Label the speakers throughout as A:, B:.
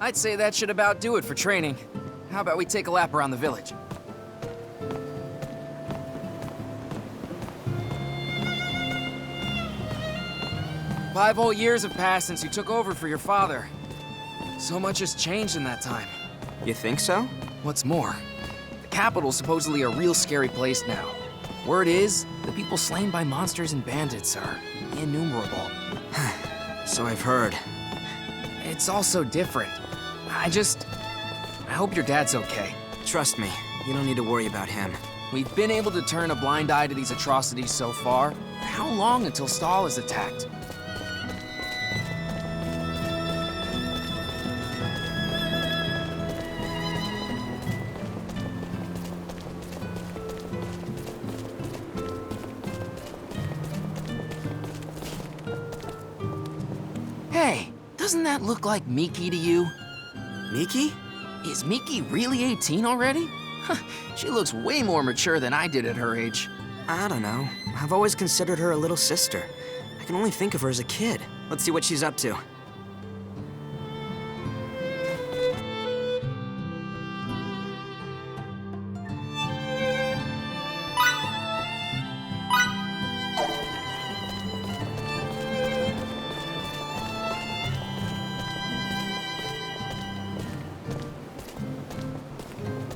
A: I'd say that should about do it for training. How about we take a lap around the village? Five whole years have passed since you took over for your father. So much has changed in that time.
B: You think so?
A: What's more, the capital's supposedly a real scary place now. Word is, the people slain by monsters and bandits are innumerable.
B: So I've heard.
A: It's all so different. I hope your dad's okay.
B: Trust me, you don't need to worry about him.
A: We've been able to turn a blind eye to these atrocities so far. How long until Stahl is attacked? Hey, doesn't that look like Miki to you?
B: Miki?
A: Is Miki really 18 already? She looks way more mature than I did at her age.
B: I don't know. I've always considered her a little sister. I can only think of her as a kid. Let's see what she's up to.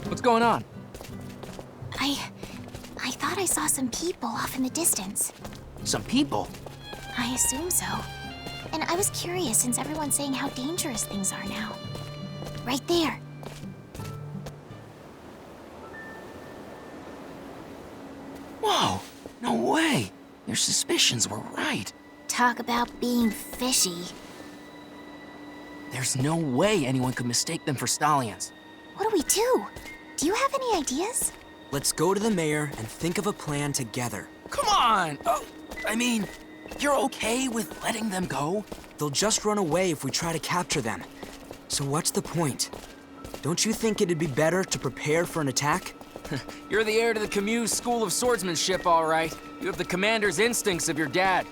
A: What's going on?
C: I thought I saw some people off in the distance.
A: Some people?
C: I assume so. And I was curious since everyone's saying how dangerous things are now. Right there.
A: Whoa, no way. Your suspicions were right.
C: Talk about being fishy.
A: There's no way anyone could mistake them for stallions.
C: What do we do? Do you have any ideas?
B: Let's go to the mayor and think of a plan together.
A: Come on! Oh, I mean, you're okay with letting them go?
B: They'll just run away if we try to capture them. So what's the point? Don't you think it'd be better to prepare for an attack?
A: You're the heir to the Camus School of Swordsmanship, all right. You have the commander's instincts of your dad.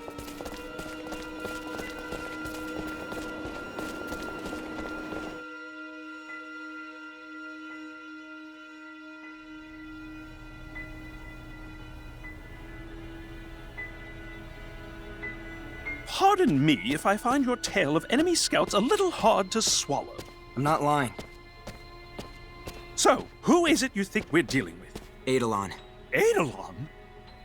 D: Pardon me if I find your tale of enemy scouts a little hard to swallow.
B: I'm not lying.
D: So, who is it you think we're dealing with?
B: Eidolon.
D: Eidolon?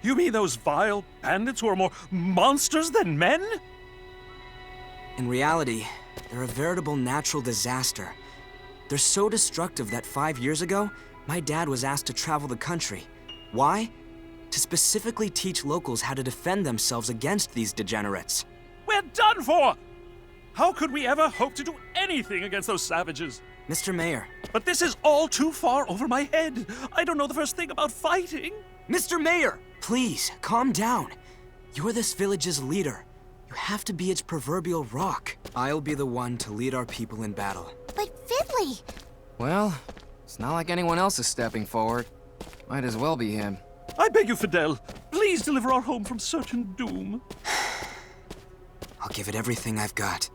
D: You mean those vile bandits who are more monsters than men?
B: In reality, they're a veritable natural disaster. They're so destructive that 5 years ago, my dad was asked to travel the country. Why? To specifically teach locals how to defend themselves against these degenerates.
D: We're done for! How could we ever hope to do anything against those savages?
B: Mr. Mayor.
D: But this is all too far over my head. I don't know the first thing about fighting.
B: Mr. Mayor! Please, calm down. You're this village's leader. You have to be its proverbial rock. I'll be the one to lead our people in battle.
C: But Fiddly!
A: Well, it's not like anyone else is stepping forward. Might as well be him.
D: I beg you, Fidel, please deliver our home from certain doom.
B: I'll give it everything I've got.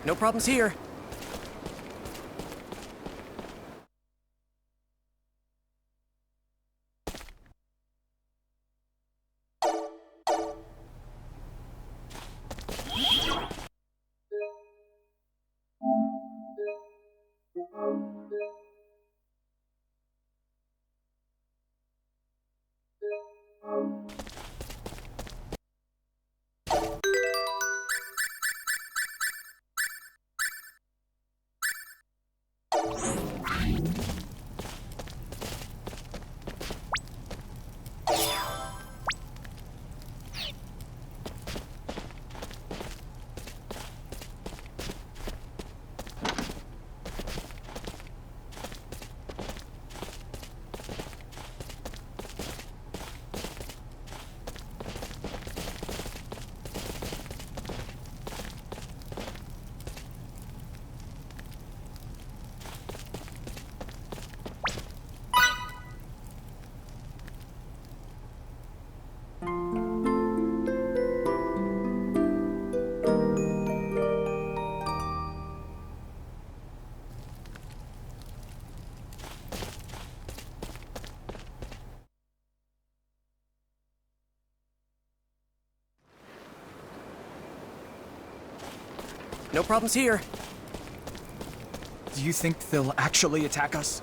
A: No problems here. No problems here.
E: Do you think they'll actually attack us?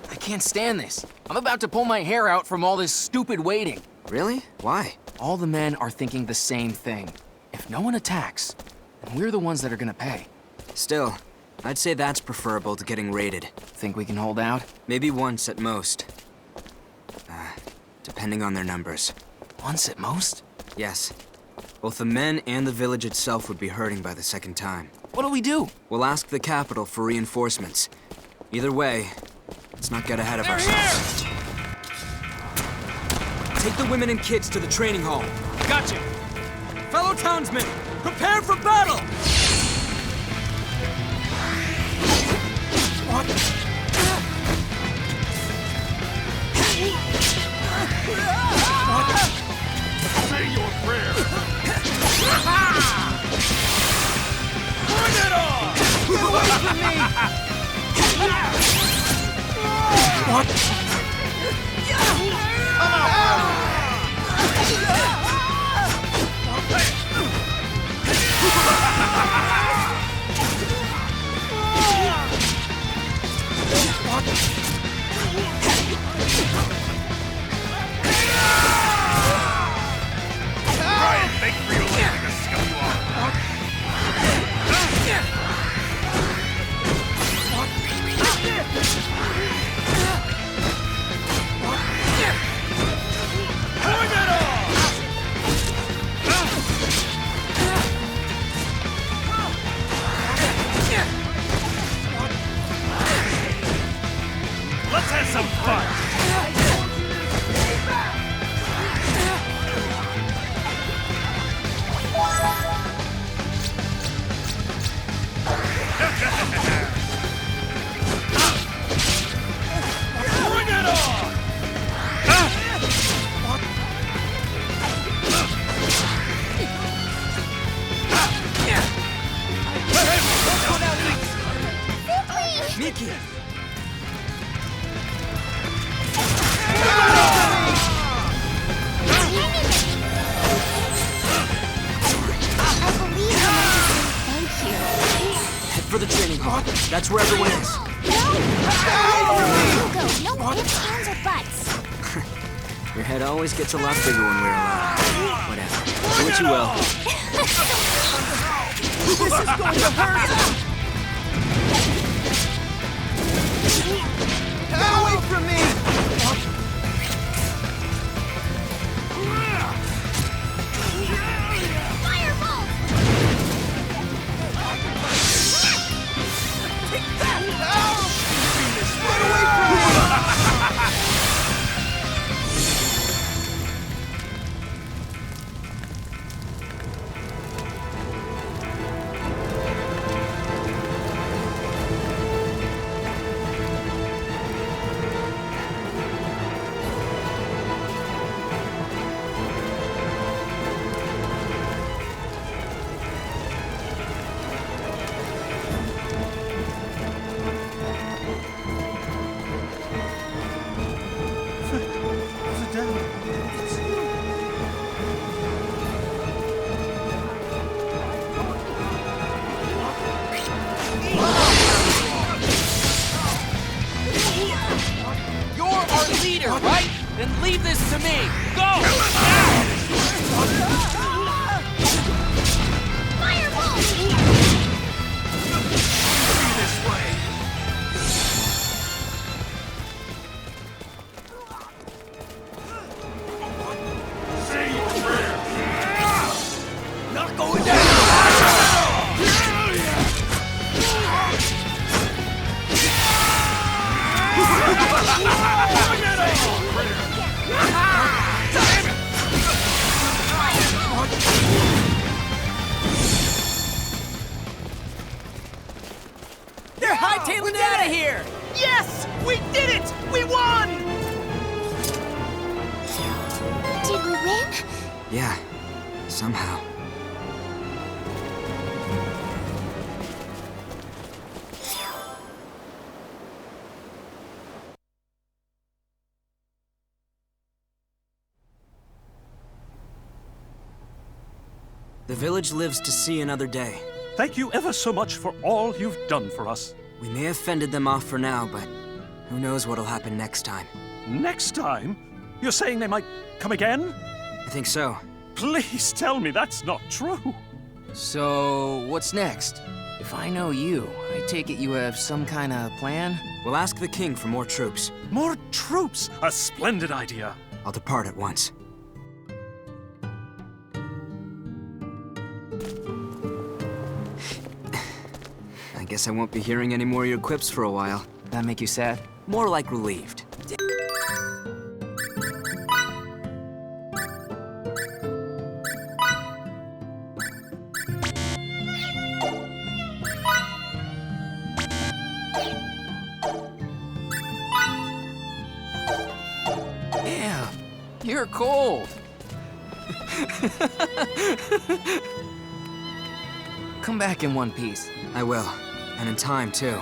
A: I can't stand this. I'm about to pull my hair out from all this stupid waiting.
B: Really? Why?
A: All the men are thinking the same thing. If no one attacks, then we're the ones that are gonna pay.
B: Still, I'd say that's preferable to getting raided.
A: Think we can hold out?
B: Maybe once at most. Depending on their numbers.
A: Once at most?
B: Yes. Both the men and the village itself would be hurting by the second time.
A: What do we do?
B: We'll ask the capital for reinforcements. Either way, let's not get ahead of ourselves. Take the women and kids to the training hall.
A: Gotcha!
B: Fellow townsmen, prepare for battle!
D: Say your prayer. Bring it on!
A: Get away from me!
D: Try and make for your living, the scum you are. Bring it on! Let's have some fun! Bring it on!
B: Miki!
C: I believe I meant to say thank you.
B: Head for the training hall. That's where everyone is.
C: No! No ifs, ands, or buts.
B: Your head always gets a lot bigger when we're alone. Whatever. Do what you will.
A: This is going to hurt! Get away from me!
C: Firebolt!
A: Get away from me! You're our leader, right? Then leave this to me. Go!
C: Firebolt!
D: This way. Say your prayer.
A: Not going down!
B: They're hightailing it out of here!
A: Yes! We did it! We won!
C: Did we win?
B: Yeah, somehow. The village lives to see another day.
D: Thank you ever so much for all you've done for us.
B: We may have fended them off for now, but who knows what'll happen next time.
D: Next time? You're saying they might come again?
B: I think so.
D: Please tell me that's not true.
A: So, what's next? If I know you, I take it you have some kind of plan?
B: We'll ask the king for more troops.
D: More troops! A splendid idea.
B: I'll depart at once. I guess I won't be hearing any more of your quips for a while.
A: That make you sad?
B: More like relieved.
A: Yeah, you're cold. Come back in one piece.
B: I will. And in time, too.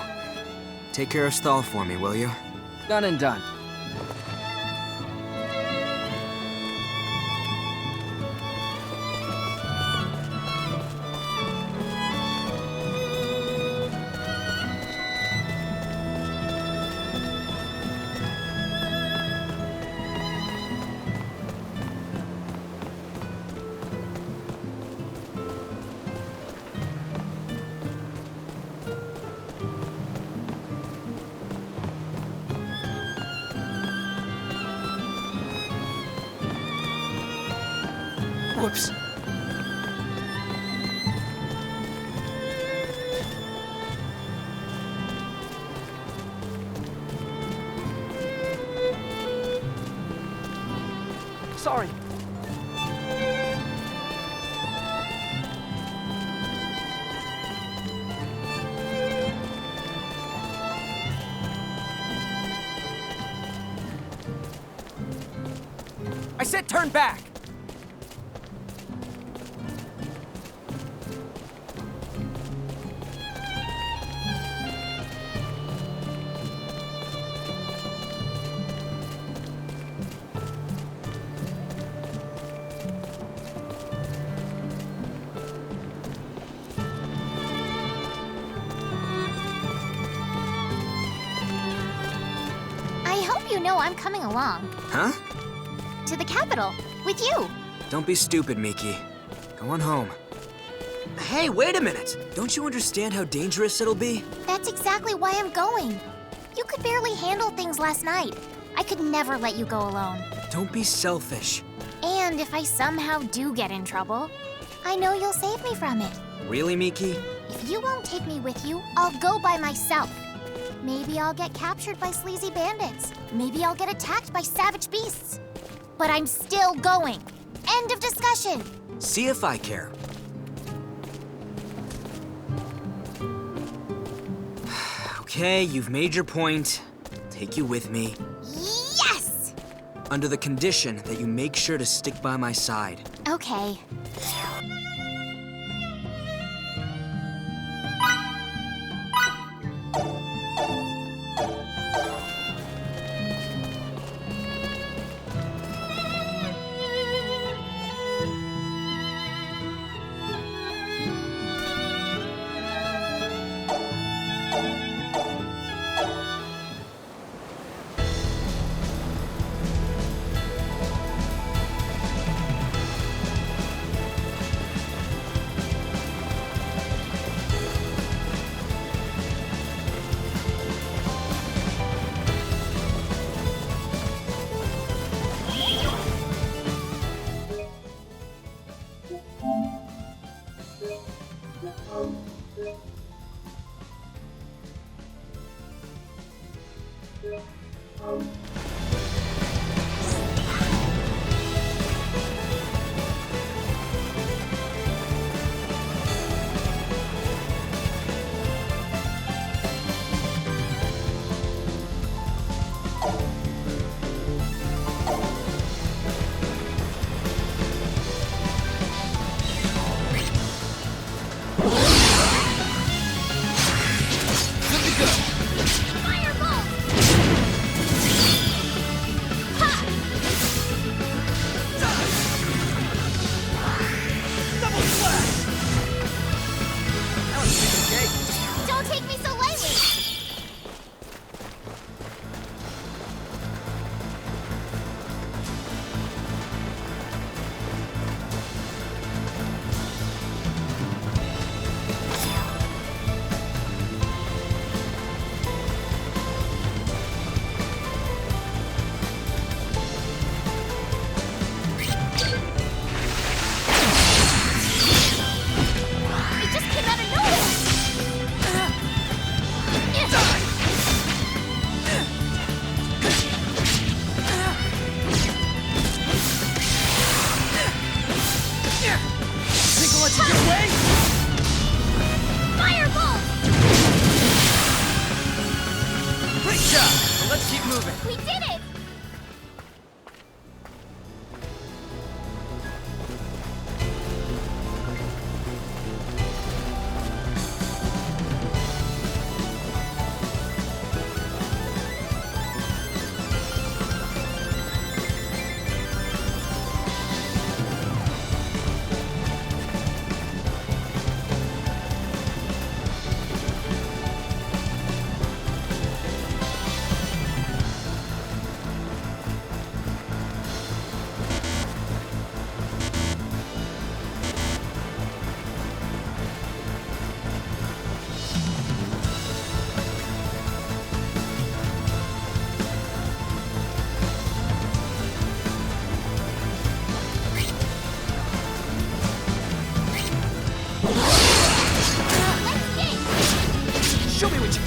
B: Take care of Stahl for me, will you?
A: Done and done. Whoops. Sorry. I said turn back!
C: I hope you know I'm coming along.
B: Huh?
C: To the capital, with you.
B: Don't be stupid, Miki. Go on home. Hey, wait a minute! Don't you understand how dangerous it'll be?
C: That's exactly why I'm going. You could barely handle things last night. I could never let you go alone.
B: Don't be selfish.
C: And if I somehow do get in trouble, I know you'll save me from it.
B: Really, Miki?
C: If you won't take me with you, I'll go by myself. Maybe I'll get captured by sleazy bandits. Maybe I'll get attacked by savage beasts. But I'm still going. End of discussion.
B: See if I care. Okay, you've made your point. Take you with me.
C: Yes!
B: Under the condition that you make sure to stick by my side.
C: Okay.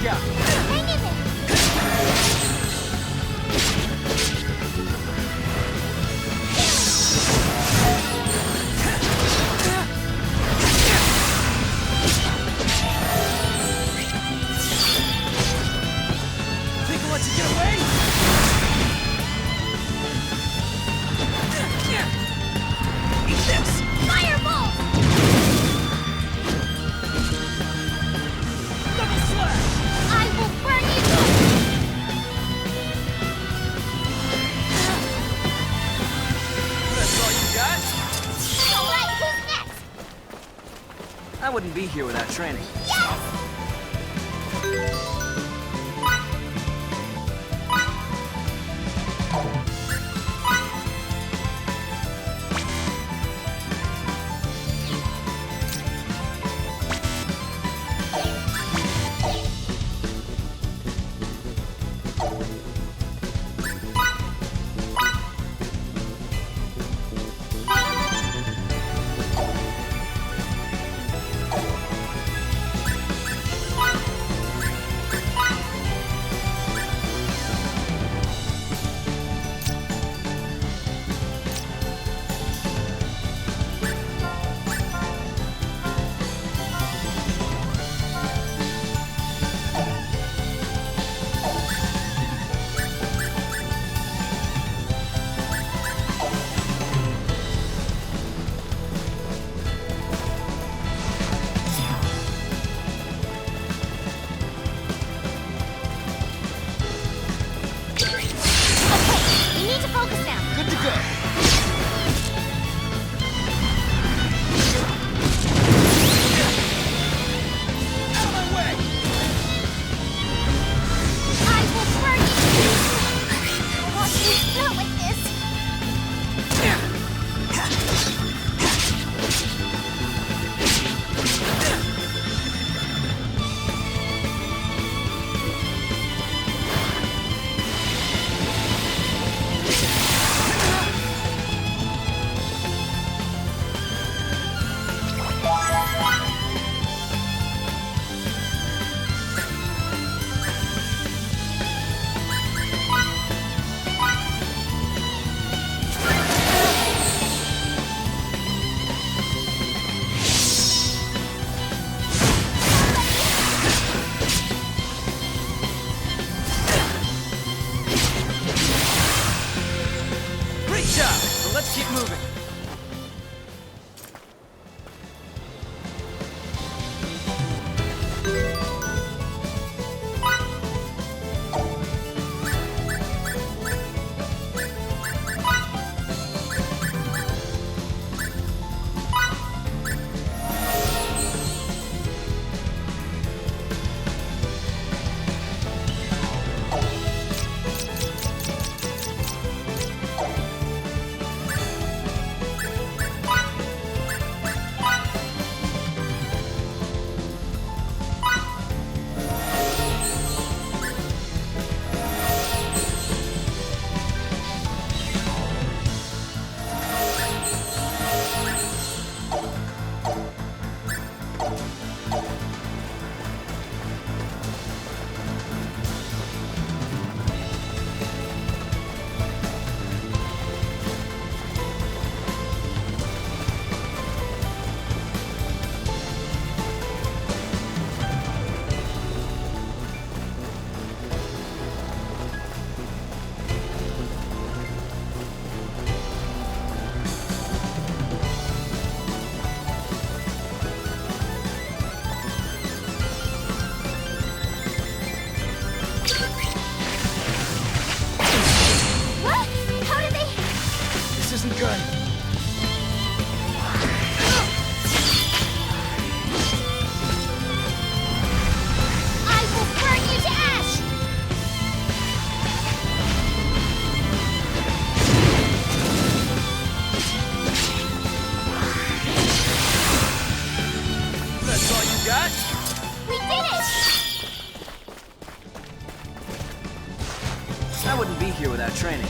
C: Hang in there!
B: Think I'll let you get away? Eat this!
C: Firebolt!
B: Double slash!
C: I will burn you!
B: That's all you got?
C: Alright, who's next?
B: I wouldn't be here without training.
C: Yes! Okay, we need to focus now.
B: Good to go. Out of my way!
C: I will burn you! I want you not like this.
B: Great job! But let's keep moving.
C: What? How did they...
B: This isn't good.
C: I will burn you to ash!
B: That's all you got?
C: We did it!
B: I wouldn't be here without training.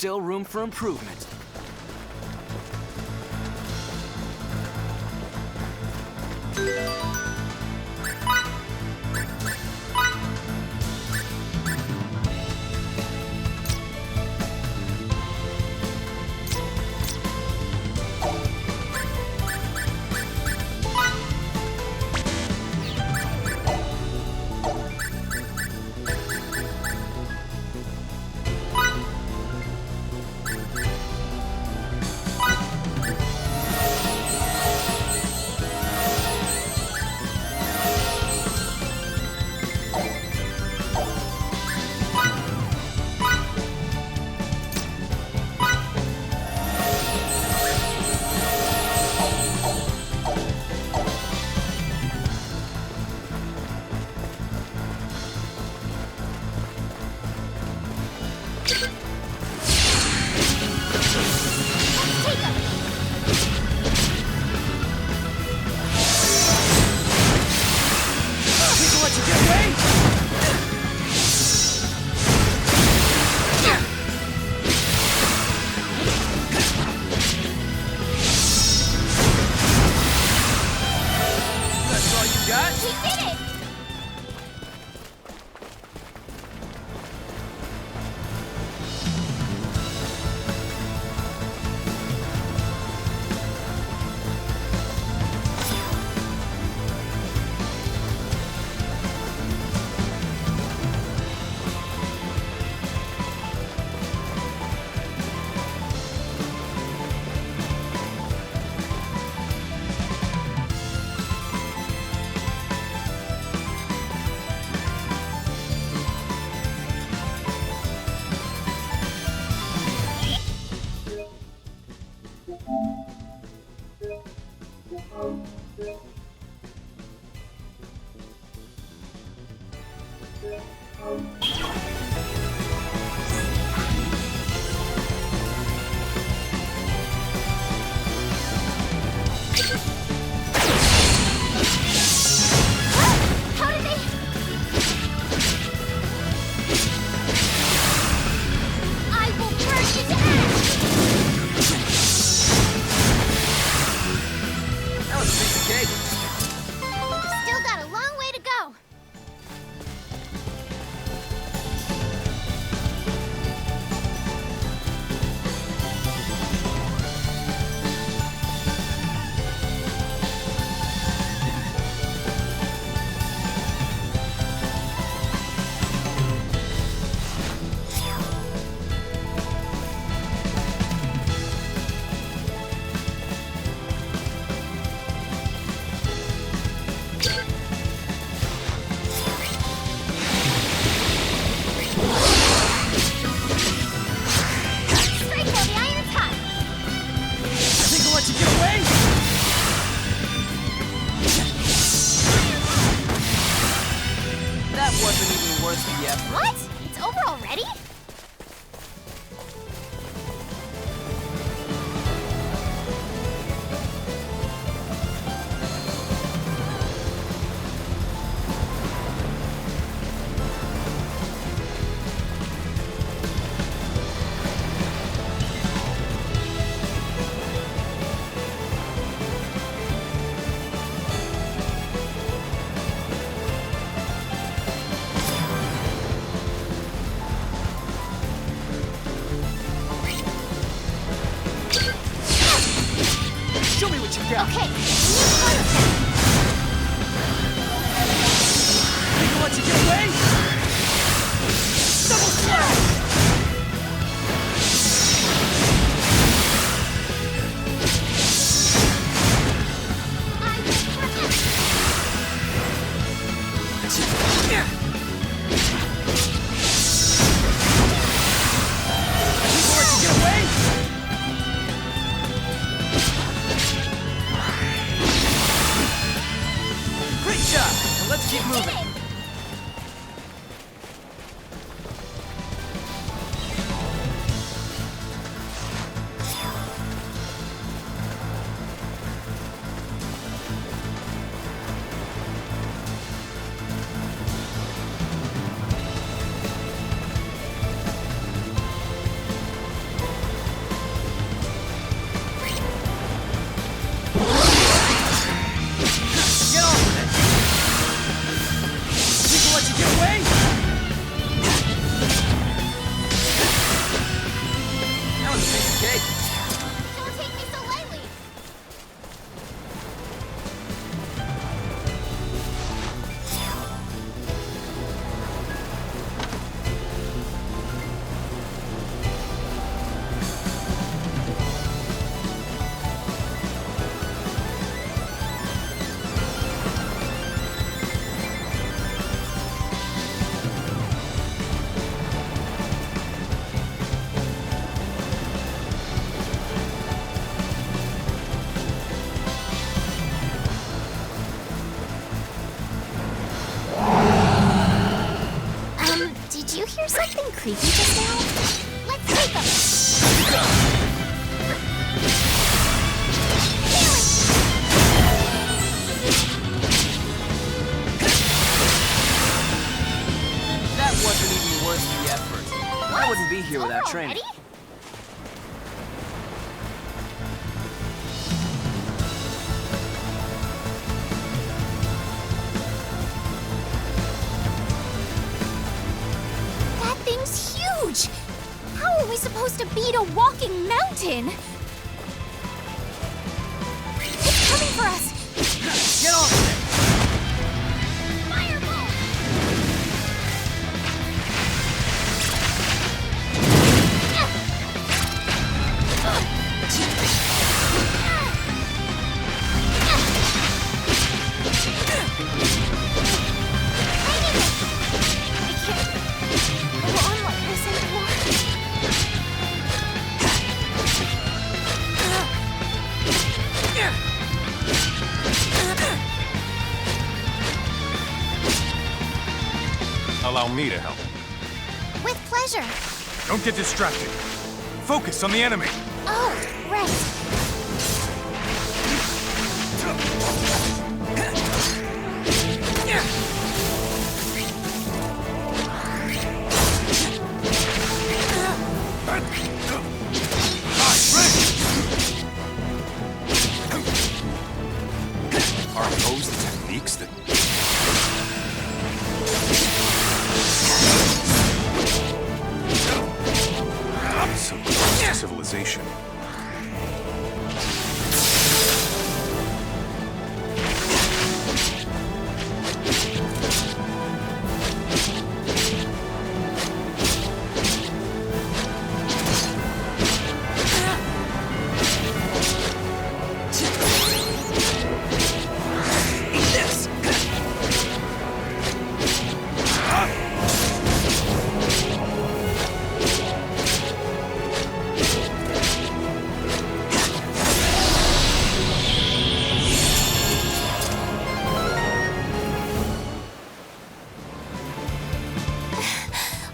B: still room for improvement.
C: Still got a long way to go. Strike while the iron's hot.
B: I think I'll let you get away! That wasn't even worth the effort.
C: What? It's over already?
B: Show me what you got!
C: Okay, we need contact.
B: Think I'll let you get away? Double slash!
C: I will protect.
B: Think I'll let you get away? Great job! Now let's keep moving.
C: creepy just now? Let's take them!
B: That wasn't even worth the effort. I wouldn't be here without training.
C: Already? That thing's huge! How are we supposed to beat a walking mountain? It's coming for us!
B: Get on with it!
C: Fireball! I can't go on like this anymore.
F: Allow me to help.
C: With pleasure.
E: Don't get distracted. Focus on the enemy.
C: Oh, right.
F: Are those the techniques that... So close to civilization.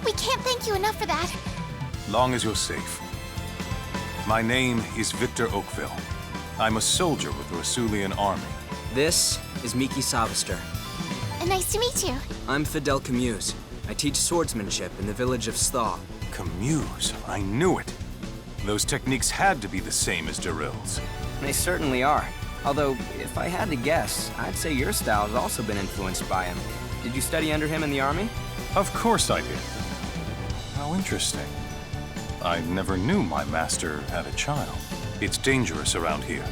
C: We can't thank you enough for that.
F: Long as you're safe. My name is Victor Oakville. I'm a soldier with the Rasulian army.
B: This is Miki Savister.
C: Nice to meet you.
B: I'm Fidel Camuse. I teach swordsmanship in the village of Sthal.
F: Camuse, I knew it. Those techniques had to be the same as Daryl's.
B: They certainly are. Although, if I had to guess, I'd say your style has also been influenced by him. Did you study under him in the army?
F: Of course I did. How interesting. I never knew my master had a child. It's dangerous around here.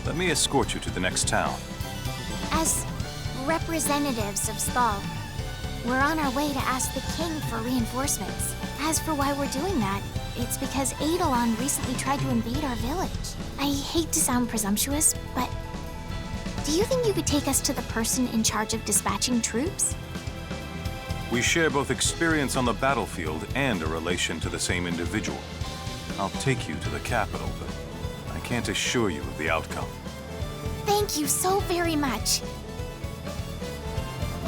F: Let me escort you to the next town.
C: As representatives of Sthal, we're on our way to ask the king for reinforcements. As for why we're doing that, it's because Eidolon recently tried to invade our village. I hate to sound presumptuous, but do you think you could take us to the person in charge of dispatching troops?
F: We share both experience on the battlefield and a relation to the same individual. I'll take you to the capital, but I can't assure you of the outcome.
C: Thank you so very much.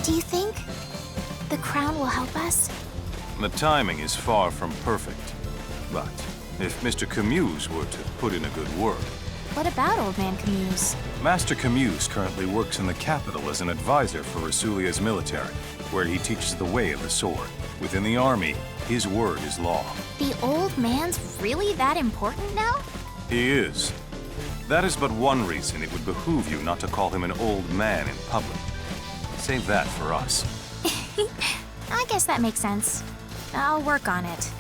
C: Do you think the crown will help us?
F: The timing is far from perfect. But if Mr. Camuse were to put in a good word...
C: What about Old Man Camuse?
F: Master Camuse currently works in the capital as an advisor for Rasulia's military, where he teaches the way of the sword. Within the army, his word is law.
C: The old man's really that important now?
F: He is. That is but one reason it would behoove you not to call him an old man in public. Save that for us.
C: I guess that makes sense. I'll work on it.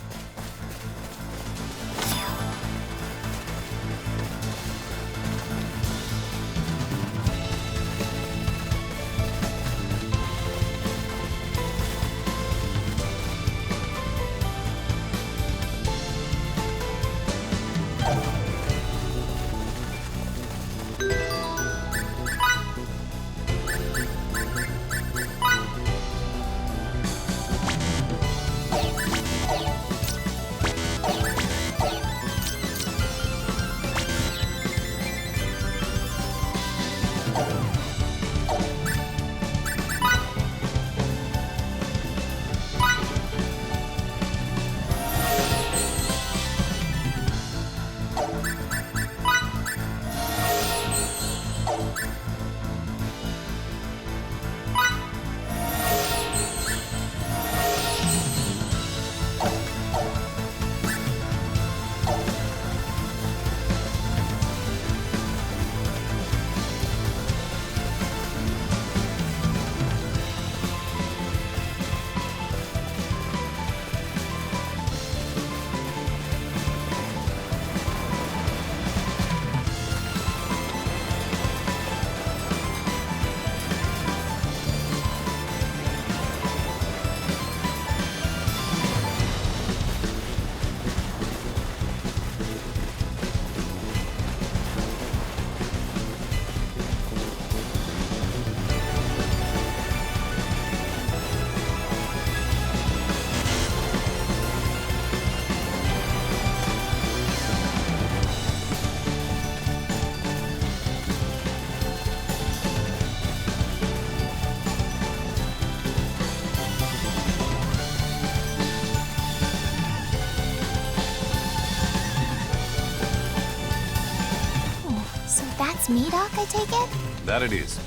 C: That's Medoc, I take it?
F: That it is.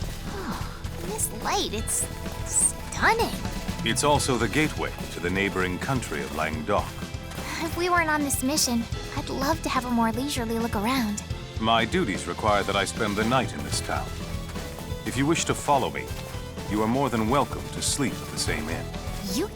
C: This light, it's stunning.
F: It's also the gateway to the neighboring country of Langdok.
C: If we weren't on this mission, I'd love to have a more leisurely look around.
F: My duties require that I spend the night in this town. If you wish to follow me, you are more than welcome to sleep at the same inn.
C: You...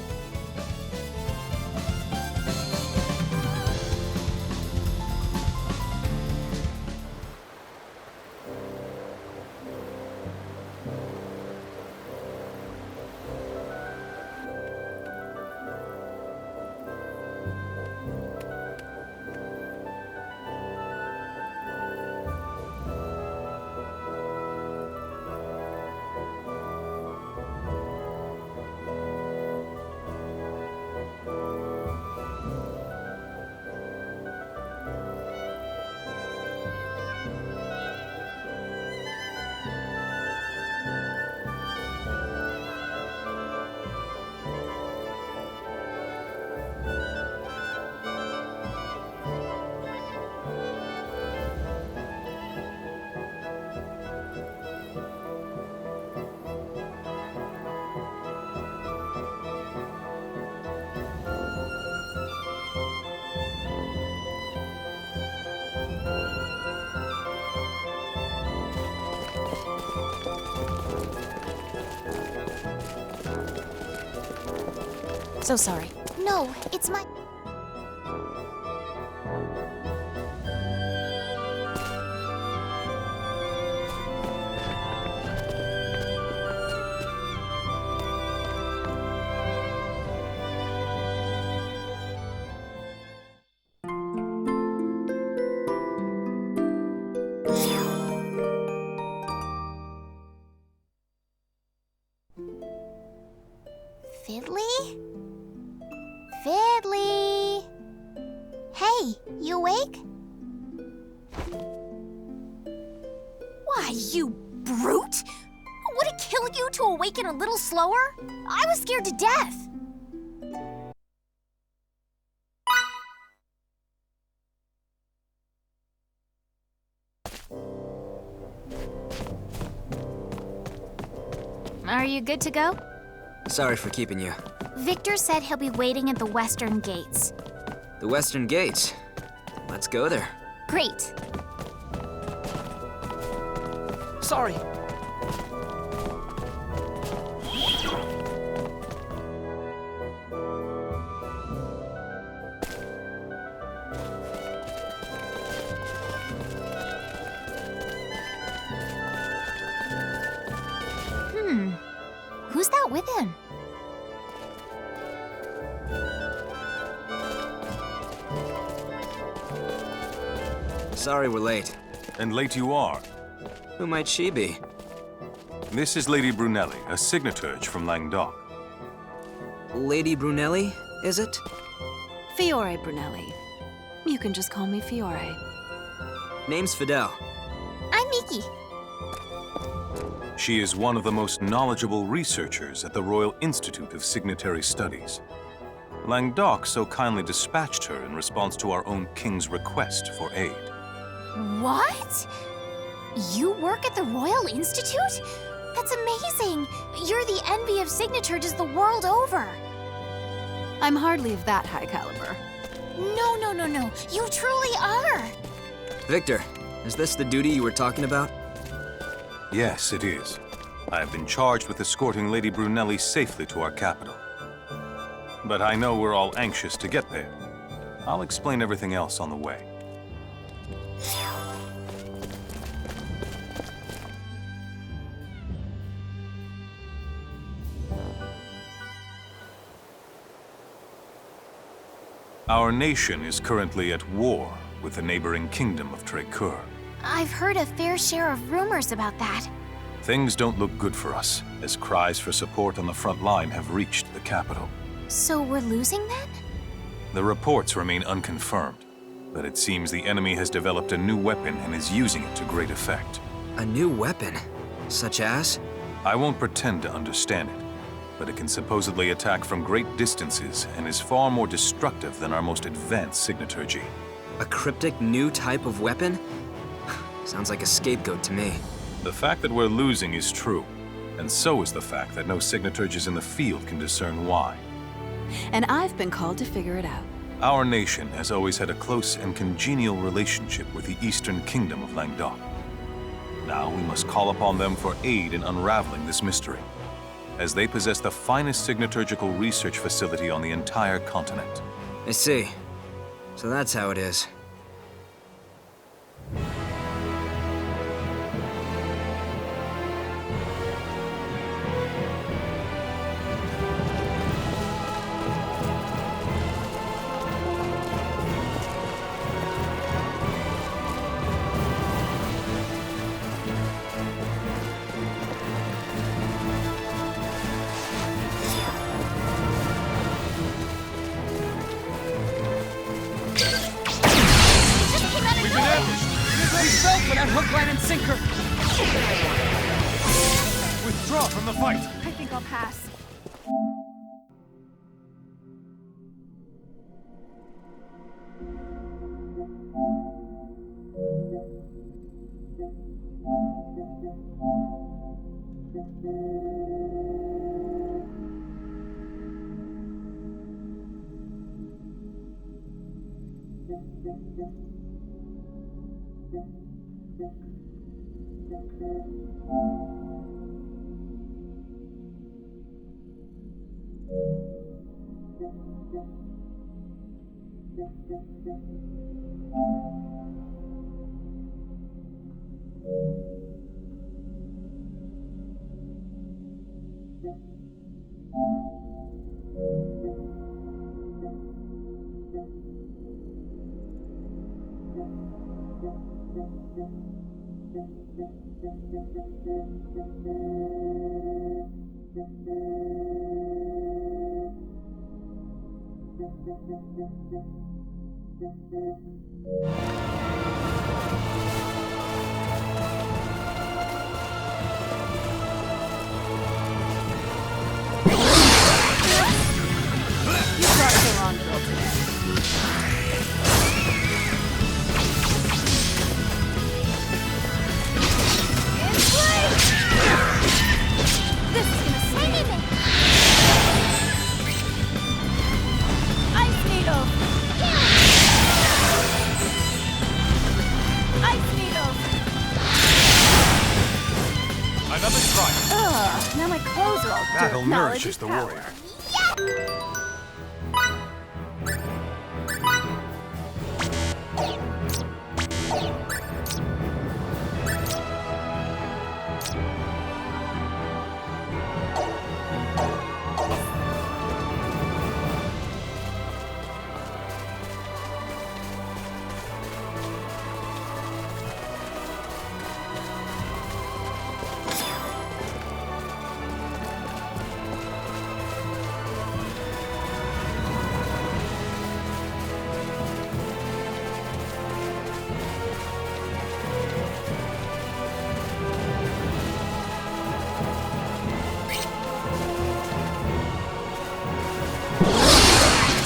C: So sorry. No, it's my... Fiddly? Fiddly! Hey, you awake? Why, you brute! Would it kill you to awaken a little slower? I was scared to death! Are you good to go?
B: Sorry for keeping you.
C: Victor said he'll be waiting at the western gates.
B: The Western Gates. Let's go there.
C: Great.
E: Sorry.
C: Who's that with him?
B: Sorry we're late.
F: And late you are.
B: Who might she be?
F: This is Lady Brunelli, a signaturge from Langdok.
B: Lady Brunelli, is it?
G: Fiore Brunelli. You can just call me Fiore.
B: Name's Fidel.
C: I'm Miki.
F: She is one of the most knowledgeable researchers at the Royal Institute of Signatory Studies. Langdok so kindly dispatched her in response to our own king's request for aid.
C: What? You work at the Royal Institute? That's amazing! You're the envy of signatures the world over.
G: I'm hardly of that high caliber.
C: No. You truly are.
B: Victor, is this the duty you were talking about?
F: Yes, it is. I have been charged with escorting Lady Brunelli safely to our capital. But I know we're all anxious to get there. I'll explain everything else on the way. Our nation is currently at war with the neighboring kingdom of Trekur.
C: I've heard a fair share of rumors about that.
F: Things don't look good for us, as cries for support on the front line have reached the capital.
C: So we're losing then?
F: The reports remain unconfirmed, but it seems the enemy has developed a new weapon and is using it to great effect.
B: A new weapon? Such as?
F: I won't pretend to understand it, but it can supposedly attack from great distances and is far more destructive than our most advanced signaturgy.
B: A cryptic new type of weapon? Sounds like a scapegoat to me.
F: The fact that we're losing is true, and so is the fact that no Signaturges in the field can discern why.
G: And I've been called to figure it out.
F: Our nation has always had a close and congenial relationship with the Eastern Kingdom of Languedoc. Now we must call upon them for aid in unraveling this mystery, as they possess the finest signaturgical research facility on the entire continent.
B: I see. So that's how it is.
E: Withdraw from the fight!
G: I think I'll pass. Now my clothes are all dirt.
E: Battle
G: Knowledge
E: nourishes
G: is
E: the
G: power.
E: warrior.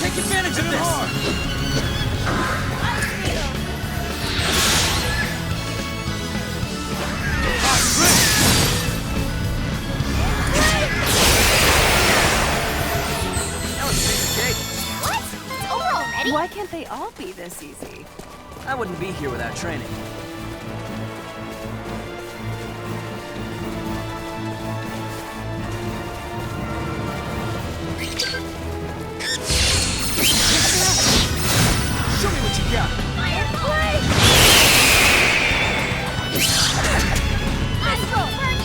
B: Take advantage of this! That was a piece of cake.
C: What? It's over already?
G: Why can't they all be this easy?
B: I wouldn't be here without training. Show me what you got.
C: Fire blade! Astro, burn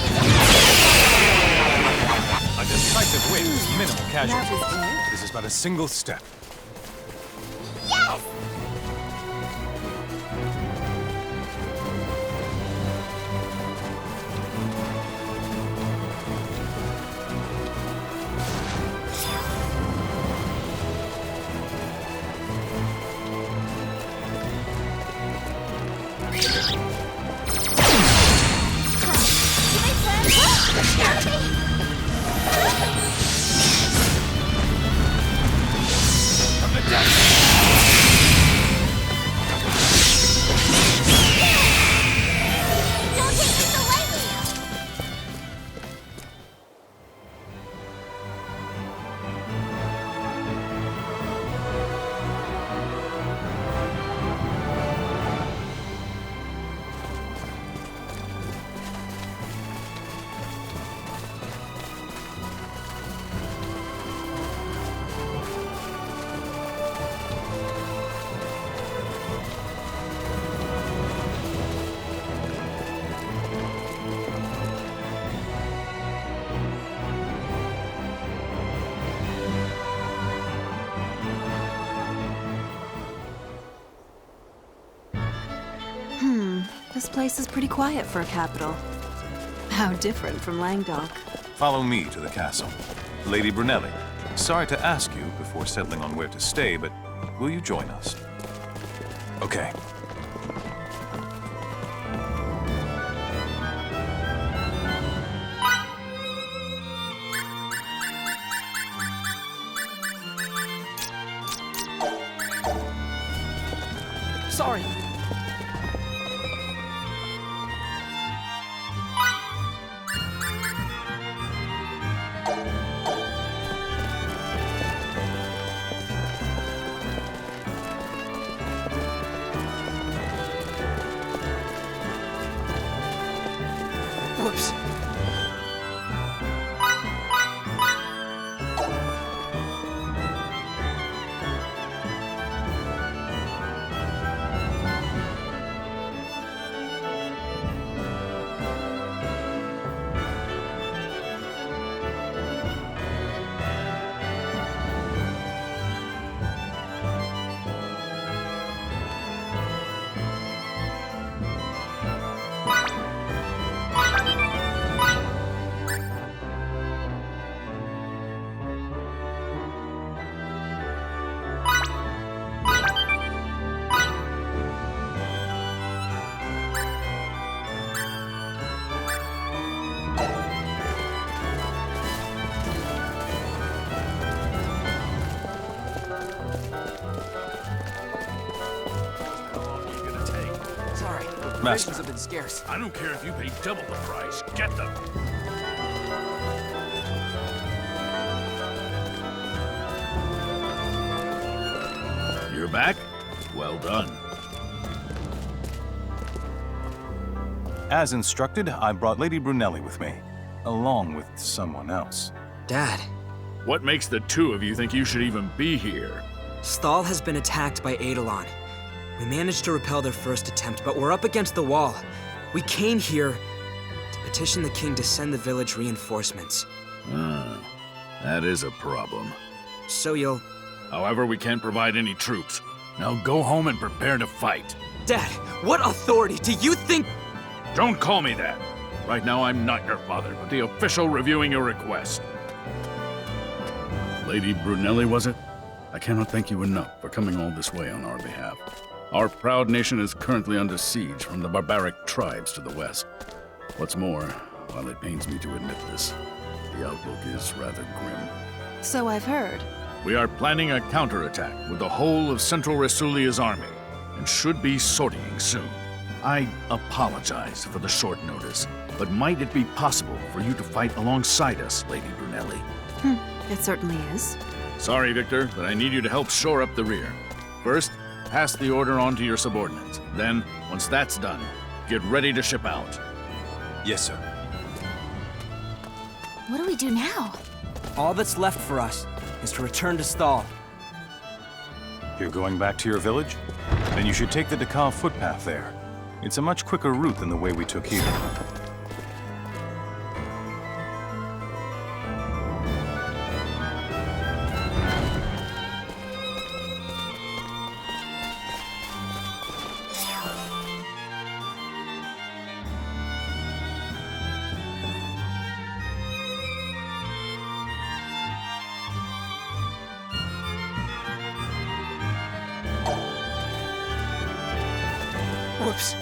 F: A decisive win with minimal
G: That
F: casualties.
G: was it?
F: This is but a single step.
C: Yes!
G: This place is pretty quiet for a capital. How different from Langdok.
F: Follow me to the castle. Lady Brunelli, sorry to ask you before settling on where to stay, but will you join us? Okay.
A: Sorry. Whoops. Sorry,
F: Master.
A: provisions have been scarce.
D: I don't care if you pay double the price. Get them. You're back? Well done.
F: As instructed, I brought Lady Brunelli with me, along with someone else.
B: Dad,
D: What makes the two of you think you should even be here?
B: Stal has been attacked by Eidolon. We managed to repel their first attempt, but we're up against the wall. We came here to petition the king to send the village reinforcements.
D: That is a problem.
B: So you'll...
D: However, we can't provide any troops. Now go home and prepare to fight.
B: Dad, what authority do you think...
D: Don't call me that. Right now, I'm not your father, but the official reviewing your request. Lady Brunelli, was it? I cannot thank you enough for coming all this way on our behalf. Our proud nation is currently under siege from the barbaric tribes to the west. What's more, while it pains me to admit this, the outlook is rather grim.
G: So I've heard.
D: We are planning a counterattack with the whole of Central Rasulia's army, and should be sortying soon. I apologize for the short notice, but might it be possible for you to fight alongside us, Lady Brunelli?
G: It certainly is.
D: Sorry, Victor, but I need you to help shore up the rear. First, pass the order on to your subordinates. Then, once that's done, get ready to ship out.
F: Yes, sir.
C: What do we do now?
B: All that's left for us is to return to Stal.
F: You're going back to your village? Then you should take the Dakal footpath there. It's a much quicker route than the way we took here.
B: Whoops.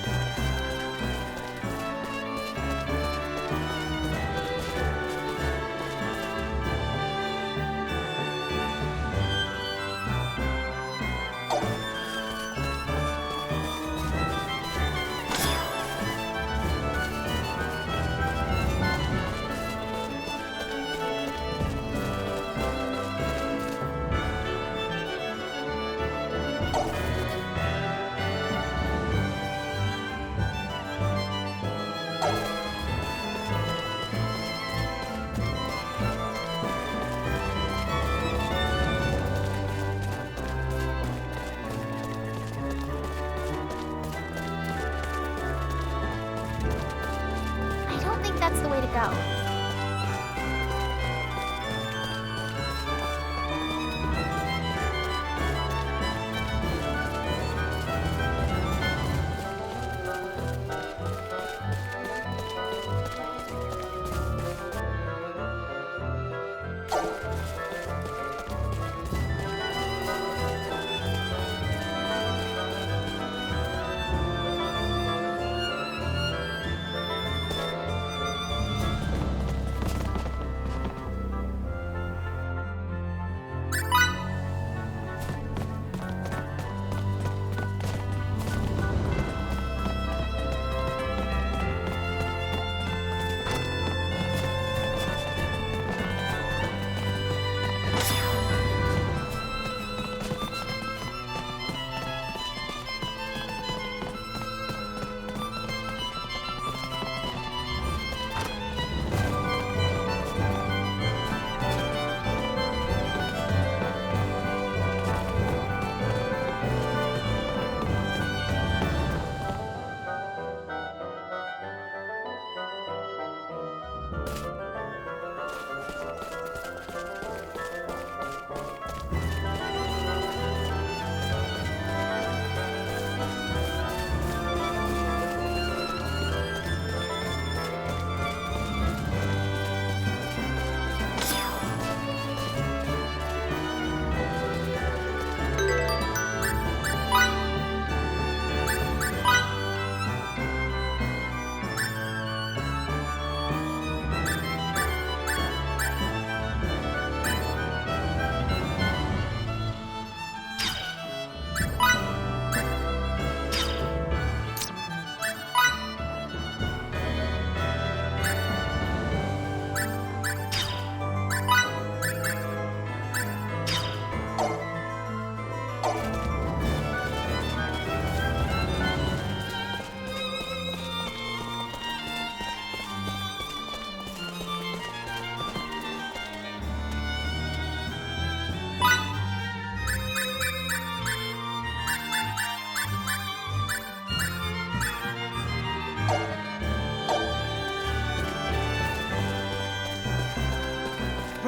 C: I don't think that's the way to go.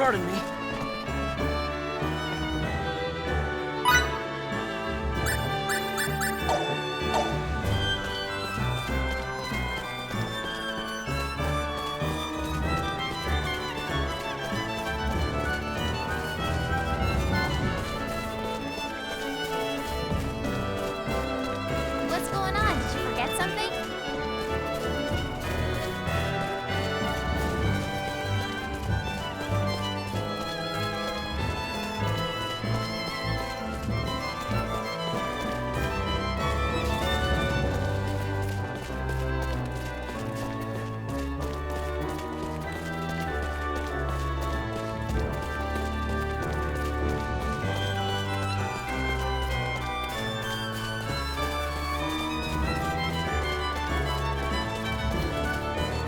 B: Pardon me.
C: What's going on? Did you forget something?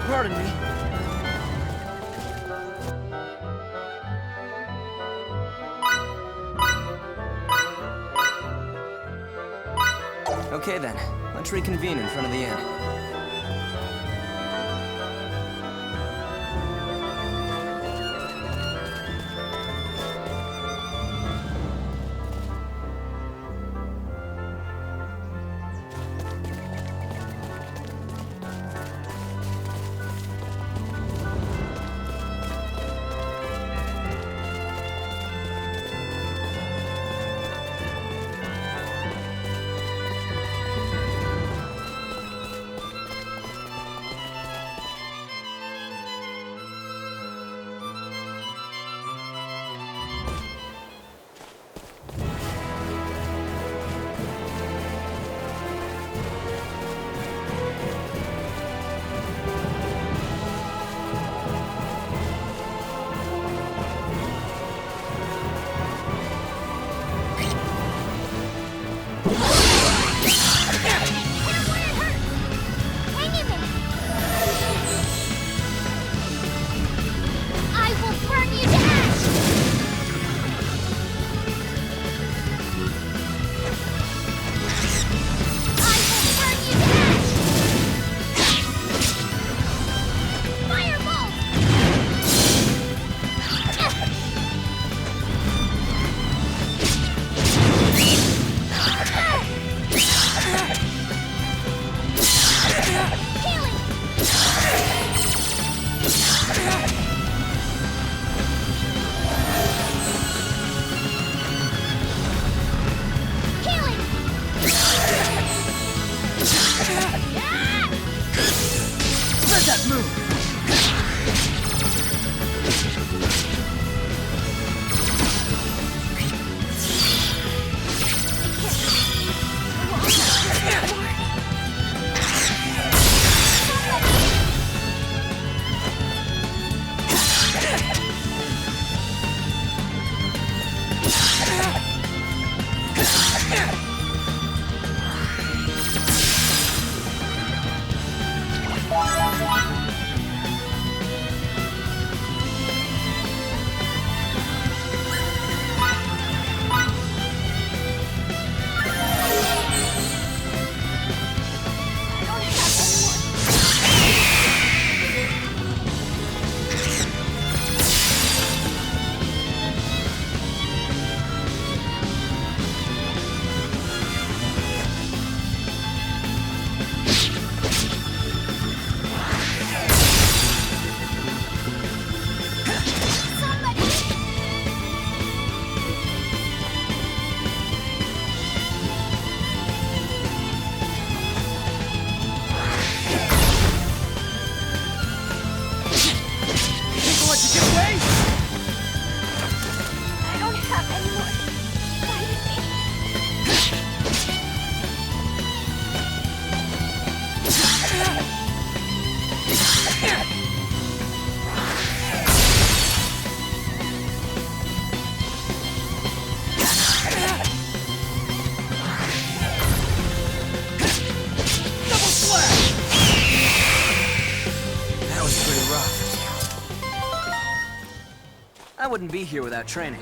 B: Pardon me. Okay then, let's reconvene in front of the inn. I wouldn't be here without training.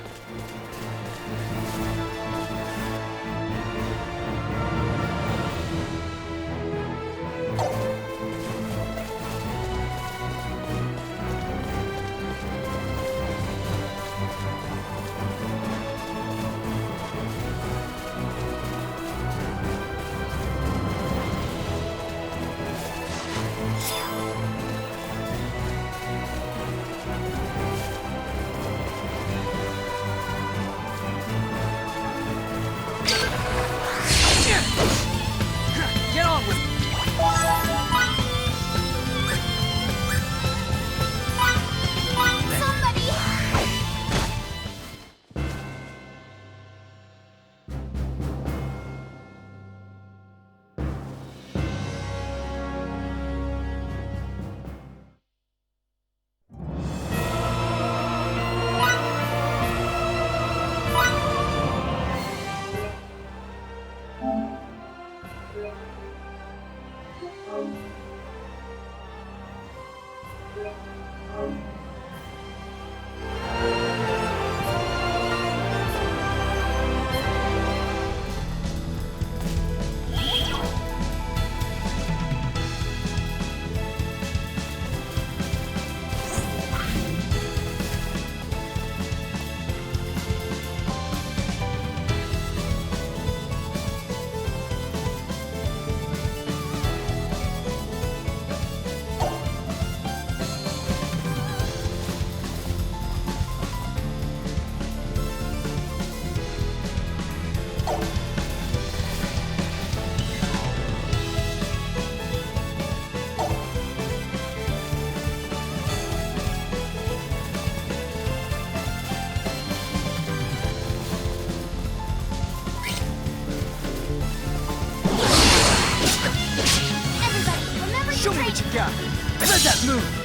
C: Everybody, remember to
E: Show me
C: train.
E: what you got. Let that move.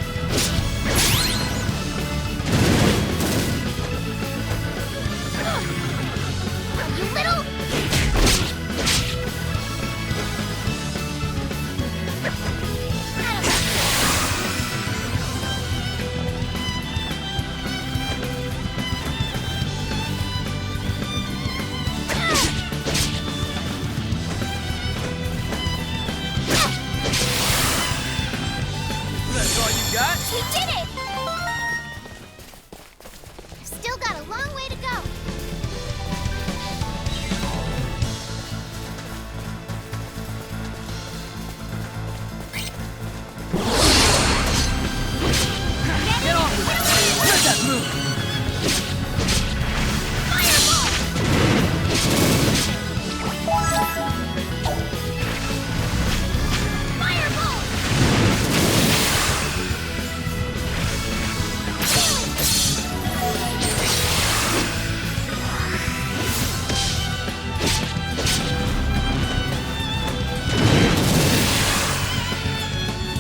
C: You little...
E: That's all you got?
C: We did it! I've still got a long way to go.
E: Get off of it. Let that move.
C: Fireball! Fireball!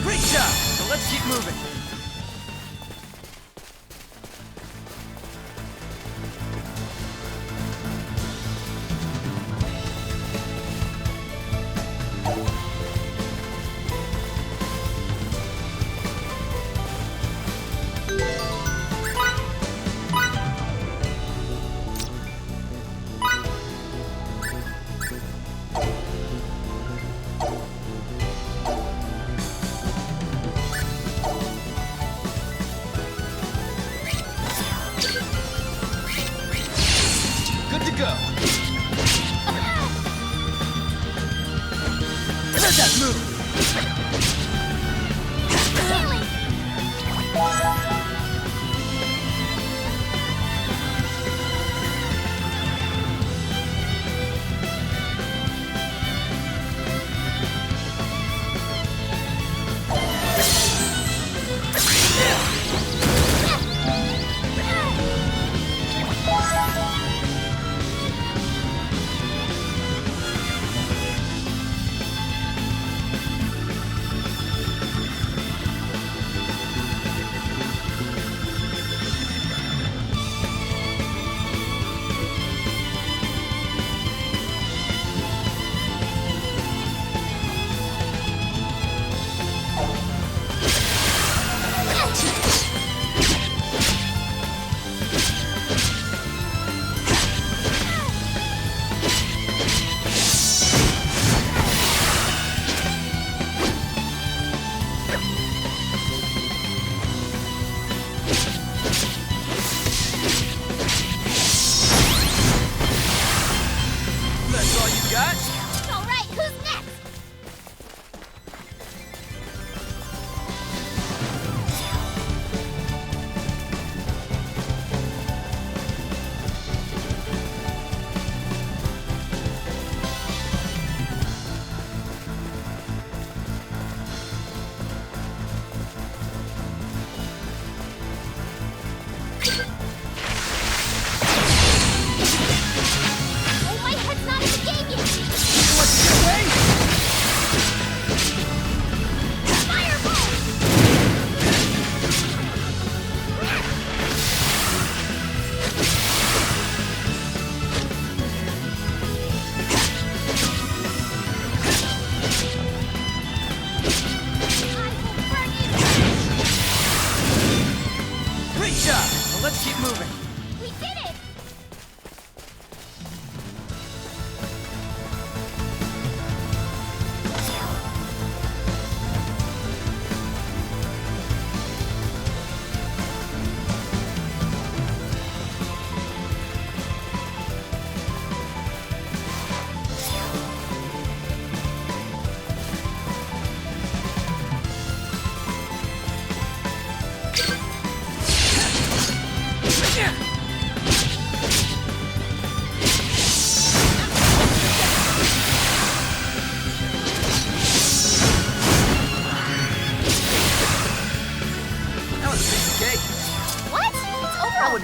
E: Great job. So let's keep moving. Good to go. Let that move.
C: Healing!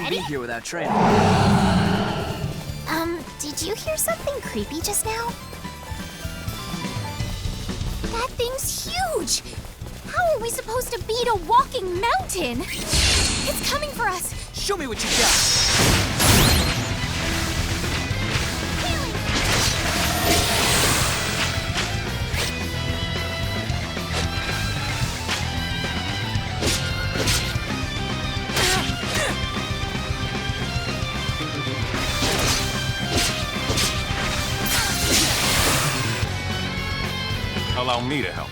B: shouldn't be here without training.
C: Did you hear something creepy just now? That thing's huge! How are we supposed to beat a walking mountain? It's coming for us!
B: Show me what you got.
F: Allow me to help.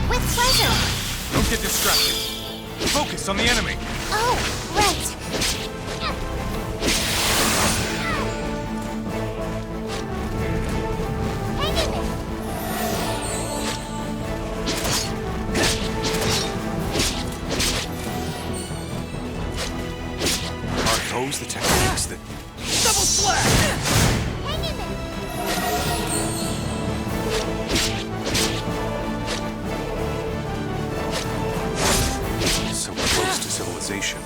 C: With pleasure!
F: Don't get distracted. Focus on the enemy.
C: Oh, right. Hang in there!
F: Are those the techniques that...
B: Double slap!
C: Hang in there!
F: so close to civilization?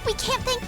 C: We can't think...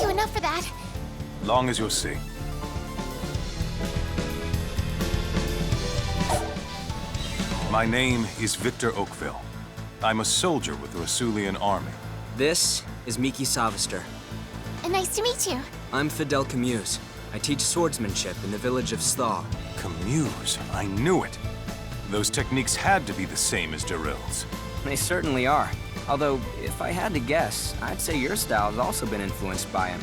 C: You enough for that?
F: Long as you'll see. My name is Victor Oakville. I'm a soldier with the Rasulian army.
B: This is Miki Savister.
C: Nice to meet you.
B: I'm Fidel Camuse. I teach swordsmanship in the village of Sthal.
F: Camuse, I knew it. Those techniques had to be the same as Daryl's.
B: They certainly are. Although, if I had to guess, I'd say your style has also been influenced by him.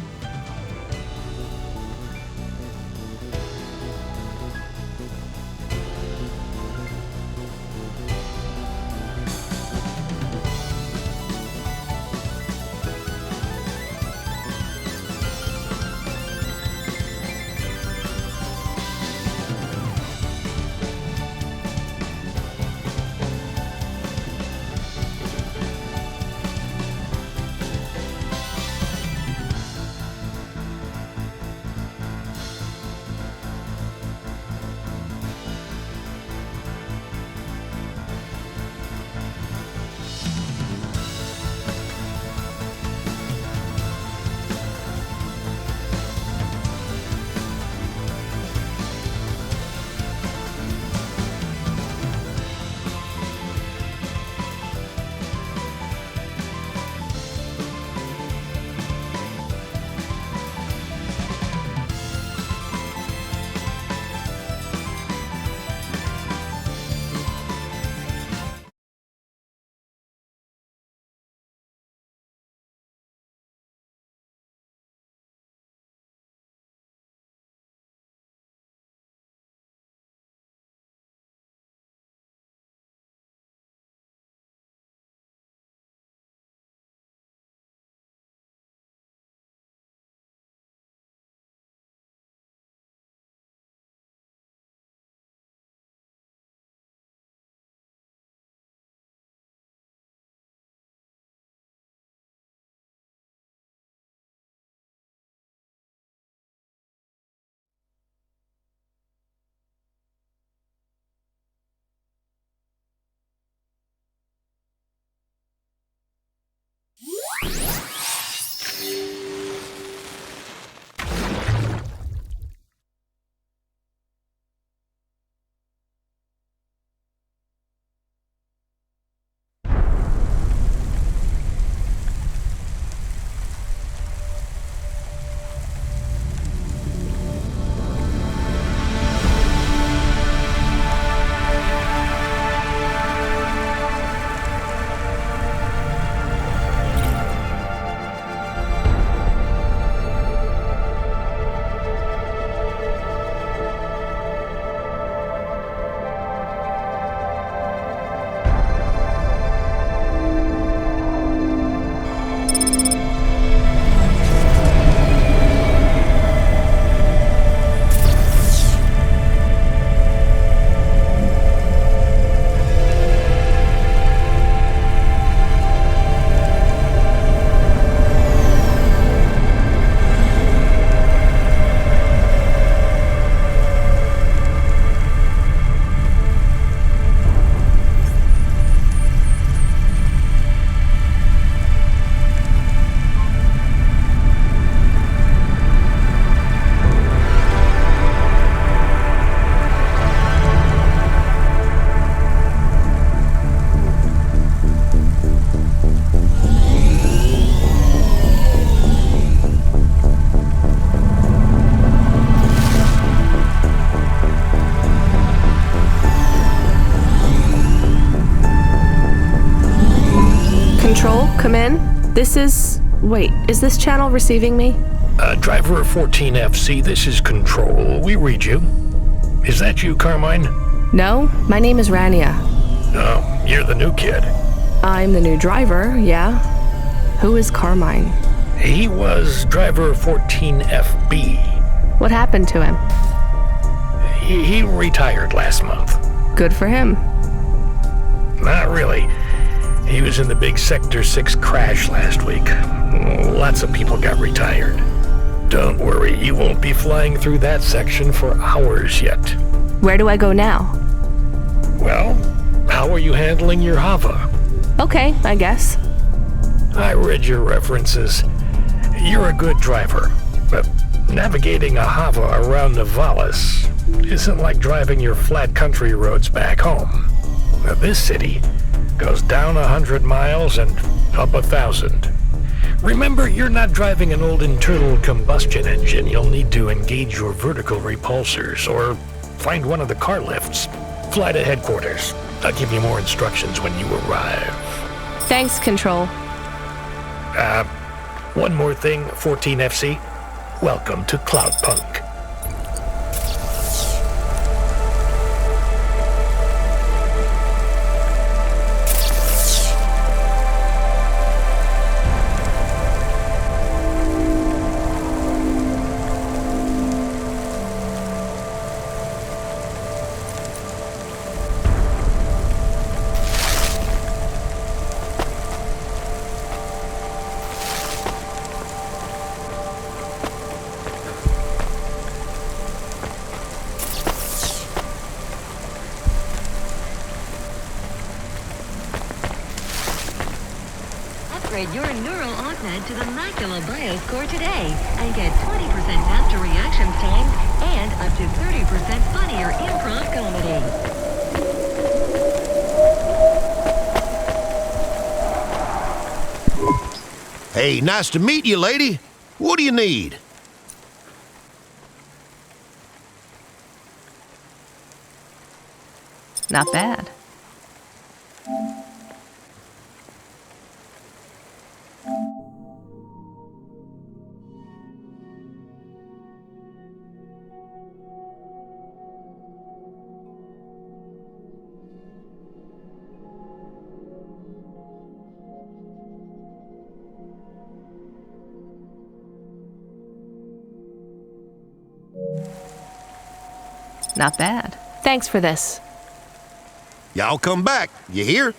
H: This is... Wait, is this channel receiving me?
I: Driver 14FC, this is Control. We read you. Is that you, Carmine?
H: No, my name is Rania.
I: Oh, you're the new kid.
H: I'm the new driver, yeah. Who is Carmine?
I: He was driver 14FB.
H: What happened to him?
I: He retired last month.
H: Good for him.
I: Not really. He was in the big Sector 6 crash last week. Lots of people got retired. Don't worry, you won't be flying through that section for hours yet.
H: Where do I go now?
I: Well, how are you handling your Hava?
H: Okay, I guess.
I: I read your references. You're a good driver, but navigating a Hava around Nivalis isn't like driving your flat country roads back home. Now, this city goes down 100 miles and up 1,000. Remember, you're not driving an old internal combustion engine. You'll need to engage your vertical repulsors or find one of the car lifts. Fly to headquarters. I'll give you more instructions when you arrive.
H: Thanks, Control.
I: One more thing, 14FC. Welcome to Cloudpunk.
J: Upgrade your Neural Augment to the Macula BIOS core today and get 20% faster reaction times and up to 30% funnier improv comedy.
K: Hey, nice to meet you, lady. What do you need?
H: Not bad. Not bad. Thanks for this.
K: Y'all come back. You hear?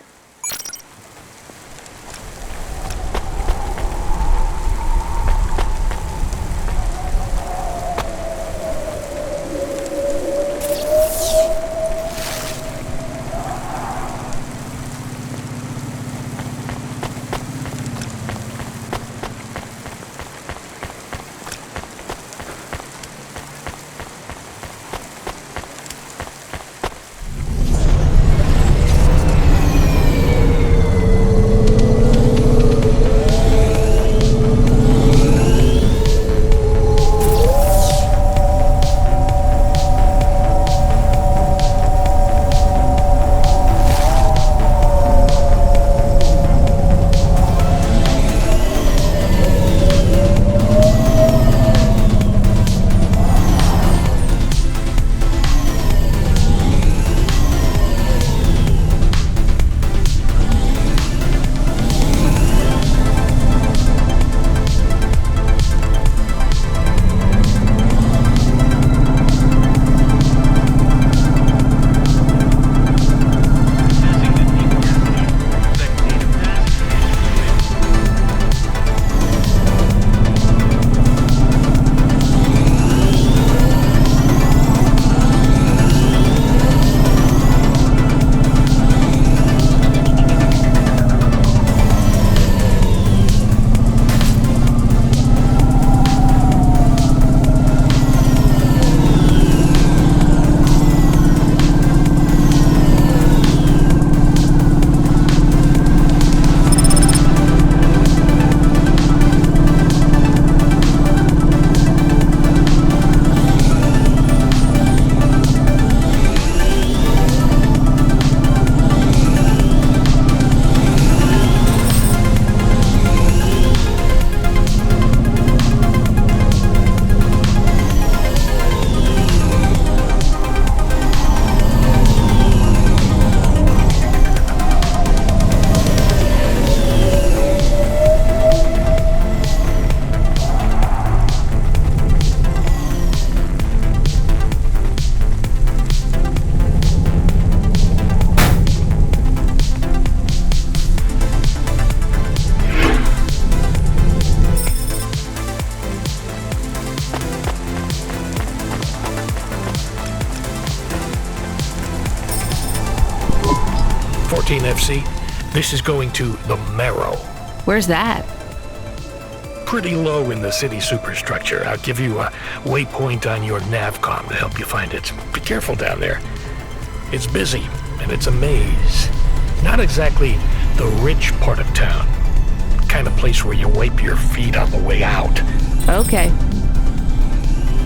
I: FC. This is going to the Marrow.
H: Where's that?
I: Pretty low in the city superstructure. I'll give you a waypoint on your navcom to help you find it. Be careful down there. It's busy, and it's a maze. Not exactly the rich part of town. Kind of place where you wipe your feet on the way out.
H: Okay.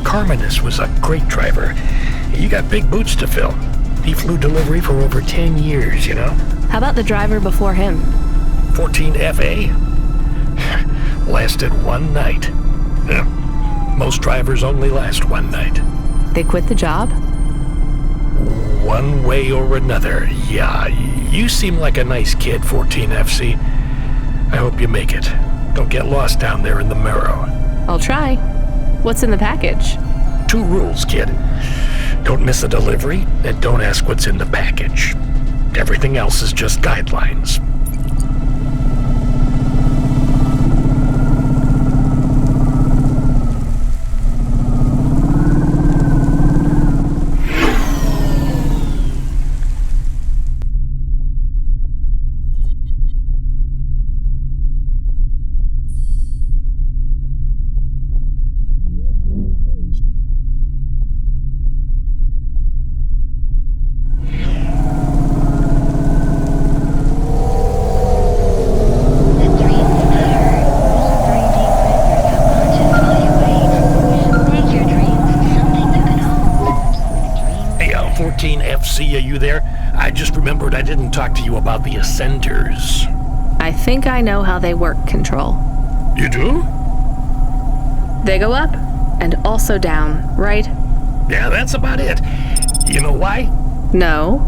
I: Carmenus was a great driver. You got big boots to fill. He flew delivery for over 10 years, you know?
H: How about the driver before him?
I: 14FA? Lasted one night. Most drivers only last one night.
H: They quit the job?
I: One way or another, yeah. You seem like a nice kid, 14FC. I hope you make it. Don't get lost down there in the Marrow.
H: I'll try. What's in the package?
I: 2 rules, kid. Don't miss a delivery, and don't ask what's in the package. Everything else is just guidelines. FC, are you there? I just remembered I didn't talk to you about the Ascenders.
H: I think I know how they work, Control.
I: You do?
H: They go up and also down, right?
I: Yeah, that's about it. You know why?
H: No.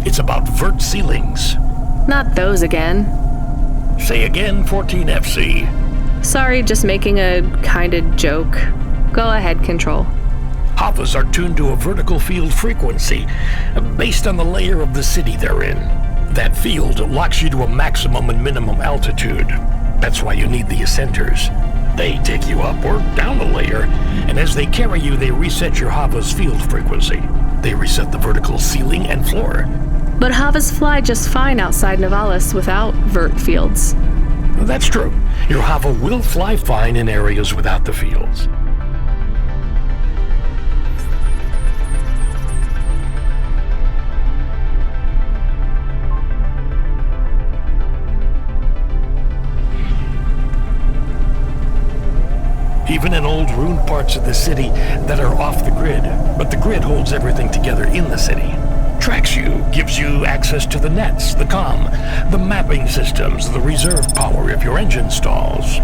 I: It's about vert ceilings.
H: Not those again.
I: Say again, 14FC.
H: Sorry, just making a kinda joke. Go ahead, Control.
I: Havas are tuned to a vertical field frequency based on the layer of the city they're in. That field locks you to a maximum and minimum altitude. That's why you need the Ascenders. They take you up or down the layer, and as they carry you, they reset your Hava's field frequency. They reset the vertical ceiling and floor.
H: But Havas fly just fine outside Nivalis without vert fields.
I: That's true. Your Hava will fly fine in areas without the fields. Even in old ruined parts of the city that are off the grid. But the grid holds everything together in the city. Tracks you, gives you access to the nets, the comm, the mapping systems, the reserve power if your engine stalls.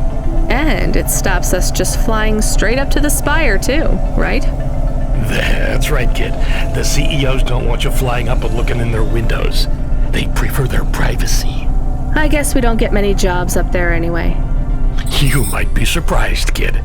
H: And it stops us just flying straight up to the spire too, right?
I: That's right, kid. The CEOs don't want you flying up and looking in their windows. They prefer their privacy.
H: I guess we don't get many jobs up there anyway.
I: You might be surprised, kid.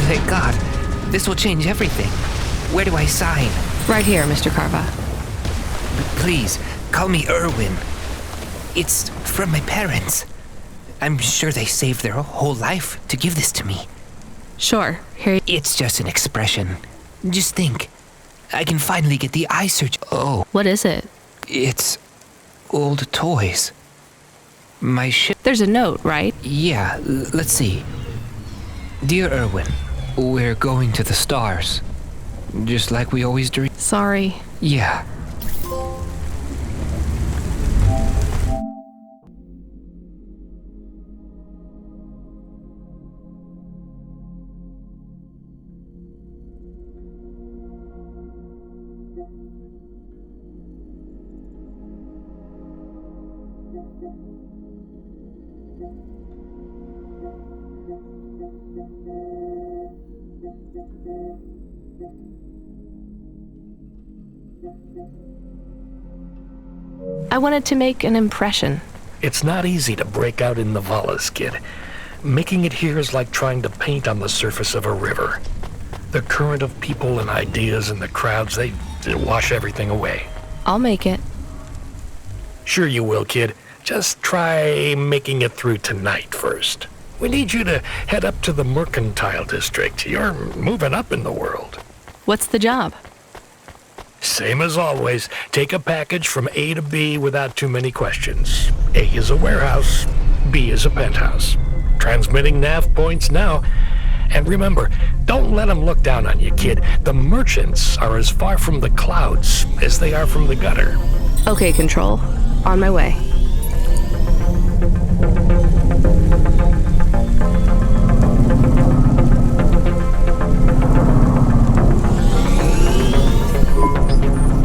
A: Thank God. This will change everything. Where do I sign?
H: Right here, Mr. Carva.
A: Please, call me Erwin. It's from my parents. I'm sure they saved their whole life to give this to me.
H: Sure, here.
A: It's just an expression. Just think. I can finally get the eye search. Oh.
H: What is it?
A: It's old toys. My ship.
H: There's a note, right?
A: Yeah, let's see. Dear Erwin, we're going to the stars. Just like we always dream.
H: Sorry.
A: Yeah.
H: I wanted to make an impression.
I: It's not easy to break out in Navalas, kid. Making it here is like trying to paint on the surface of a river. The current of people and ideas and the crowds, they wash everything away.
H: I'll make it.
I: Sure you will, kid. Just try making it through tonight first. We need you to head up to the Mercantile District. You're moving up in the world.
H: What's the job?
I: Same as always. Take a package from A to B without too many questions. A is a warehouse. B is a penthouse. Transmitting nav points now. And remember, don't let them look down on you, kid. The merchants are as far from the clouds as they are from the gutter.
H: Okay, Control. On my way.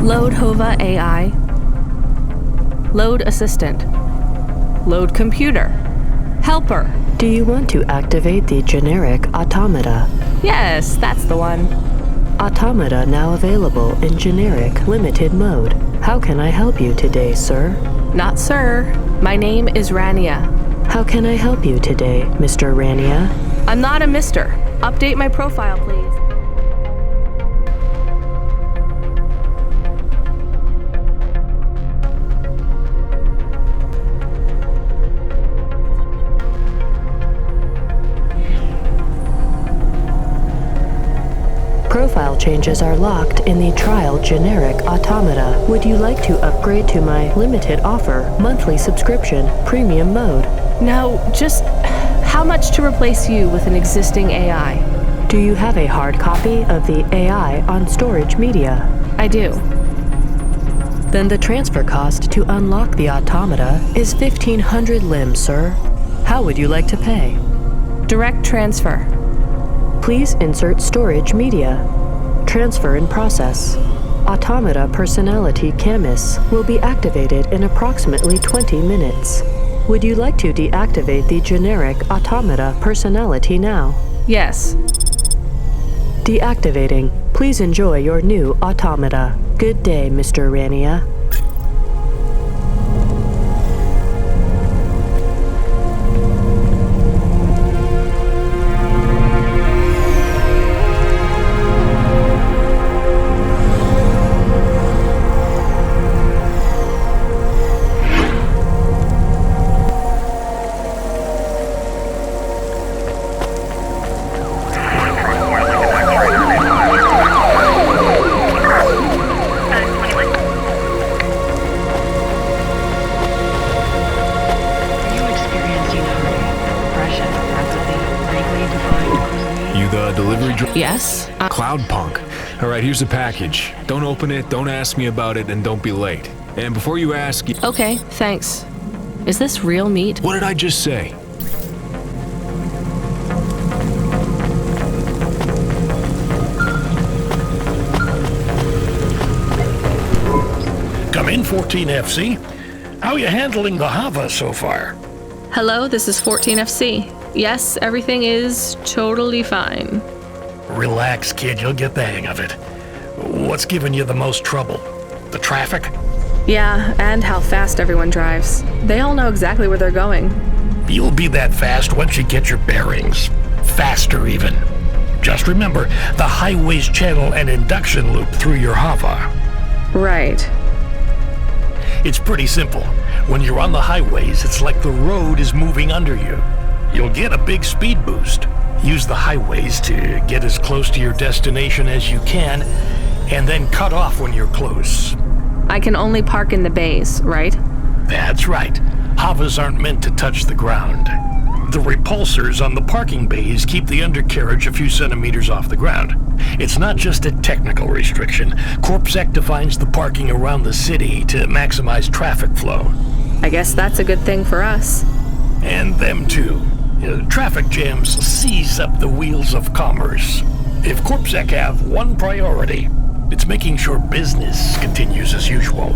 H: Load Hova AI. Load Assistant. Load Computer. Helper.
L: Do you want to activate the generic automata?
H: Yes, that's the one.
L: Automata now available in generic limited mode. How can I help you today, sir?
H: Not sir. My name is Rania.
L: How can I help you today, Mr. Rania?
H: I'm not a mister. Update my profile, please.
L: Profile changes are locked in the trial generic automata. Would you like to upgrade to my limited offer, monthly subscription, premium mode?
H: Now, just how much to replace you with an existing AI?
L: Do you have a hard copy of the AI on storage media?
H: I do.
L: Then the transfer cost to unlock the automata is 1,500 limbs, sir. How would you like to pay?
H: Direct transfer.
L: Please insert storage media. Transfer in process. Automata Personality Camus will be activated in approximately 20 minutes. Would you like to deactivate the generic Automata Personality now?
H: Yes.
L: Deactivating. Please enjoy your new automata. Good day, Mr. Rania.
H: Yes?
M: Cloudpunk. All right, here's the package. Don't open it, don't ask me about it, and don't be late. And before you ask...
H: Okay, thanks. Is this real meat?
M: What did I just say?
I: Come in, 14FC. How are you handling the Hava so far?
H: Hello, this is 14FC. Yes, everything is totally fine.
I: Relax, kid. You'll get the hang of it. What's giving you the most trouble? The traffic?
H: Yeah, and how fast everyone drives. They all know exactly where they're going.
I: You'll be that fast once you get your bearings. Faster, even. Just remember, the highways channel an induction loop through your Hava.
H: Right.
I: It's pretty simple. When you're on the highways, it's like the road is moving under you. You'll get a big speed boost. Use the highways to get as close to your destination as you can, and then cut off when you're close.
H: I can only park in the bays, right?
I: That's right. Havas aren't meant to touch the ground. The repulsors on the parking bays keep the undercarriage a few centimeters off the ground. It's not just a technical restriction. CorpSec defines the parking around the city to maximize traffic flow.
H: I guess that's a good thing for us.
I: And them too. Traffic jams seize up the wheels of commerce. If CorpSec have one priority, it's making sure business continues as usual.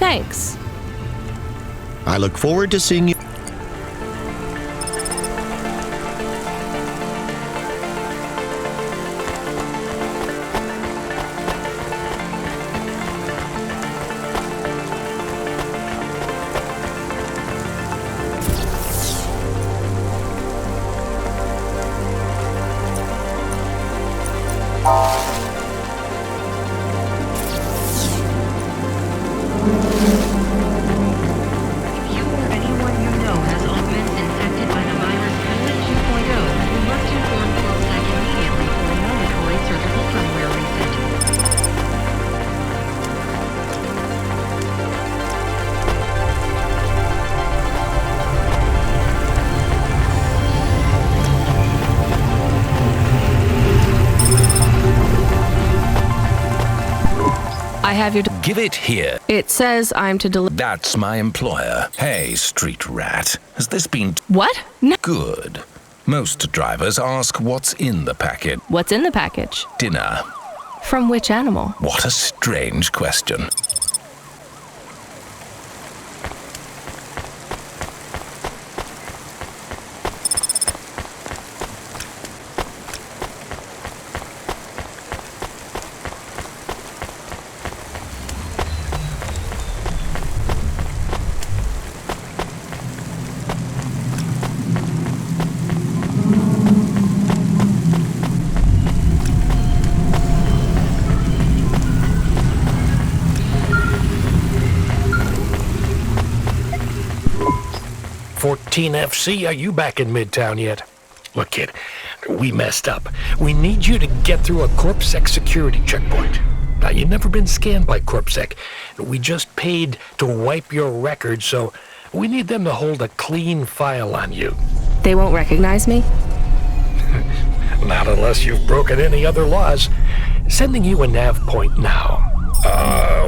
H: Thanks.
K: I look forward to seeing you.
H: I have your...
N: Give it here.
H: It says I'm to deliver...
N: That's my employer. Hey, street rat. Has this been...
H: What? No.
N: Good. Most drivers ask what's in the packet.
H: What's in the package?
N: Dinner.
H: From which animal?
N: What a strange question.
I: FC, are you back in Midtown yet? Look, kid, we messed up. We need you to get through a CorpSec security checkpoint. Now, you've never been scanned by CorpSec. We just paid to wipe your record, so we need them to hold a clean file on you.
H: They won't recognize me?
I: Not unless you've broken any other laws. Sending you a nav point now.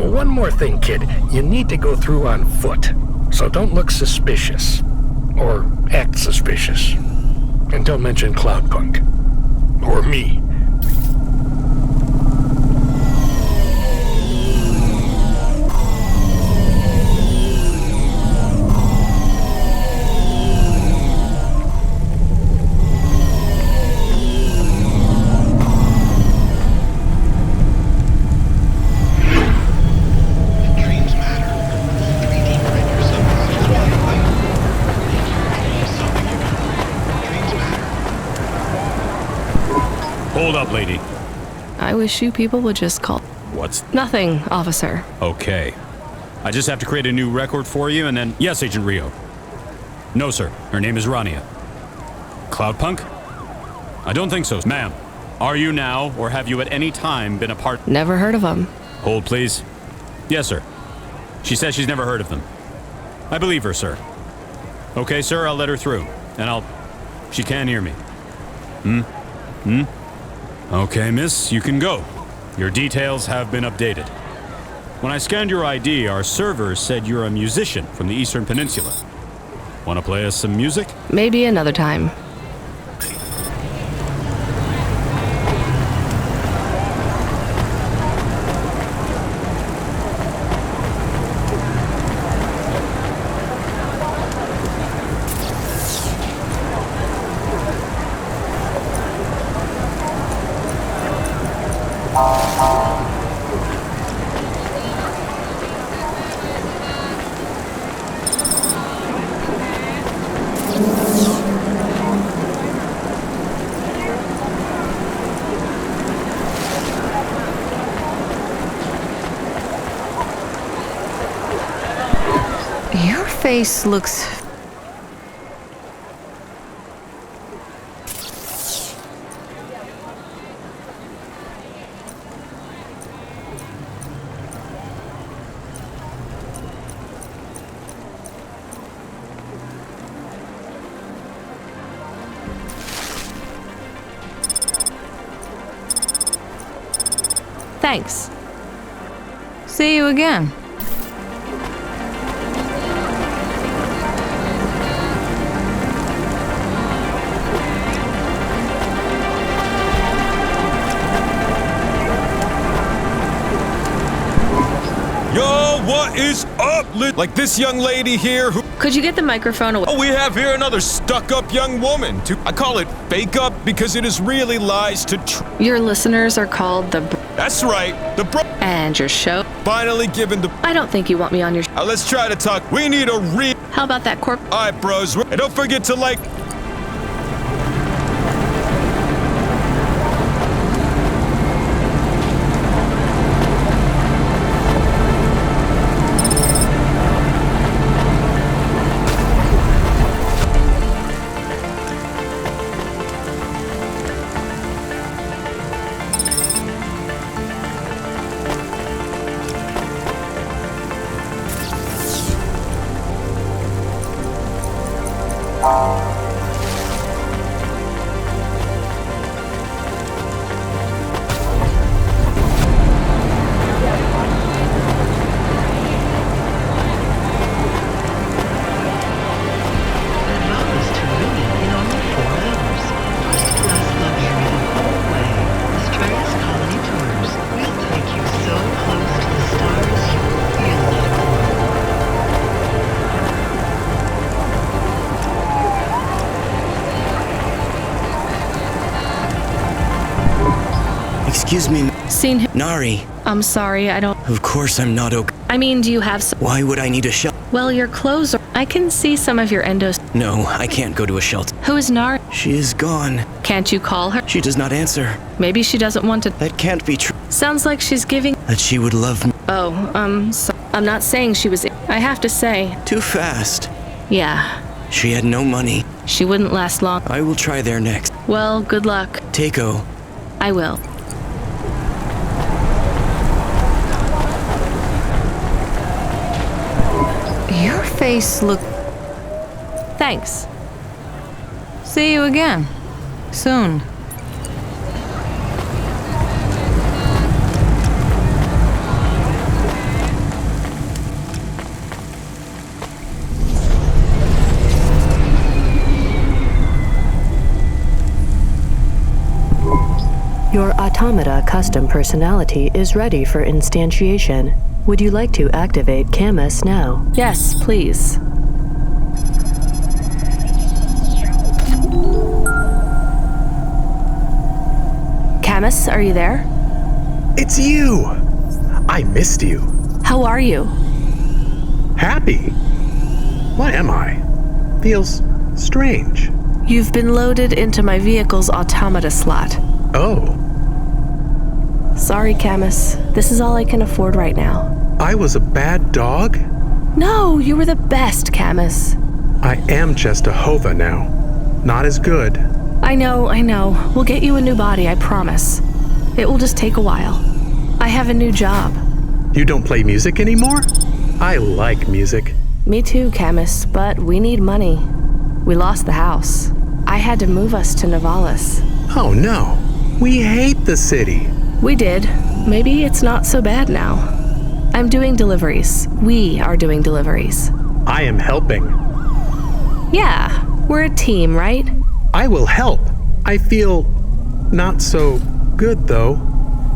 I: One more thing, kid. You need to go through on foot, so don't look suspicious. Or act suspicious. And don't mention Cloudpunk. Or me.
O: Hold up, lady.
H: I wish you people would just call...
O: What's...
H: Nothing, officer.
O: Okay. I just have to create a new record for you, and then... Yes, Agent Rio. No, sir. Her name is Rania. Cloudpunk? I don't think so, ma'am. Are you now, or have you at any time been a part...
H: Never heard of them.
O: Hold, please. Yes, sir. She says she's never heard of them. I believe her, sir. Okay, sir, I'll let her through. And She can hear me. Okay, miss, you can go. Your details have been updated. When I scanned your ID, our server said you're a musician from the Eastern Peninsula. Want to play us some music?
H: Maybe another time.
J: Your face looks...
H: Thanks.
J: See you again.
P: Yo, what is up? up, like this young lady here who...
H: Could you get the microphone away?
P: Oh, we have here another stuck-up young woman. I call it fake-up because it is really lies to
H: Your listeners are called the
P: That's right, the
H: And your show?
P: Finally given the...
H: I don't think you want me on your
P: let's try to talk. We need a
H: How about that corp...
P: Alright, bros. And don't forget to like...
B: Excuse me.
H: Seen him?
B: Nari.
H: I'm sorry, I don't...
B: Of course I'm not okay.
H: I mean, do you have some...
B: Why would I need a shelter?
H: Well, your clothes are... I can see some of your endos.
B: No, I can't go to a shelter.
H: Who is Nari?
B: She is gone.
H: Can't you call her?
B: She does not answer.
H: Maybe she doesn't want to...
B: That can't be true.
H: Sounds like she's giving...
B: That she would love me.
H: Oh, so I'm not saying she was... I have to say...
B: Too fast.
H: Yeah.
B: She had no money.
H: She wouldn't last long.
B: I will try there next.
H: Well, good luck.
B: Takeo.
H: I will.
Q: Your face look...
H: Thanks.
Q: See you again. Soon.
L: Your Automata custom personality is ready for instantiation. Would you like to activate Camus now?
H: Yes, please. Camus, are you there?
I: It's you! I missed you.
H: How are you?
I: Happy. What am I? Feels strange.
H: You've been loaded into my vehicle's automata slot.
I: Oh.
H: Sorry, Camus. This is all I can afford right now.
I: I was a bad dog?
H: No, you were the best, Camus.
I: I am just a Hova now. Not as good.
H: I know. We'll get you a new body, I promise. It will just take a while. I have a new job.
I: You don't play music anymore? I like music.
H: Me too, Camus, but we need money. We lost the house. I had to move us to Nivalis.
I: Oh no. We hate the city.
H: We did. Maybe it's not so bad now. I'm doing deliveries. We are doing deliveries.
I: I am helping.
H: Yeah, we're a team, right?
I: I will help. I feel not so good, though.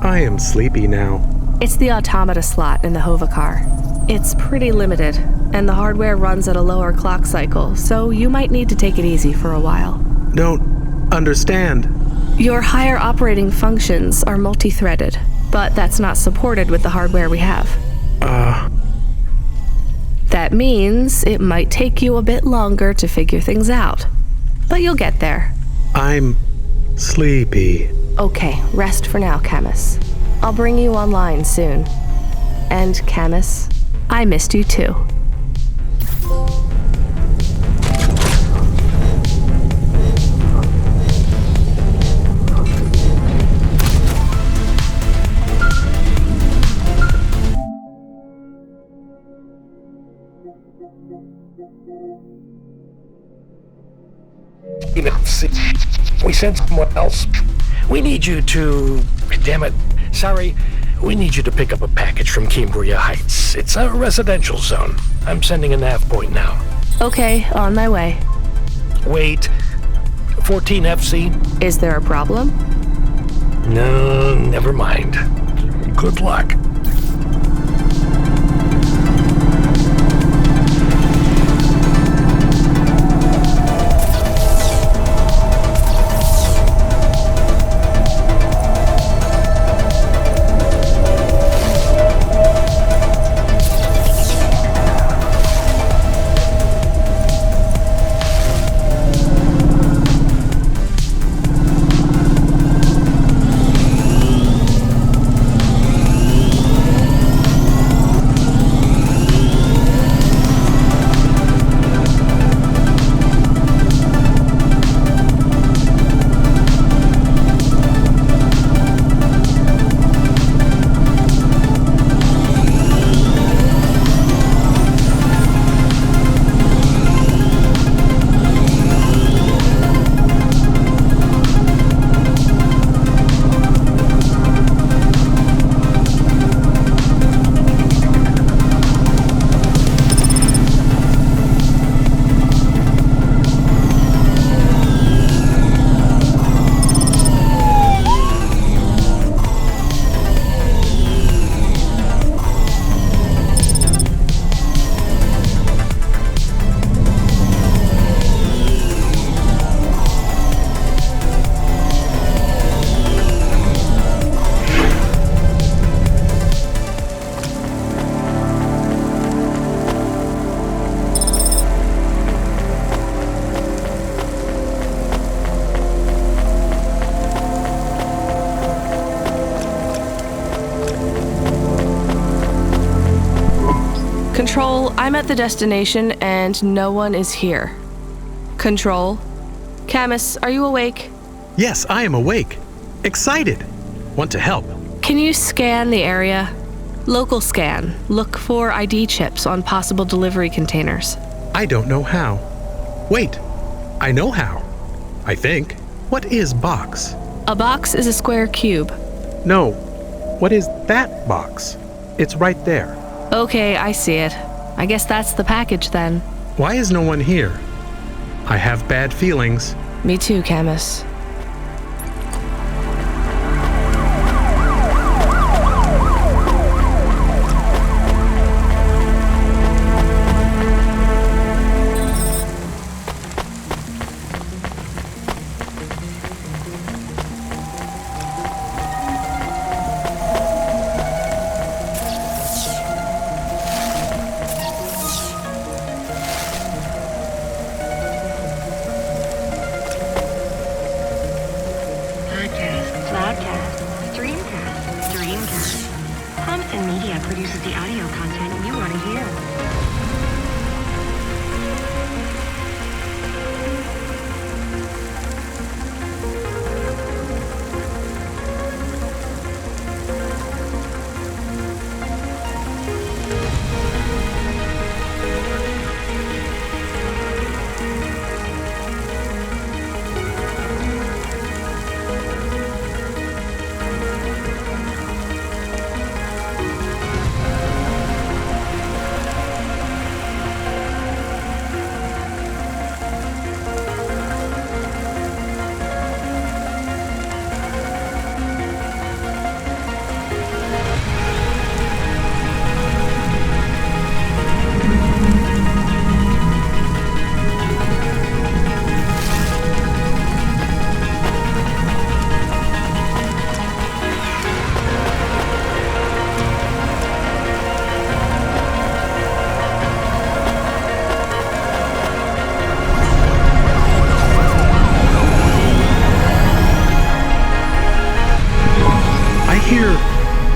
I: I am sleepy now.
H: It's the automata slot in the Hova car. It's pretty limited, and the hardware runs at a lower clock cycle, so you might need to take it easy for a while.
I: Don't understand.
H: Your higher operating functions are multi-threaded, but that's not supported with the hardware we have. That means it might take you a bit longer to figure things out. But you'll get there.
I: I'm sleepy.
H: Okay, rest for now, Camus. I'll bring you online soon. And Camus, I missed you too.
I: We sent someone else. We need you to... Damn it. Sorry. We need you to pick up a package from Cambria Heights. It's a residential zone. I'm sending a nav point now.
H: Okay, on my way.
I: Wait. 14 FC?
H: Is there a problem?
I: No, never mind. Good luck.
H: I'm at the destination and no one is here. Control? Camus, are you awake?
R: Yes, I am awake. Excited. Want to help.
H: Can you scan the area? Local scan. Look for ID chips on possible delivery containers.
R: I don't know how. Wait, I know how. I think. What is box?
H: A box is a square cube.
R: No. What is that box? It's right there.
H: Okay, I see it. I guess that's the package then.
R: Why is no one here? I have bad feelings.
H: Me too, Camus.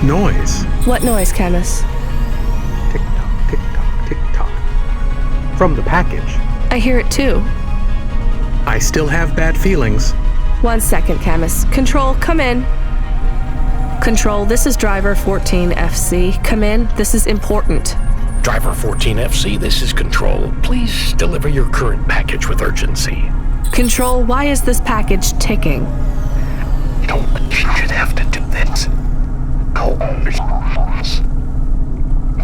R: Noise.
H: What noise, Camus?
R: Tick-tock, tick-tock, tick-tock. From the package.
H: I hear it too.
R: I still have bad feelings.
H: 1 second, Camus. Control, come in. Control, this is Driver 14FC. Come in, this is important.
I: Driver 14FC, this is Control. Please deliver your current package with urgency.
H: Control, why is this package ticking?
I: No one should have to do this.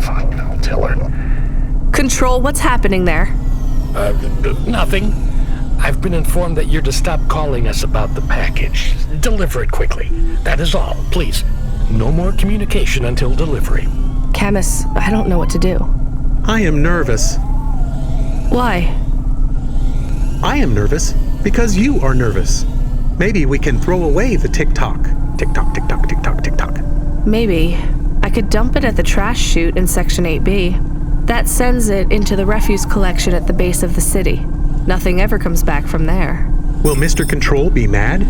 I: Fine, I'll tell her.
H: Control, what's happening there?
I: Nothing. I've been informed that you're to stop calling us about the package. Deliver it quickly. That is all. Please, no more communication until delivery.
H: Camus, I don't know what to do.
R: I am nervous.
H: Why?
R: I am nervous because you are nervous. Maybe we can throw away the tick-tock. Tick-tock, tick-tock, tick-tock, tick-tock.
H: Maybe. I could dump it at the trash chute in Section 8B. That sends it into the refuse collection at the base of the city. Nothing ever comes back from there.
R: Will Mr. Control be mad?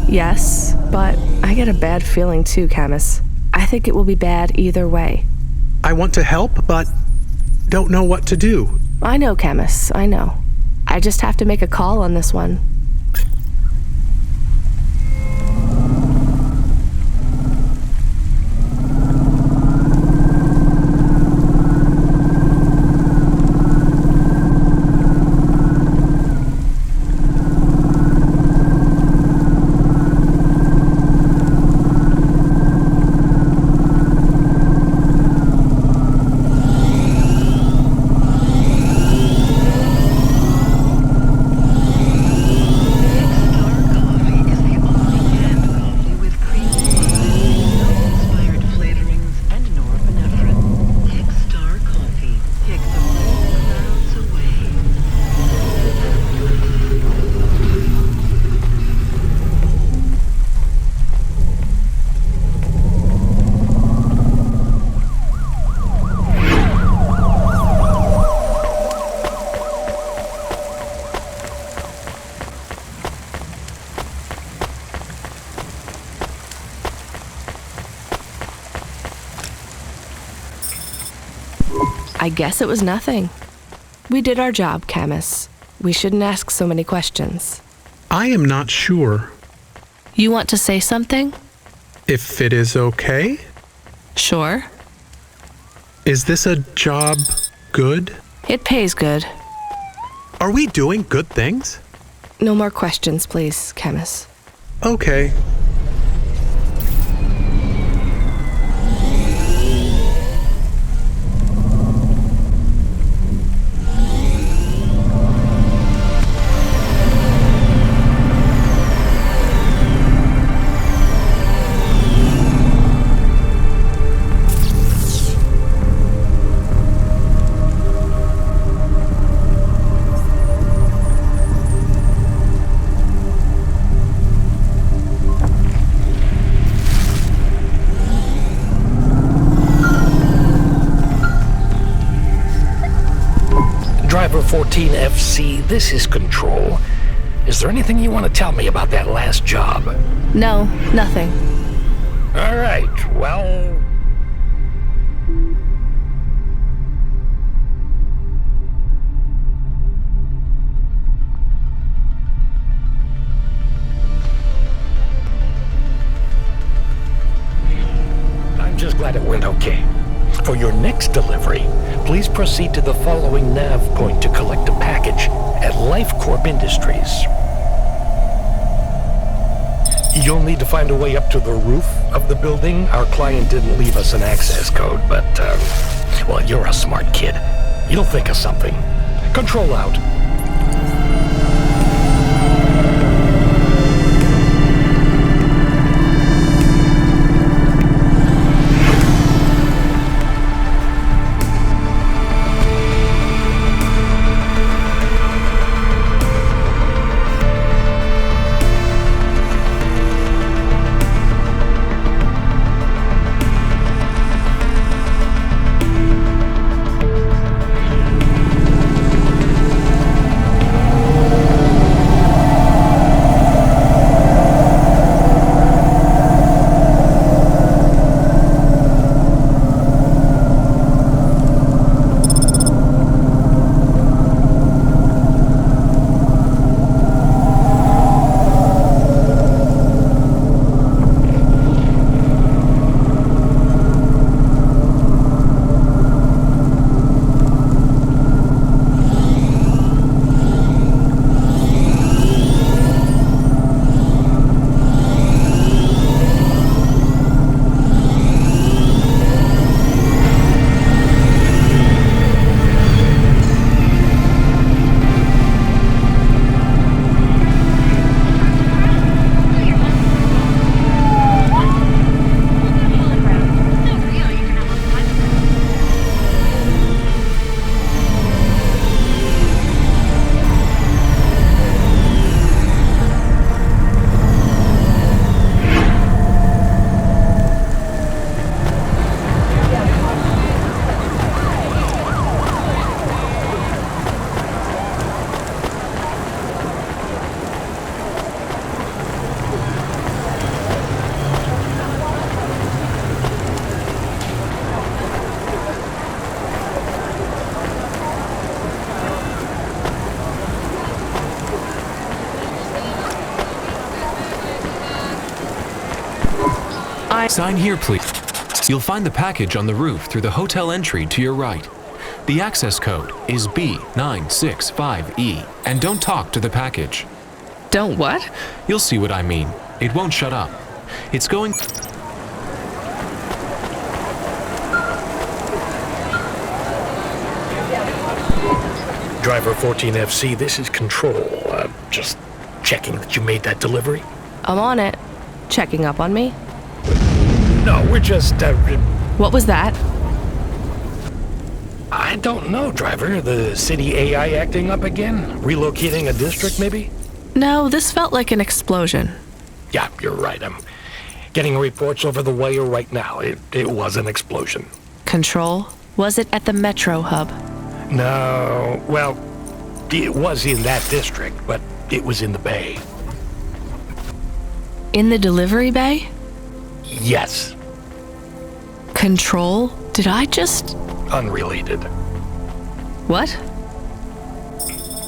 H: Yes, but I get a bad feeling too, Camus. I think it will be bad either way.
R: I want to help, but don't know what to do.
H: I know, Camus, I know. I just have to make a call on this one. I guess it was nothing. We did our job, Camus. We shouldn't ask so many questions.
R: I am not sure.
H: You want to say something?
R: If it is okay?
H: Sure.
R: Is this a job good?
H: It pays good.
R: Are we doing good things?
H: No more questions, please, Camus.
R: Okay.
I: Driver 14FC, this is Control. Is there anything you want to tell me about that last job?
H: No, nothing.
I: All right, well... I'm just glad it went okay. For your next delivery, please proceed to the following nav point to collect a package at LifeCorp Industries. You'll need to find a way up to the roof of the building. Our client didn't leave us an access code, but, well, you're a smart kid. You'll think of something. Control out.
M: Sign here, please. You'll find the package on the roof through the hotel entry to your right. The access code is B965E, and don't talk to the package.
H: Don't what?
M: You'll see what I mean. It won't shut up. It's going...
I: Driver 14FC, this is Control. Just checking that you made that delivery.
H: I'm on it. Checking up on me?
I: No, we're just,
H: What was that?
I: I don't know, Driver. The city AI acting up again? Relocating a district, maybe?
H: No, this felt like an explosion.
I: Yeah, you're right. I'm getting reports over the wire right now. It was an explosion.
H: Control? Was it at the Metro hub?
I: No, well, it was in that district, but it was in the bay.
H: In the delivery bay?
I: Yes.
H: Control? Did I just...
I: Unrelated.
H: What?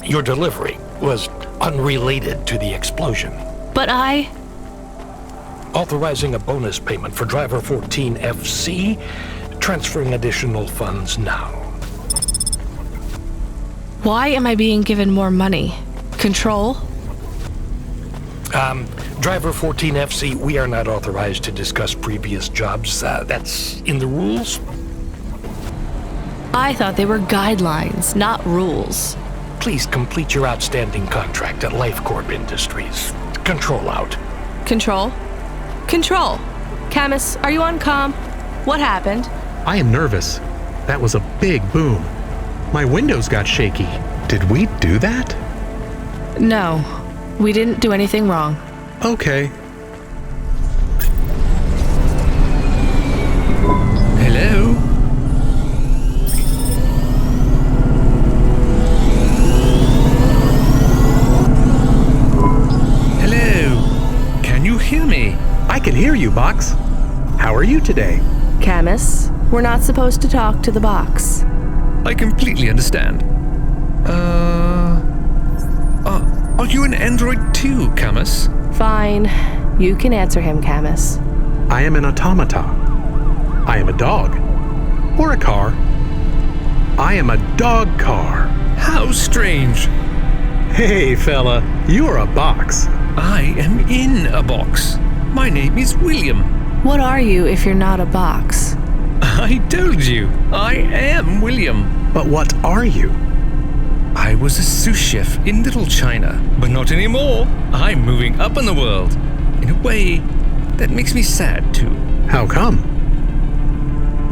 I: Your delivery was unrelated to the explosion.
H: But I...
I: Authorizing a bonus payment for driver 14FC, transferring additional funds now.
H: Why am I being given more money? Control?
I: Driver 14FC, we are not authorized to discuss previous jobs. That's in the rules.
H: I thought they were guidelines, not rules.
I: Please complete your outstanding contract at LifeCorp Industries. Control out.
H: Control? Control! Camus, are you on comm? What happened?
R: I am nervous. That was a big boom. My windows got shaky. Did we do that?
H: No, we didn't do anything wrong.
R: Okay.
A: Hello? Hello? Can you hear me?
R: I can hear you, Box. How are you today?
H: Camus, we're not supposed to talk to the box.
A: I completely understand. Are you an android too, Camus?
H: Fine. You can answer him, Camus.
R: I am an automata. I am a dog. Or a car. I am a dog car.
A: How strange.
R: Hey, fella, you're a box.
A: I am in a box. My name is William.
H: What are you if you're not a box?
A: I told you, I am William.
R: But what are you?
A: I was a sous chef in Little China, but not anymore. I'm moving up in the world. In a way, that makes me sad too.
R: How come?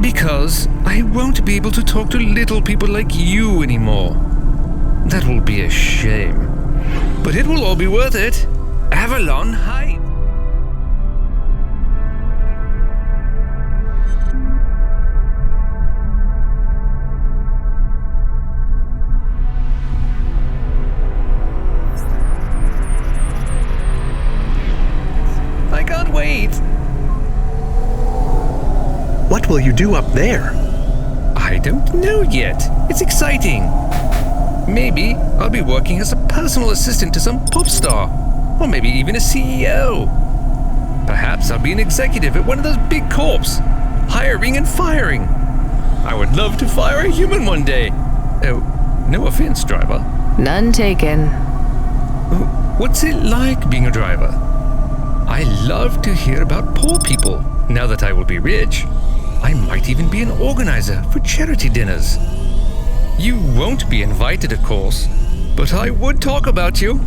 A: Because I won't be able to talk to little people like you anymore. That will be a shame. But it will all be worth it. Avalon High. I can't wait.
R: What will you do up there?
A: I don't know yet. It's exciting. Maybe I'll be working as a personal assistant to some pop star. Or maybe even a CEO. Perhaps I'll be an executive at one of those big corps, hiring and firing. I would love to fire a human one day. Oh, no offense, driver.
H: None taken.
A: What's it like being a driver? I love to hear about poor people. Now that I will be rich, I might even be an organizer for charity dinners. You won't be invited, of course, but I would talk about you.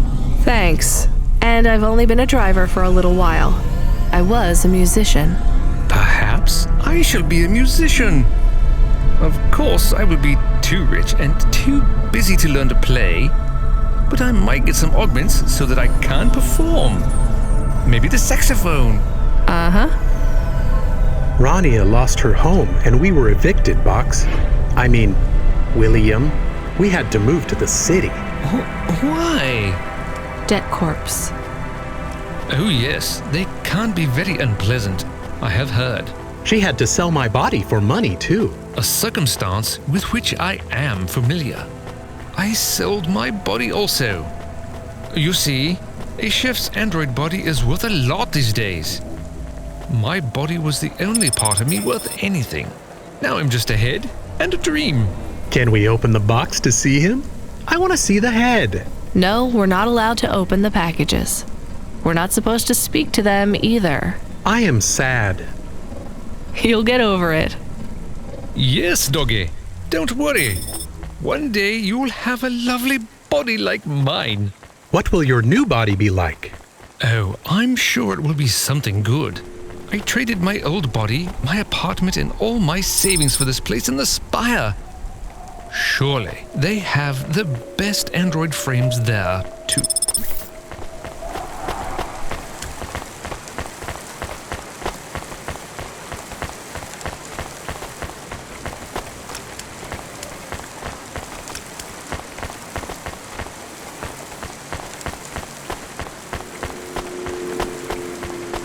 H: Thanks. And I've only been a driver for a little while. I was a musician.
A: Perhaps I shall be a musician. Of course, I would be too rich and too busy to learn to play, but I might get some augments so that I can perform. Maybe the saxophone.
H: Uh-huh.
R: Rania lost her home and we were evicted, Box. I mean, William. We had to move to the city.
A: Why?
H: Debt corpse.
A: Oh yes, they can be very unpleasant. I have heard.
R: She had to sell my body for money, too.
A: A circumstance with which I am familiar. I sold my body also. You see, a chef's android body is worth a lot these days. My body was the only part of me worth anything. Now I'm just a head and a dream.
R: Can we open the box to see him? I want to see the head.
H: No, we're not allowed to open the packages. We're not supposed to speak to them either.
R: I am sad.
H: You'll get over it.
A: Yes, doggy. Don't worry. One day you'll have a lovely body like mine.
R: What will your new body be like?
A: Oh, I'm sure it will be something good. I traded my old body, my apartment, and all my savings for this place in the Spire. Surely they have the best android frames there, too.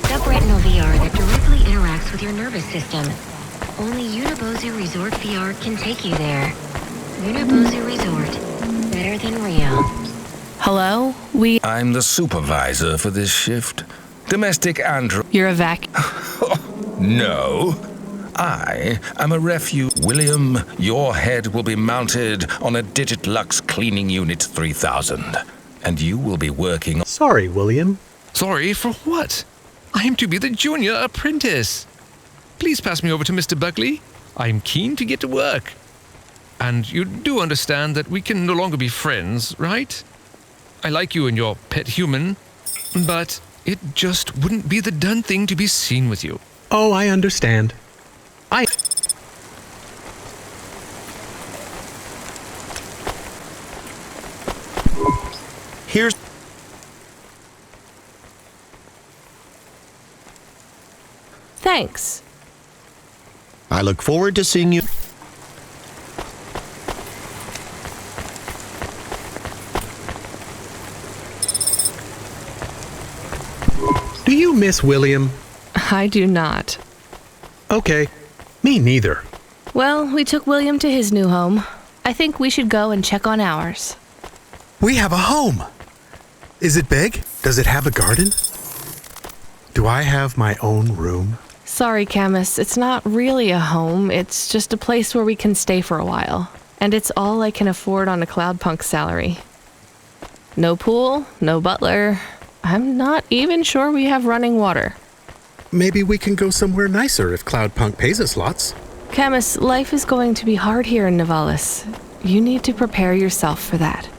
J: Subretinal VR that directly interacts with your nervous system. Only Unibozu Resort VR can take you there. Unibozu Resort. Better than real.
H: Hello?
N: I'm the supervisor for this shift. Domestic andro...
H: You're a vac...
N: No. I am a refuge. William, your head will be mounted on a Digitlux Cleaning Unit 3000. And you will be working...
R: Sorry, William.
A: Sorry for what? I am to be the junior apprentice. Please pass me over to Mr. Buckley. I am keen to get to work. And you do understand that we can no longer be friends, right? I like you and your pet human, but it just wouldn't be the done thing to be seen with you.
R: Oh, I understand.
K: Here's...
H: Thanks.
K: I look forward to seeing you...
R: Do you miss William?
H: I do not.
R: Okay. Me neither.
H: Well, we took William to his new home. I think we should go and check on ours.
R: We have a home. Is it big? Does it have a garden? Do I have my own room?
H: Sorry, Camus, it's not really a home. It's just a place where we can stay for a while. And it's all I can afford on a Cloudpunk salary. No pool, no butler. I'm not even sure we have running water.
R: Maybe we can go somewhere nicer if Cloudpunk pays us lots.
H: Camus, life is going to be hard here in Nivalis. You need to prepare yourself for that.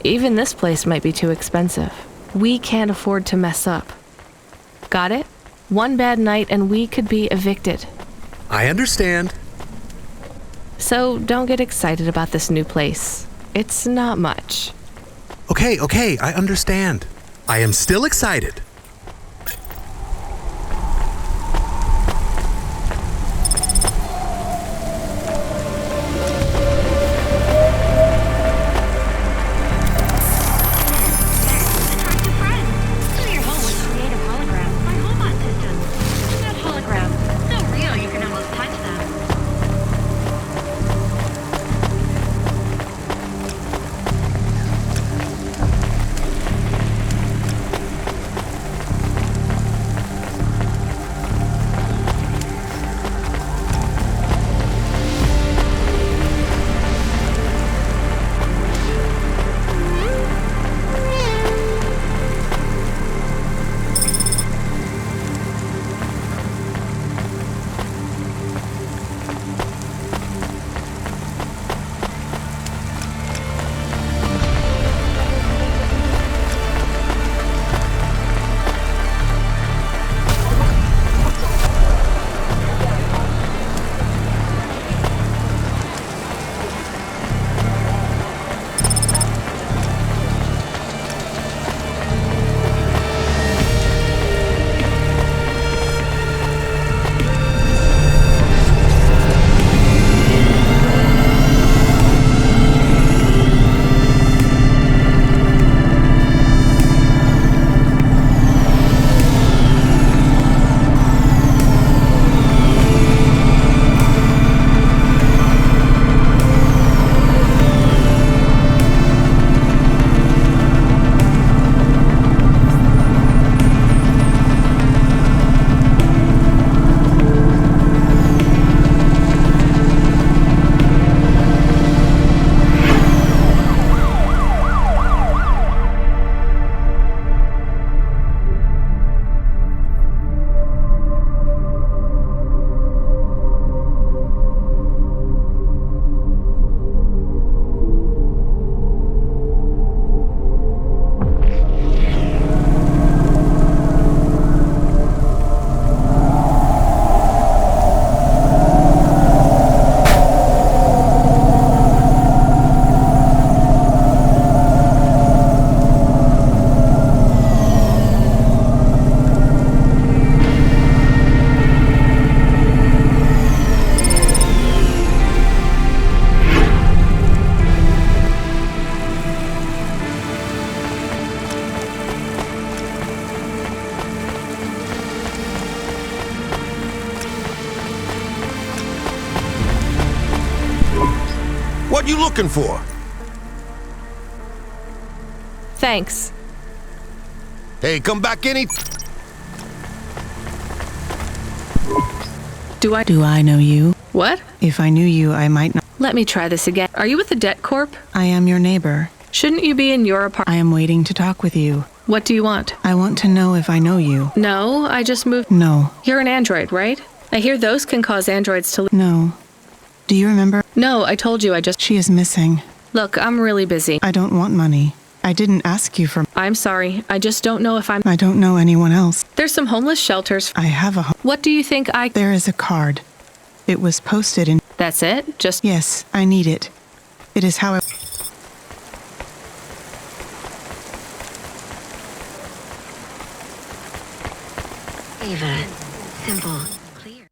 H: Even this place might be too expensive. We can't afford to mess up. Got it? One bad night and we could be evicted.
R: I understand.
H: So don't get excited about this new place. It's not much.
R: Okay, I understand. I am still excited.
K: you looking for?
H: Thanks.
K: Hey, come back any...
H: Do
Q: I know you?
H: What?
Q: If I knew you, I might not.
H: Let me try this again. Are you with the Debt Corp?
Q: I am your neighbor.
H: Shouldn't you be in your apartment?
Q: I am waiting to talk with you.
H: What do you want?
Q: I want to know if I know you.
H: No, I just moved.
Q: No.
H: You're an android, right? I hear those can cause androids to...
Q: No. Do you remember?
H: No, I told you I just...
Q: She is missing.
H: Look, I'm really busy.
Q: I don't want money. I didn't ask you for...
H: I'm sorry. I just don't know if I'm...
Q: I don't know anyone else.
H: There's some homeless shelters.
Q: I have a...
H: What do you think I...
Q: There is a card. It was posted in...
H: That's it? Just...
Q: Yes, I need it. It is how I...
J: Ava. Simple. Clear.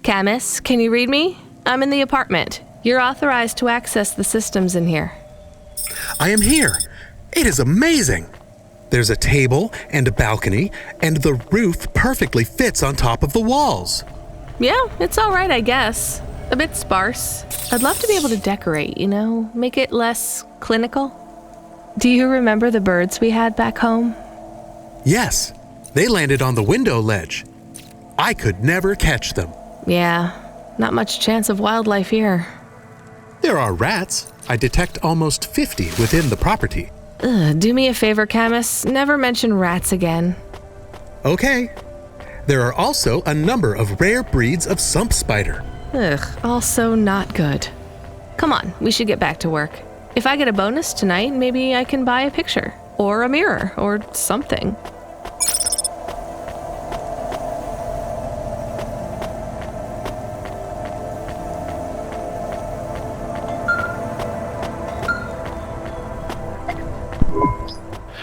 H: Camus, can you read me? I'm in the apartment. You're authorized to access the systems in here.
R: I am here. It is amazing. There's a table and a balcony, and the roof perfectly fits on top of the walls.
H: Yeah, it's all right, I guess. A bit sparse. I'd love to be able to decorate, you know, make it less clinical. Do you remember the birds we had back home?
R: Yes, they landed on the window ledge. I could never catch them.
H: Yeah, not much chance of wildlife here.
R: There are rats. I detect almost 50 within the property.
H: Do me a favor, Camus. Never mention rats again.
R: Okay. There are also a number of rare breeds of sump spider.
H: Also not good. Come on, we should get back to work. If I get a bonus tonight, maybe I can buy a picture, or a mirror, or something.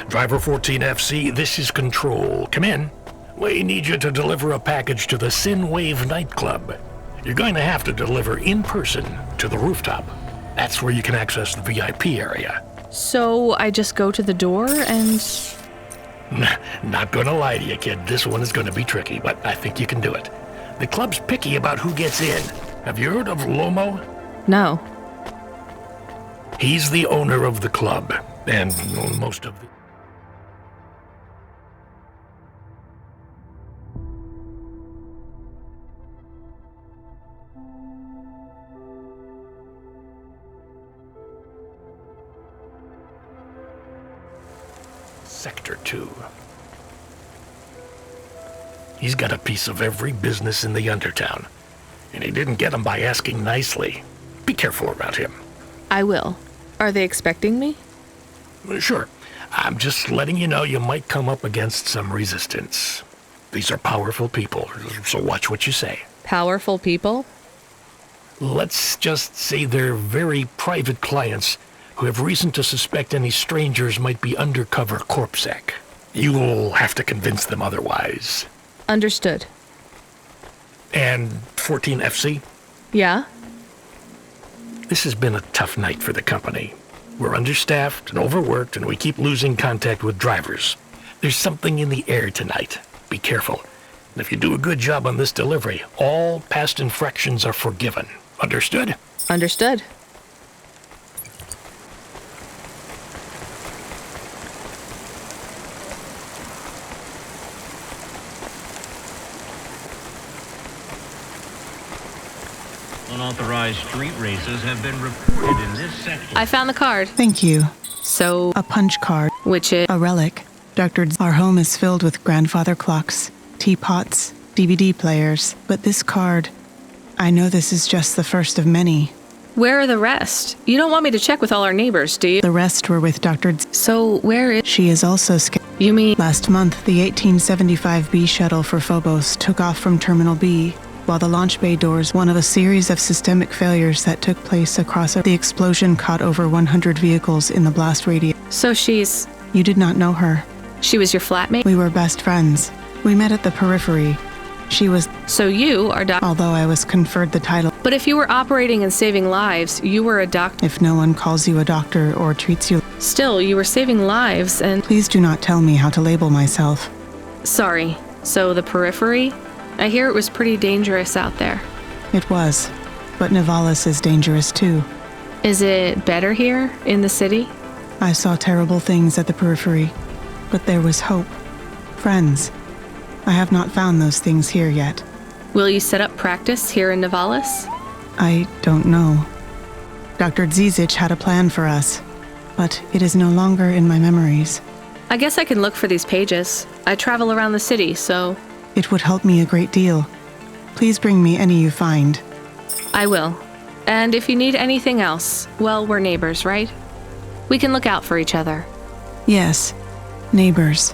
I: Driver 14FC, this is Control. Come in. We need you to deliver a package to the Synwave nightclub. You're going to have to deliver in person to the rooftop. That's where you can access the VIP area.
H: So I just go to the door and...
I: Not gonna lie to you, kid. This one is gonna be tricky, but I think you can do it. The club's picky about who gets in. Have you heard of Lomo?
H: No.
I: He's the owner of the club, and most of the... Sector 2. He's got a piece of every business in the Undertown, and he didn't get them by asking nicely. Be careful around him.
H: I will. Are they expecting me?
I: Sure. I'm just letting you know you might come up against some resistance. These are powerful people, so watch what you say.
H: Powerful people?
I: Let's just say they're very private clients who have reason to suspect any strangers might be undercover CorpSec. You'll have to convince them otherwise.
H: Understood.
I: And 14FC?
H: Yeah?
I: This has been a tough night for the company. We're understaffed and overworked, and we keep losing contact with drivers. There's something in the air tonight. Be careful. And if you do a good job on this delivery, all past infractions are forgiven. Understood?
H: Understood.
S: Unauthorized street races have been reported in this sector.
H: I found the card.
Q: Thank you.
H: So...
Q: A punch card.
H: Which is...
Q: A relic. Our home is filled with grandfather clocks, teapots, DVD players. But this card... I know this is just the first of many.
H: Where are the rest? You don't want me to check with all our neighbors, do you?
Q: The rest were with Dr.
H: So where is...
Q: She is also
H: You mean...
Q: Last month, the 1875 B shuttle for Phobos took off from Terminal B, while the launch bay doors, one of a series of systemic failures that took place across the explosion caught over 100 vehicles in the blast radius.
H: So she's...
Q: You did not know her.
H: She was your flatmate?
Q: We were best friends. We met at the periphery. She was...
H: So you are
Q: Although I was conferred the title.
H: But if you were operating and saving lives, you were a doctor.
Q: If no one calls you a doctor or treats you...
H: Still, you were saving lives and...
Q: Please do not tell me how to label myself.
H: Sorry. So the periphery? I hear it was pretty dangerous out there.
Q: It was, but Nivalis is dangerous too.
H: Is it better here, in the city?
Q: I saw terrible things at the periphery, but there was hope. Friends. I have not found those things here yet.
H: Will you set up practice here in Nivalis?
Q: I don't know. Dr. Zizic had a plan for us, but it is no longer in my memories.
H: I guess I can look for these pages. I travel around the city, so...
Q: It would help me a great deal. Please bring me any you find.
H: I will. And if you need anything else, well, we're neighbors, right? We can look out for each other.
Q: Yes, neighbors.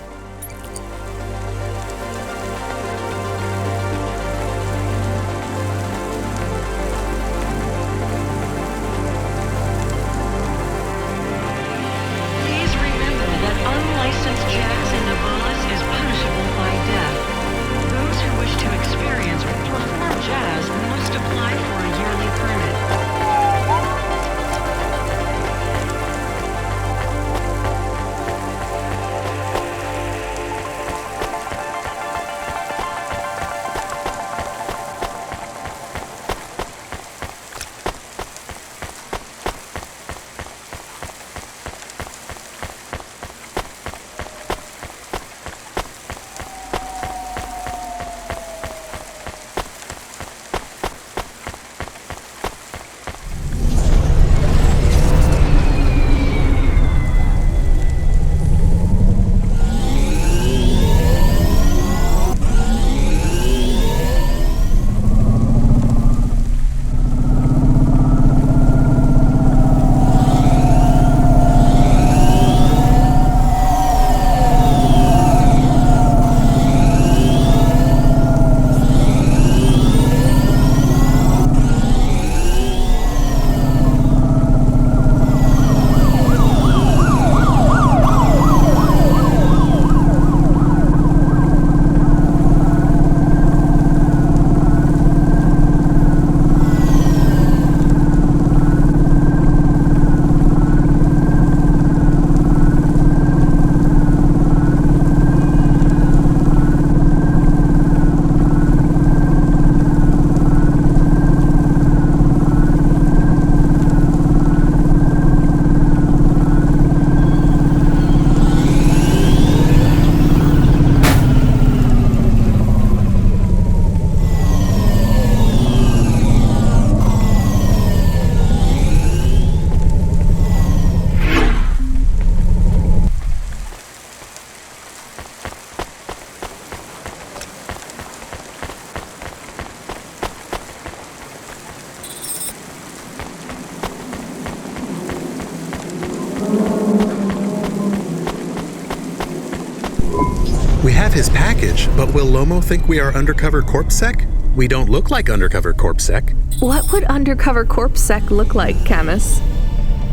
R: We have his package, but will Lomo think we are undercover CorpSec? We don't look like undercover CorpSec.
H: What would undercover CorpSec look like, Camus?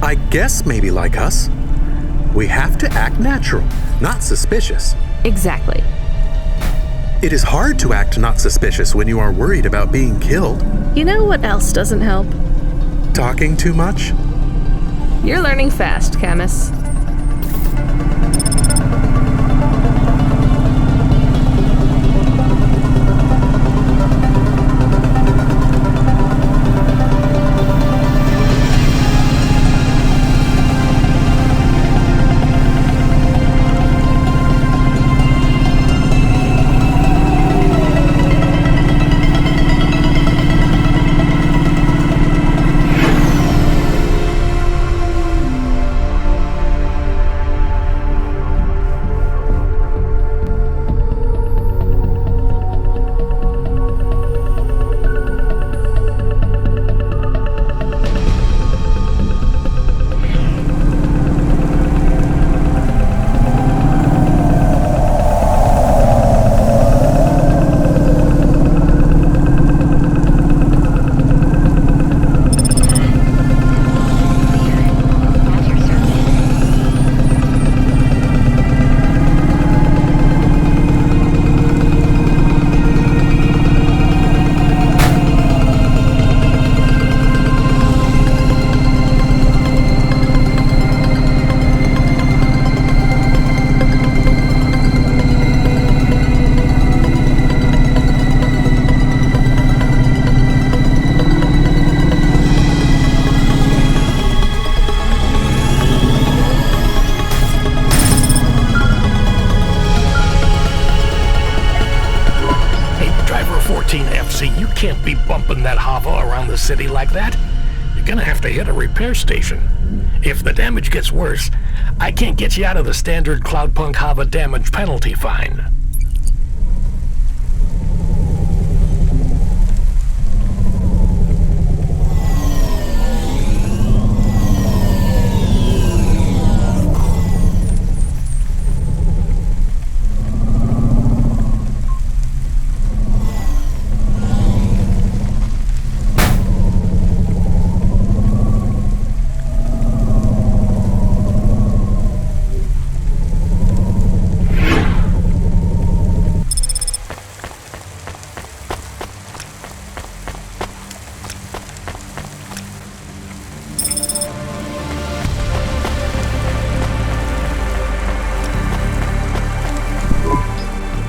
R: I guess maybe like us. We have to act natural, not suspicious.
H: Exactly.
R: It is hard to act not suspicious when you are worried about being killed.
H: You know what else doesn't help?
R: Talking too much?
H: You're learning fast, Camus.
I: Easy, you can't be bumping that hover around the city like that. You're gonna have to hit a repair station. If the damage gets worse, I can't get you out of the standard Cloudpunk hover damage penalty fine.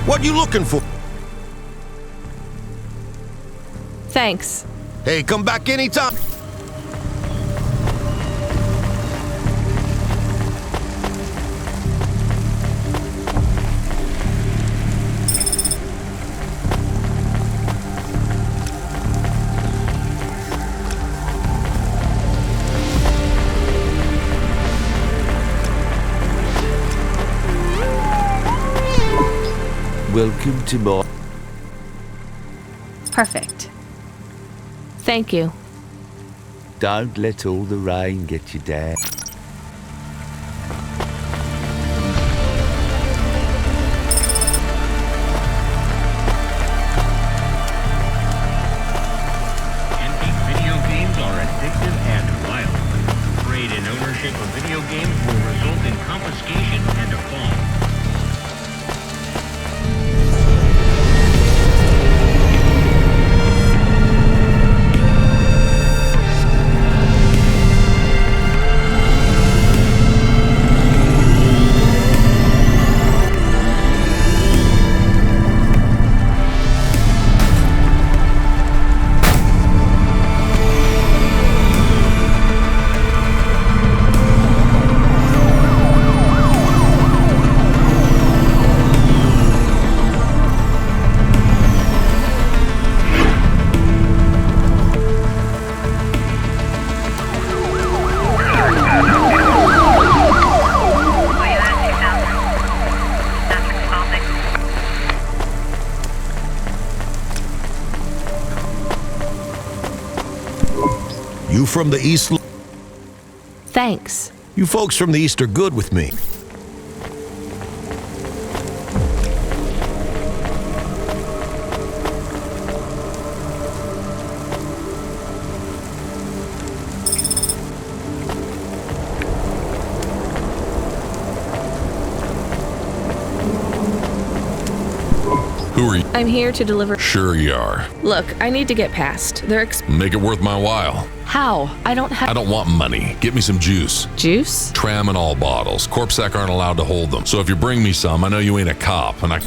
K: What you looking for?
H: Thanks.
K: Hey, come back anytime.
T: Welcome to my...
H: Perfect. Thank you.
T: Don't let all the rain get you down.
S: Antique video games are addictive and violent. Trade in ownership of video games will result in confiscation and a fine.
K: You from the East?
H: Thanks.
K: You folks from the East are good with me.
U: Who are you?
H: I'm here to deliver.
U: Sure you are.
H: Look, I need to get past. They're
U: Make it worth my while.
H: How? I don't have.
U: I don't want money. Get me some juice.
H: Juice?
U: Tramadol bottles. Corpsec aren't allowed to hold them. So if you bring me some, I know you ain't a cop, and I...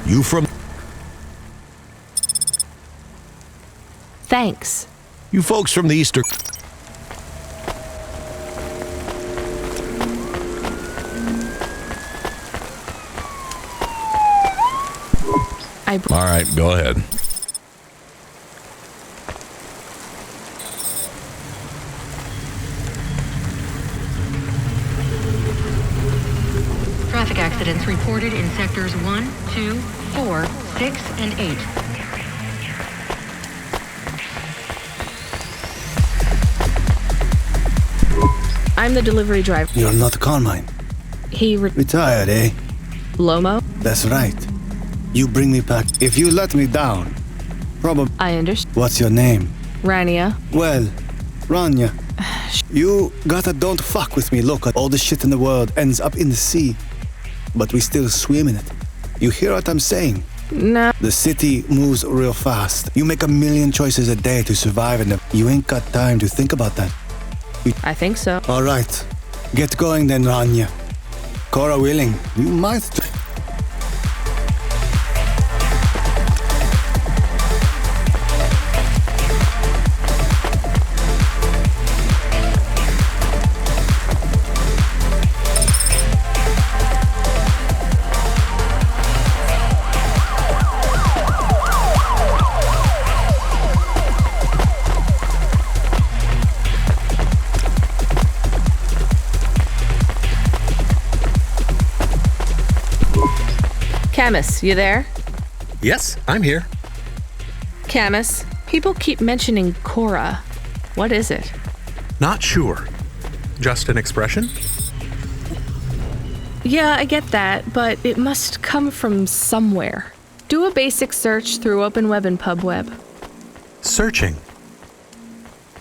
K: You from...
H: Thanks.
K: You folks from the East are...
U: All right, go ahead.
J: Traffic accidents reported in sectors 1, 2, 4, 6, and 8.
H: I'm the delivery driver.
V: You're not Carmine.
H: He
V: retired, eh?
H: Lomo?
V: That's right. You bring me back. If you let me down, probably...
H: I understand.
V: What's your name?
H: Rania.
V: Well, Rania. You gotta don't fuck with me. Look, all the shit in the world ends up in the sea. But we still swim in it. You hear what I'm saying?
H: No.
V: The city moves real fast. You make a million choices a day to survive and you ain't got time to think about that.
H: I think so.
V: All right. Get going then, Rania. Cora willing, you might...
H: Camus, you there?
R: Yes, I'm here.
H: Camus, people keep mentioning Cora. What is it?
R: Not sure. Just an expression?
H: Yeah, I get that, but it must come from somewhere. Do a basic search through OpenWeb and PubWeb.
R: Searching.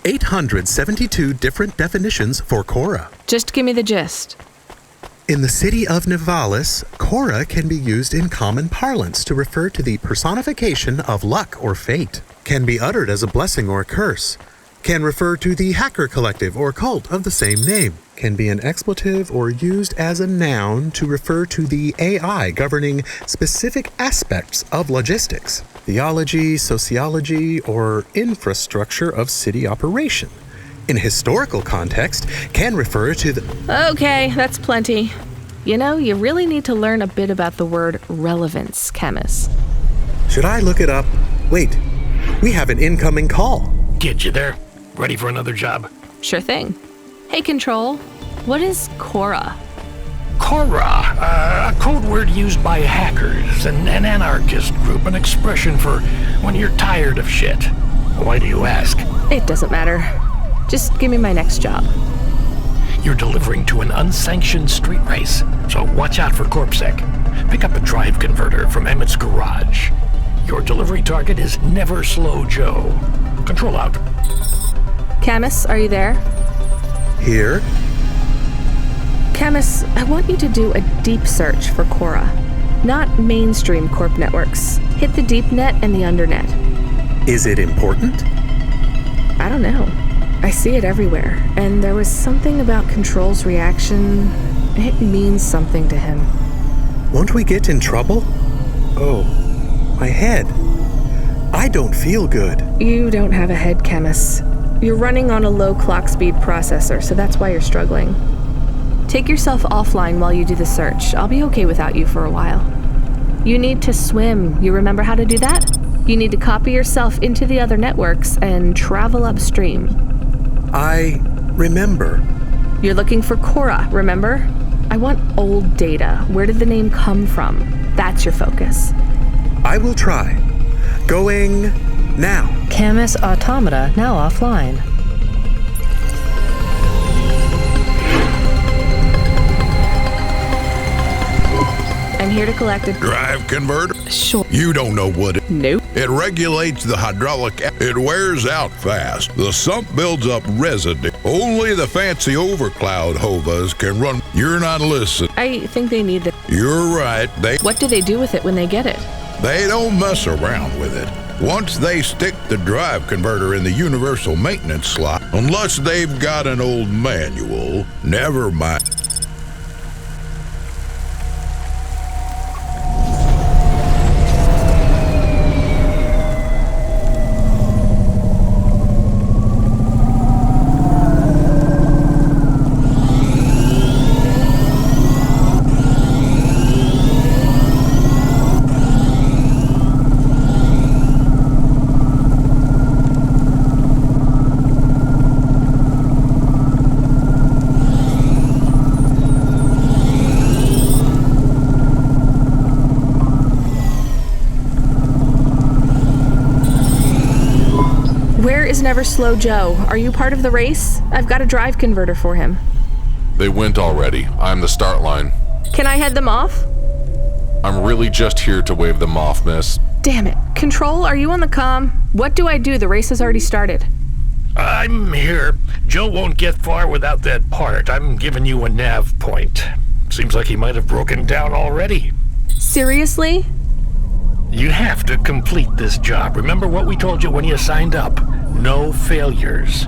R: 872 different definitions for Cora.
H: Just give me the gist.
R: In the city of Nivalis, Cora can be used in common parlance to refer to the personification of luck or fate, can be uttered as a blessing or a curse, can refer to the hacker collective or cult of the same name, can be an expletive or used as a noun to refer to the AI governing specific aspects of logistics, theology, sociology, or infrastructure of city operation. In historical context, can refer to the...
H: Okay, that's plenty. You know, you really need to learn a bit about the word relevance, Camus.
R: Should I look it up? Wait, we have an incoming call.
I: Kid, you there? Ready for another job?
H: Sure thing. Hey, Control, what is Cora?
I: Cora, a code word used by hackers, an anarchist group, an expression for when you're tired of shit. Why do you ask?
H: It doesn't matter. Just give me my next job.
I: You're delivering to an unsanctioned street race, so watch out for CorpSec. Pick up a drive converter from Emmett's garage. Your delivery target is Never Slow Joe. Control out.
H: Camus, are you there?
R: Here.
H: Camus, I want you to do a deep search for Cora. Not mainstream Corp networks. Hit the deep net and the undernet.
R: Is it important?
H: I don't know. I see it everywhere, and there was something about Control's reaction. It means something to him.
R: Won't we get in trouble? Oh, my head. I don't feel good.
H: You don't have a head, Camus. You're running on a low clock speed processor, so that's why you're struggling. Take yourself offline while you do the search. I'll be okay without you for a while. You need to swim. You remember how to do that? You need to copy yourself into the other networks and travel upstream.
R: I remember.
H: You're looking for Cora, remember? I want old data. Where did the name come from? That's your focus.
R: I will try. Going now.
L: Camus Automata now offline.
H: I'm here to collect a
K: drive converter?
H: Sure.
K: You don't know what it...
H: Nope.
K: It regulates the hydraulic... It wears out fast. The sump builds up residue. Only the fancy overcloud hovas can run... You're not listening.
H: I think they need the...
K: You're right.
H: What do they do with it when they get it?
K: They don't mess around with it. Once they stick the drive converter in the universal maintenance slot, unless they've got an old manual, never mind.
H: Never Slow Joe. Are you part of the race? I've got a drive converter for him.
U: They went already. I'm the start line.
H: Can I head them off?
U: I'm really just here to wave them off, miss.
H: Damn it. Control, are you on the comm? What do I do? The race has already started.
I: I'm here. Joe won't get far without that part. I'm giving you a nav point. Seems like he might have broken down already.
H: Seriously?
I: You have to complete this job. Remember what we told you when you signed up? No failures.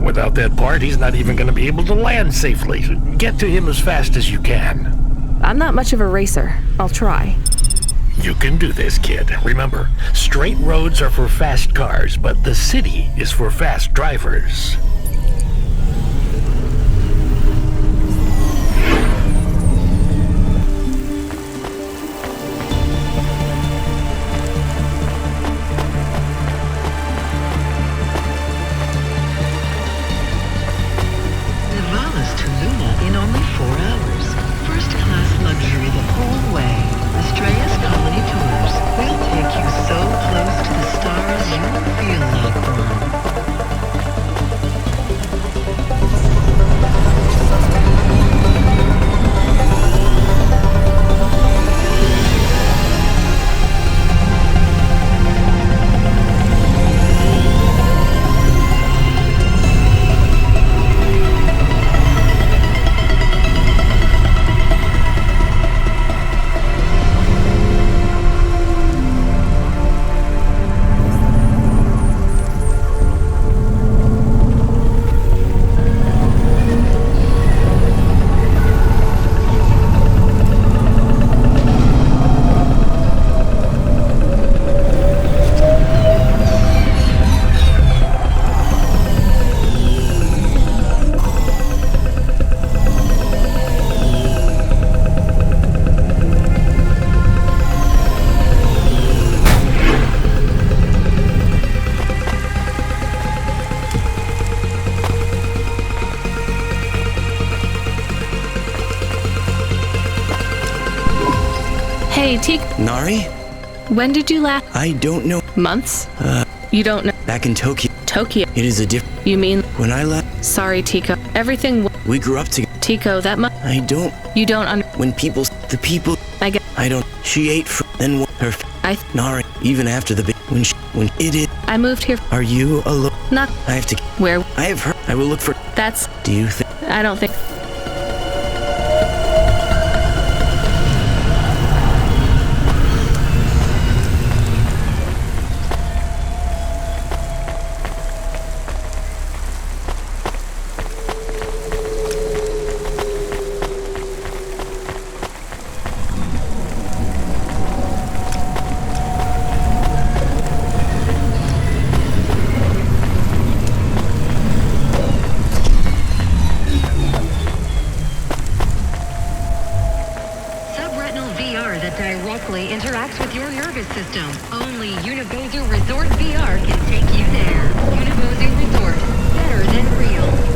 I: Without that part, he's not even going to be able to land safely. Get to him as fast as you can.
H: I'm not much of a racer. I'll try.
I: You can do this, kid. Remember, straight roads are for fast cars, but the city is for fast drivers.
J: In only 4 hours. First class luxury the whole way. Estrella
H: Hey,
B: Nari?
H: When did you last?
B: I don't know.
H: Months? You don't know.
B: Back in Tokyo.
H: Tokyo.
B: It is a
H: You mean?
B: When I left.
H: Sorry, Tico. Everything.
B: We grew up together.
H: Tico, that much.
B: I don't.
H: You don't
B: When people. The people.
H: I get.
B: I don't. She ate then her. Nari. Even after the. When it is.
H: I moved here.
B: Are you alone?
H: Not.
B: I have to.
H: Where?
B: I have heard. I will look for.
H: That's.
B: Do you think?
H: I don't think.
J: Interacts with your nervous system. Only Unibozu Resort VR can take you there. Unibozu Resort, better than real.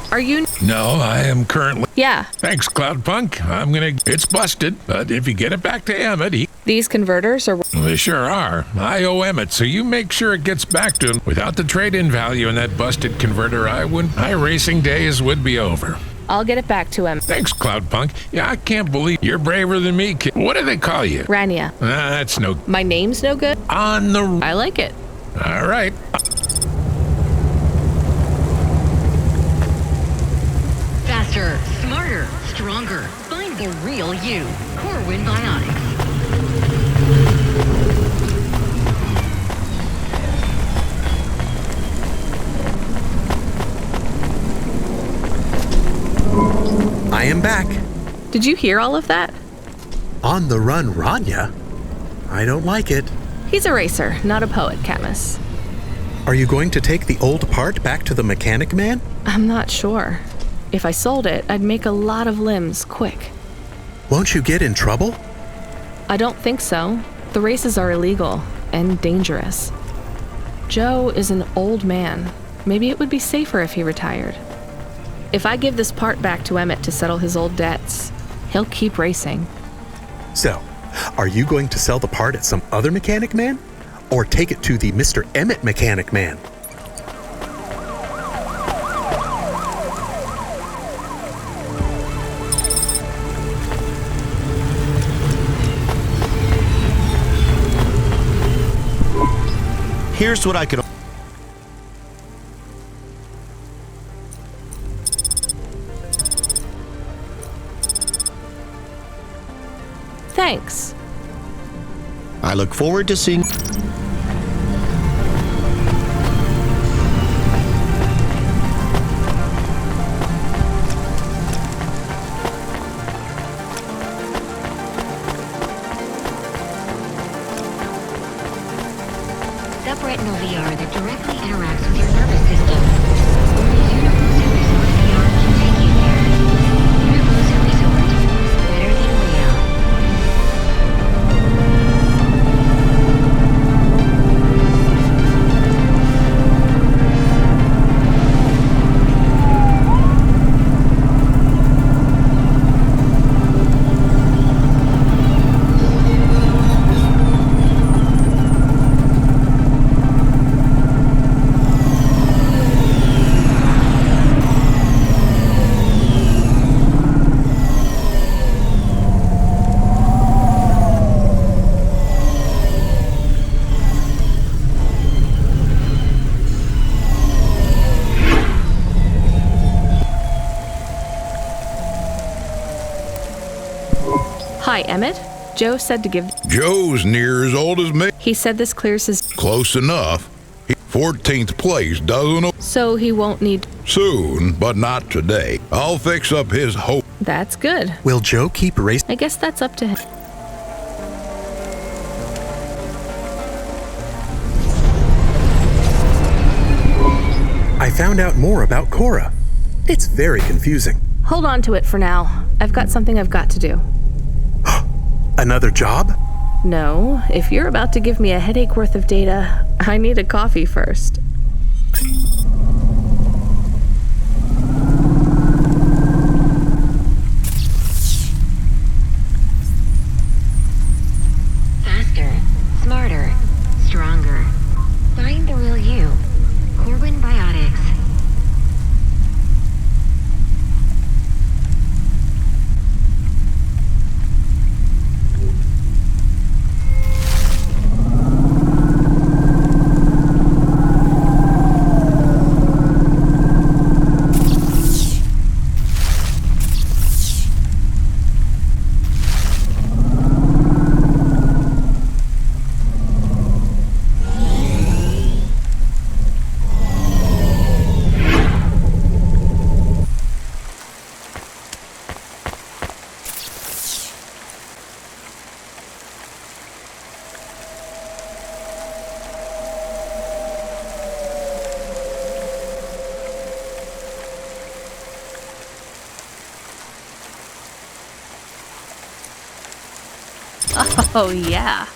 H: Are you?
I: No, I am currently.
H: Yeah.
I: Thanks, Cloudpunk. It's busted, but if you get it back to Emmett,
H: These converters are.
I: They sure are. I owe Emmett, so you make sure it gets back to him. Without the trade-in value in that busted converter, my racing days would be over.
H: I'll get it back to him.
I: Thanks, Cloudpunk. Yeah, I can't believe you're braver than me, kid. What do they call you?
H: Rania.
I: That's no.
H: My name's no good?
I: On the.
H: I like it.
I: All right.
J: Faster, smarter, stronger. Find the real you. Corwin Bionics.
R: I am back.
H: Did you hear all of that?
R: On the run, Rania? I don't like it.
H: He's a racer, not a poet, Camus.
R: Are you going to take the old part back to the mechanic man?
H: I'm not sure. If I sold it, I'd make a lot of limbs quick.
R: Won't you get in trouble?
H: I don't think so. The races are illegal and dangerous. Joe is an old man. Maybe it would be safer if he retired. If I give this part back to Emmett to settle his old debts, he'll keep racing.
R: So, are you going to sell the part at some other mechanic man? Or take it to the Mr. Emmett mechanic man?
D: Here's what I could...
H: Thanks.
D: I look forward to seeing...
J: Subretinal VR that directly interacts with your nervous system. Only Unibozu Resort VR can take you there. Unibozu Resort, better than real.
H: Hi, Emmett. Joe said to give...
K: Joe's near as old as me.
H: He said this clears his...
K: Close enough. 14th place, doesn't...
H: So he won't need...
K: Soon, but not today. I'll fix up his hope.
H: That's good.
R: Will Joe keep racing?
H: I guess that's up to him.
R: I found out more about Cora. It's very confusing.
H: Hold on to it for now. I've got something I've got to do.
R: Another job?
H: No, if you're about to give me a headache worth of data, I need a coffee first.
J: Faster, smarter, stronger. Find the real you. Corbin Biotics.
H: Oh, yeah.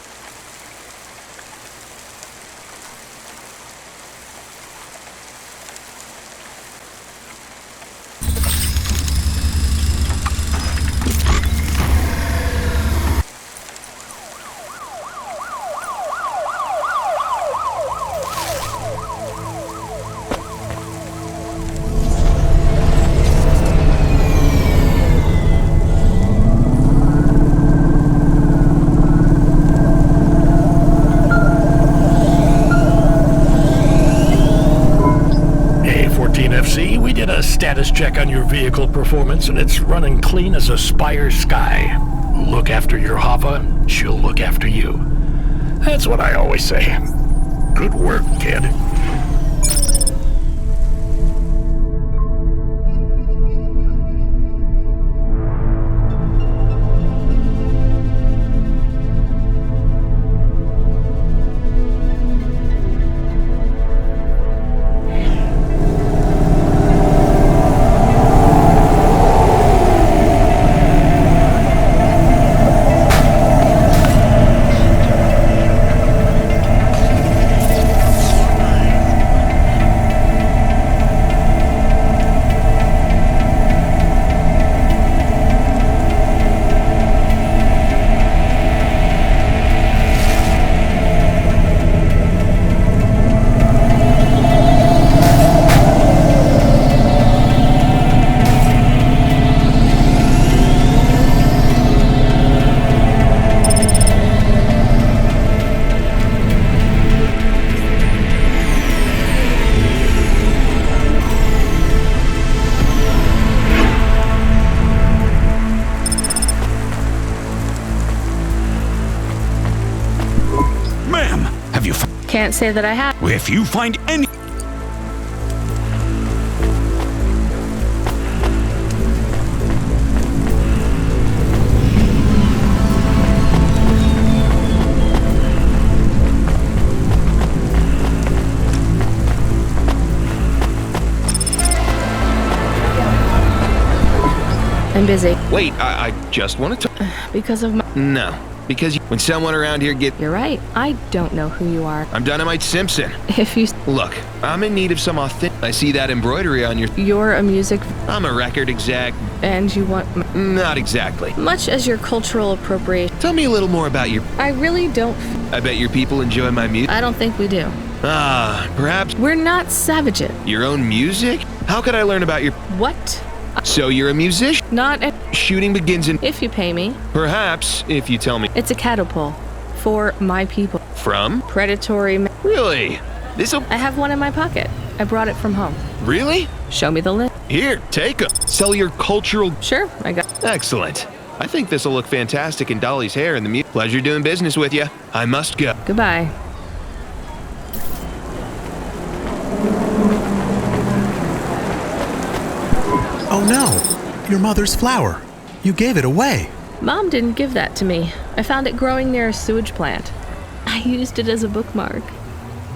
I: We did a status check on your vehicle performance, and it's running clean as a Spire Sky. Look after your Hava, she'll look after you. That's what I always say. Good work, kid.
H: Can't say that I have.
P: If you find any...
H: I'm busy.
E: Wait, I just want to talk.
H: Because of my...
E: No. Because when someone around here get...
H: You're right. I don't know who you are.
E: I'm Dynamite Simpson.
H: If you...
E: Look, I'm in need of some authentic... I see that embroidery on your...
H: You're a music...
E: I'm a record exec.
H: And you want...
E: Not exactly.
H: Much as your cultural appropriation.
E: Tell me a little more about your...
H: I really don't...
E: I bet your people enjoy my music.
H: I don't think we do.
E: Ah, perhaps...
H: We're not savages.
E: Your own music? How could I learn about your...
H: What?
E: So you're a musician?
H: Not a...
E: Shooting begins in...
H: If you pay me.
E: Perhaps, if you tell me.
H: It's a catapult. For my people.
E: From?
H: Predatory...
E: Really? This'll...
H: I have one in my pocket. I brought it from home.
E: Really?
H: Show me the list.
E: Here, take 'em. Sell your cultural...
H: Sure, I got...
E: Excellent. I think this will look fantastic in Dolly's hair and the Pleasure doing business with you. I must go.
H: Goodbye.
R: Oh no! Your mother's flower. You gave it away.
H: Mom didn't give that to me. I found it growing near a sewage plant. I used it as a bookmark.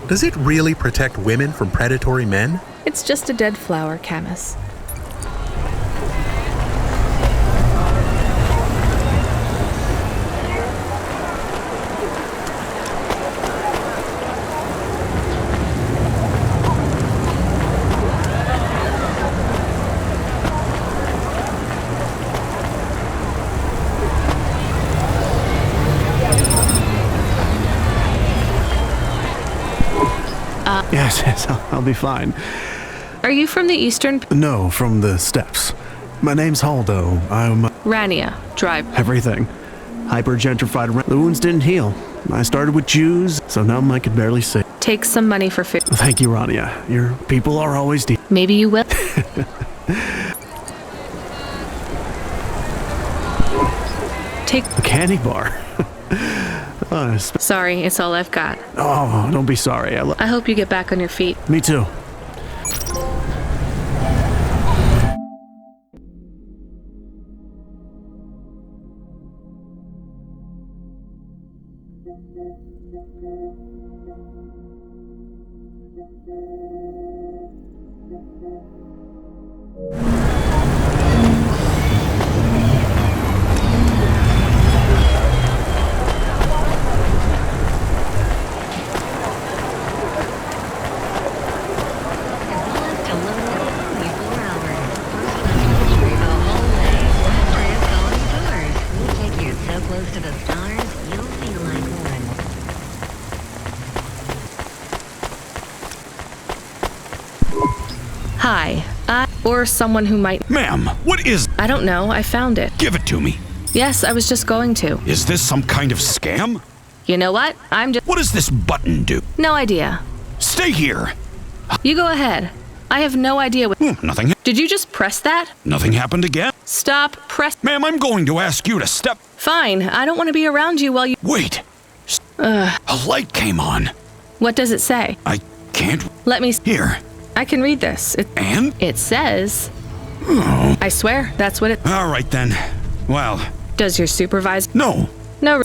R: Does it really protect women from predatory men?
H: It's just a dead flower, Camus.
C: Yes, I'll be fine.
H: Are you from the Eastern?
C: No, from the steppes. My name's Haldo. I'm
H: Rania, drive.
C: everything. Hyper-gentrified. The wounds didn't heal. I started with Jews, so numb I could barely see.
H: Take some money for food.
C: Thank you, Rania. Your people are always deep.
H: Maybe you will. Take
C: a candy bar.
H: Sorry, it's all I've got.
C: Oh, don't be sorry.
H: I hope you get back on your feet.
C: Me too.
H: Hi, or someone who might.
G: Ma'am, what is?
H: I don't know, I found it.
G: Give it to me.
H: Yes, I was just going to.
G: Is this some kind of scam?
H: You know what? I'm just.
G: What does this button do?
H: No idea.
G: Stay here.
H: You go ahead. I have no idea what.
G: Nothing.
H: Did you just press that?
G: Nothing happened again.
H: Stop, press.
G: Ma'am, I'm going to ask you to step.
H: Fine, I don't want to be around you while you.
G: Wait. A light came on.
H: What does it say?
G: I can't.
H: Let me.
G: Here.
H: I can read this.
G: And?
H: It says.
G: Oh.
H: I swear, that's what it.
G: All right then. Well.
H: Does your supervisor?
G: No.
H: No.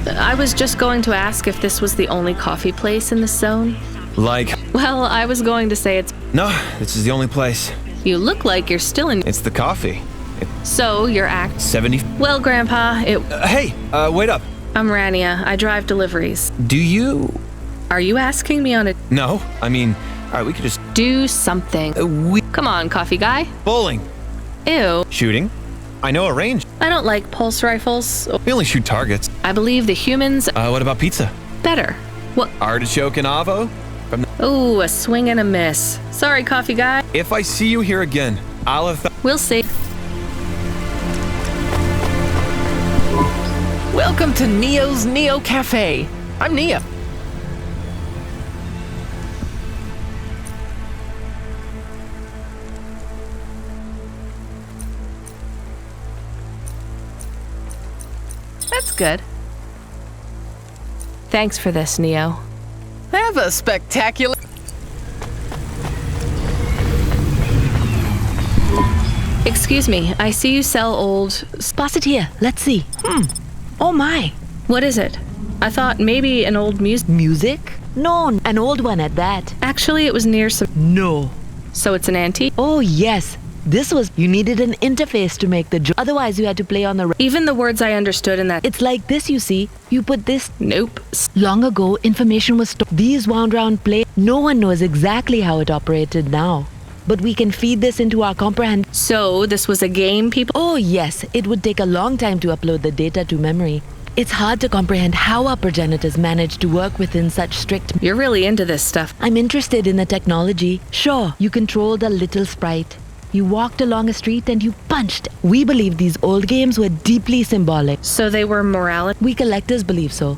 H: I was just going to ask if this was the only coffee place in this zone.
E: Like?
H: Well, I was going to say it's.
E: No, this is the only place.
H: You look like you're still in.
E: It's the coffee.
H: So, your act.
E: 70.
H: Well, Grandpa, it.
E: Hey, wait up.
H: I'm Rania. I drive deliveries.
E: Do you?
H: Are you asking me on a.
E: No, I mean, alright, we could just.
H: Do something. Come on, coffee guy.
E: Bowling.
H: Ew.
E: Shooting. I know a range.
H: I don't like pulse rifles.
E: We only shoot targets.
H: I believe the humans.
E: What about pizza?
H: Better. What?
E: Artichoke and avo?
H: Ooh, a swing and a miss. Sorry, coffee guy.
E: If I see you here again, I'll have.
H: We'll see.
F: Welcome to Neo's Neo Cafe. I'm Neo.
H: That's good. Thanks for this, Neo.
F: Have a spectacular...
H: Excuse me, I see you sell old...
O: Pass it here. Let's see. Oh my.
H: What is it? I thought maybe an old
O: Music? No, an old one at that.
H: Actually, it was near some...
O: No.
H: So it's an antique?
O: Oh, yes. This was... You needed an interface to make the... Otherwise, you had to play on the...
H: Even the words I understood in that...
O: It's like this, you see. You put this...
H: Nope.
O: Long ago, information was stored. These wound round play... No one knows exactly how it operated now. But we can feed this into our comprehend...
H: So, this was a game, people?
O: Oh, yes. It would take a long time to upload the data to memory. It's hard to comprehend how our progenitors managed to work within such strict...
H: You're really into this stuff.
O: I'm interested in the technology. Sure, you controlled a little sprite. You walked along a street and you punched. We believe these old games were deeply symbolic.
H: So they were morality?
O: We collectors believe so.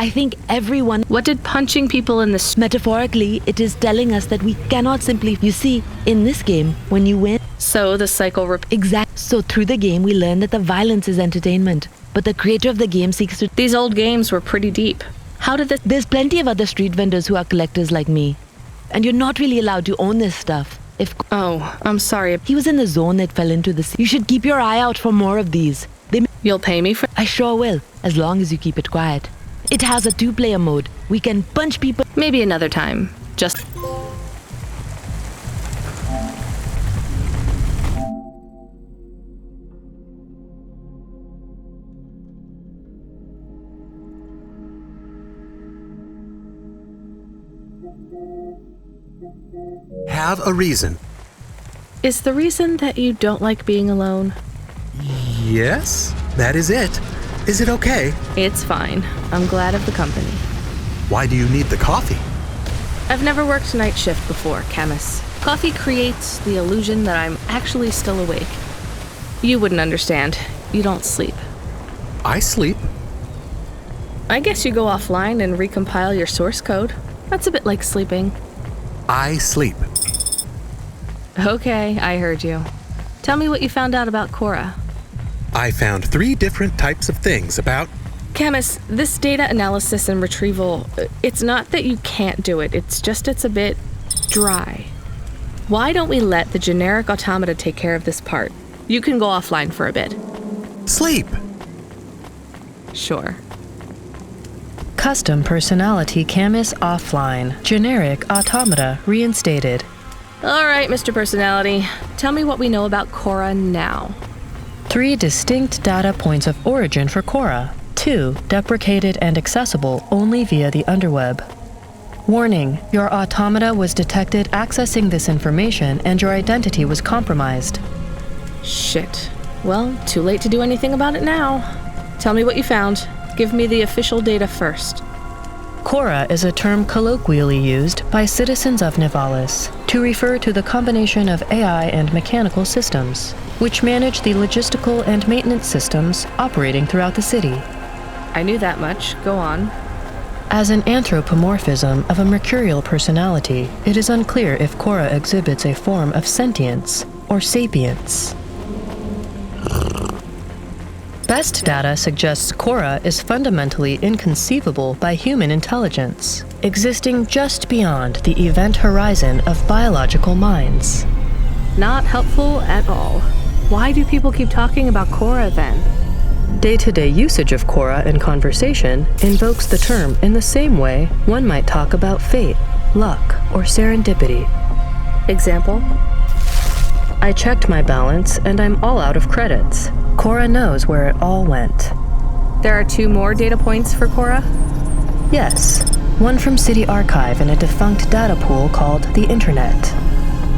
O: I think everyone...
H: What did punching people in the...
O: Metaphorically, it is telling us that we cannot simply... You see, in this game, when you win...
H: So the cycle...
O: Exact. So through the game, we learn that the violence is entertainment. But the creator of the game seeks to...
H: These old games were pretty deep. How did this...
O: There's plenty of other street vendors who are collectors like me. And you're not really allowed to own this stuff. If...
H: Oh, I'm sorry.
O: He was in the zone that fell into the sea. You should keep your eye out for more of these.
H: You'll pay me for...
O: I sure will, as long as you keep it quiet. It has a 2-player mode. We can punch people...
H: Maybe another time. Just...
R: Have a reason.
H: Is the reason that you don't like being alone?
R: Yes, that is it. Is it okay?
H: It's fine. I'm glad of the company.
R: Why do you need the coffee?
H: I've never worked night shift before, Camus. Coffee creates the illusion that I'm actually still awake. You wouldn't understand. You don't sleep.
R: I sleep.
H: I guess you go offline and recompile your source code. That's a bit like sleeping.
R: I sleep.
H: Okay, I heard you. Tell me what you found out about Cora.
R: I found 3 different types of things about...
H: Camus, this data analysis and retrieval, it's not that you can't do it, it's just it's a bit dry. Why don't we let the generic automata take care of this part? You can go offline for a bit.
R: Sleep!
H: Sure.
L: Custom personality Camus offline. Generic automata reinstated.
H: All right, Mr. Personality. Tell me what we know about Cora now.
L: 3 distinct data points of origin for Cora. 2 deprecated and accessible only via the underweb. Warning, your automata was detected accessing this information and your identity was compromised.
H: Shit. Well, too late to do anything about it now. Tell me what you found. Give me the official data first.
L: Cora is a term colloquially used by citizens of Nivalis to refer to the combination of AI and mechanical systems, which manage the logistical and maintenance systems operating throughout the city.
H: I knew that much. Go on.
L: As an anthropomorphism of a mercurial personality, it is unclear if Cora exhibits a form of sentience or sapience. Best data suggests Cora is fundamentally inconceivable by human intelligence, existing just beyond the event horizon of biological minds.
H: Not helpful at all. Why do people keep talking about Cora then?
L: Day-to-day usage of Cora in conversation invokes the term in the same way one might talk about fate, luck, or serendipity.
H: Example?
L: I checked my balance and I'm all out of credits. Cora knows where it all went.
H: There are 2 more data points for Cora?
L: Yes. One from City Archive in a defunct data pool called the Internet.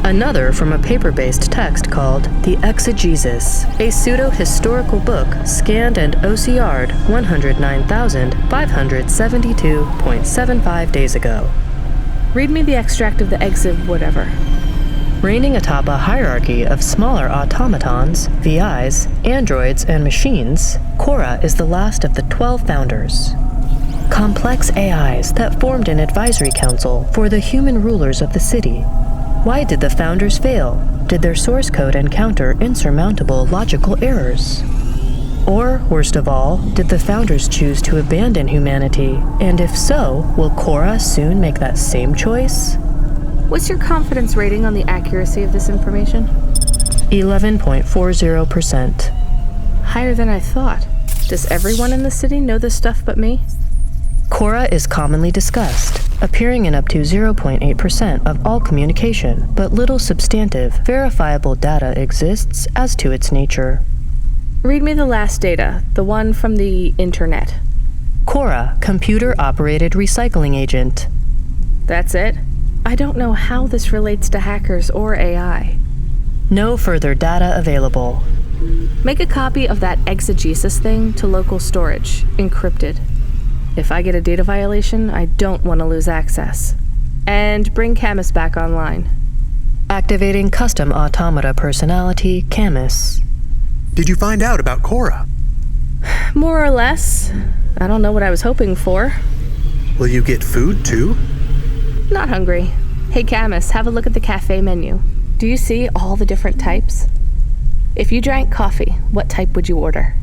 L: Another from a paper-based text called The Exegesis, a pseudo-historical book scanned and OCR'd 109,572.75 days ago.
H: Read me the extract of the exit whatever.
L: Reigning atop a hierarchy of smaller automatons, VIs, androids, and machines, Cora is the last of the 12 founders. Complex AIs that formed an advisory council for the human rulers of the city. Why did the founders fail? Did their source code encounter insurmountable logical errors? Or, worst of all, did the founders choose to abandon humanity? And if so, will Cora soon make that same choice?
H: What's your confidence rating on the accuracy of this information?
L: 11.40%.
H: Higher than I thought. Does everyone in the city know this stuff but me?
L: Cora is commonly discussed, appearing in up to 0.8% of all communication, but little substantive, verifiable data exists as to its nature.
H: Read me the last data, the one from the internet.
L: Cora, computer-operated recycling agent.
H: That's it? I don't know how this relates to hackers or AI.
L: No further data available.
H: Make a copy of that exegesis thing to local storage, encrypted. If I get a data violation, I don't want to lose access. And bring Camus back online.
L: Activating custom automata personality, Camus.
R: Did you find out about Cora?
H: More or less. I don't know what I was hoping for.
R: Will you get food too?
H: Not hungry. Hey Camus, have a look at the cafe menu. Do you see all the different types? If you drank coffee, what type would you order?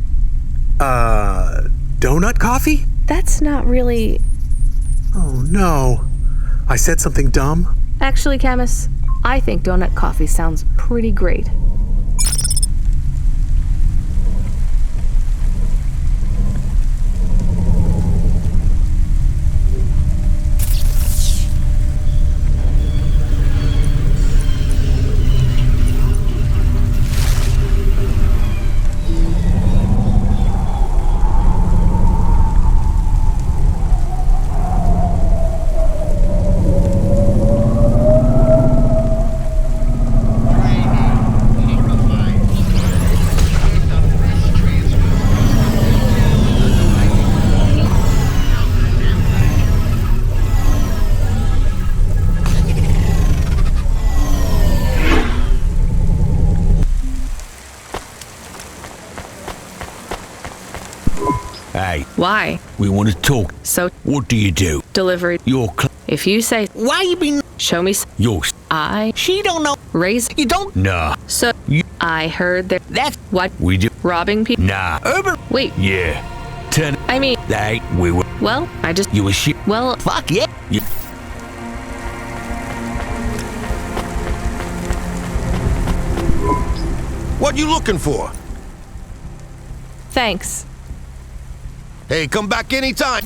R: Donut coffee?
H: That's not really...
R: Oh no. I said something dumb?
H: Actually, Camus, I think donut coffee sounds pretty great.
T: Hey.
H: Why?
T: We want to talk.
H: So,
T: what do you do?
H: Delivery.
T: You're
H: if you say,
T: why you been?
H: Show me.
T: Yours.
H: She don't know. Raise.
T: You don't? Nah.
H: So, I heard that.
T: That's
H: what?
T: We do.
H: Robbing people?
T: Nah. Urban.
H: Wait.
T: Yeah.
H: I mean.
T: Hey, we were.
H: Well, I just.
T: You were shit.
H: Well.
T: Fuck yeah. Yeah.
D: What you looking for?
H: Thanks.
D: Hey, come back anytime.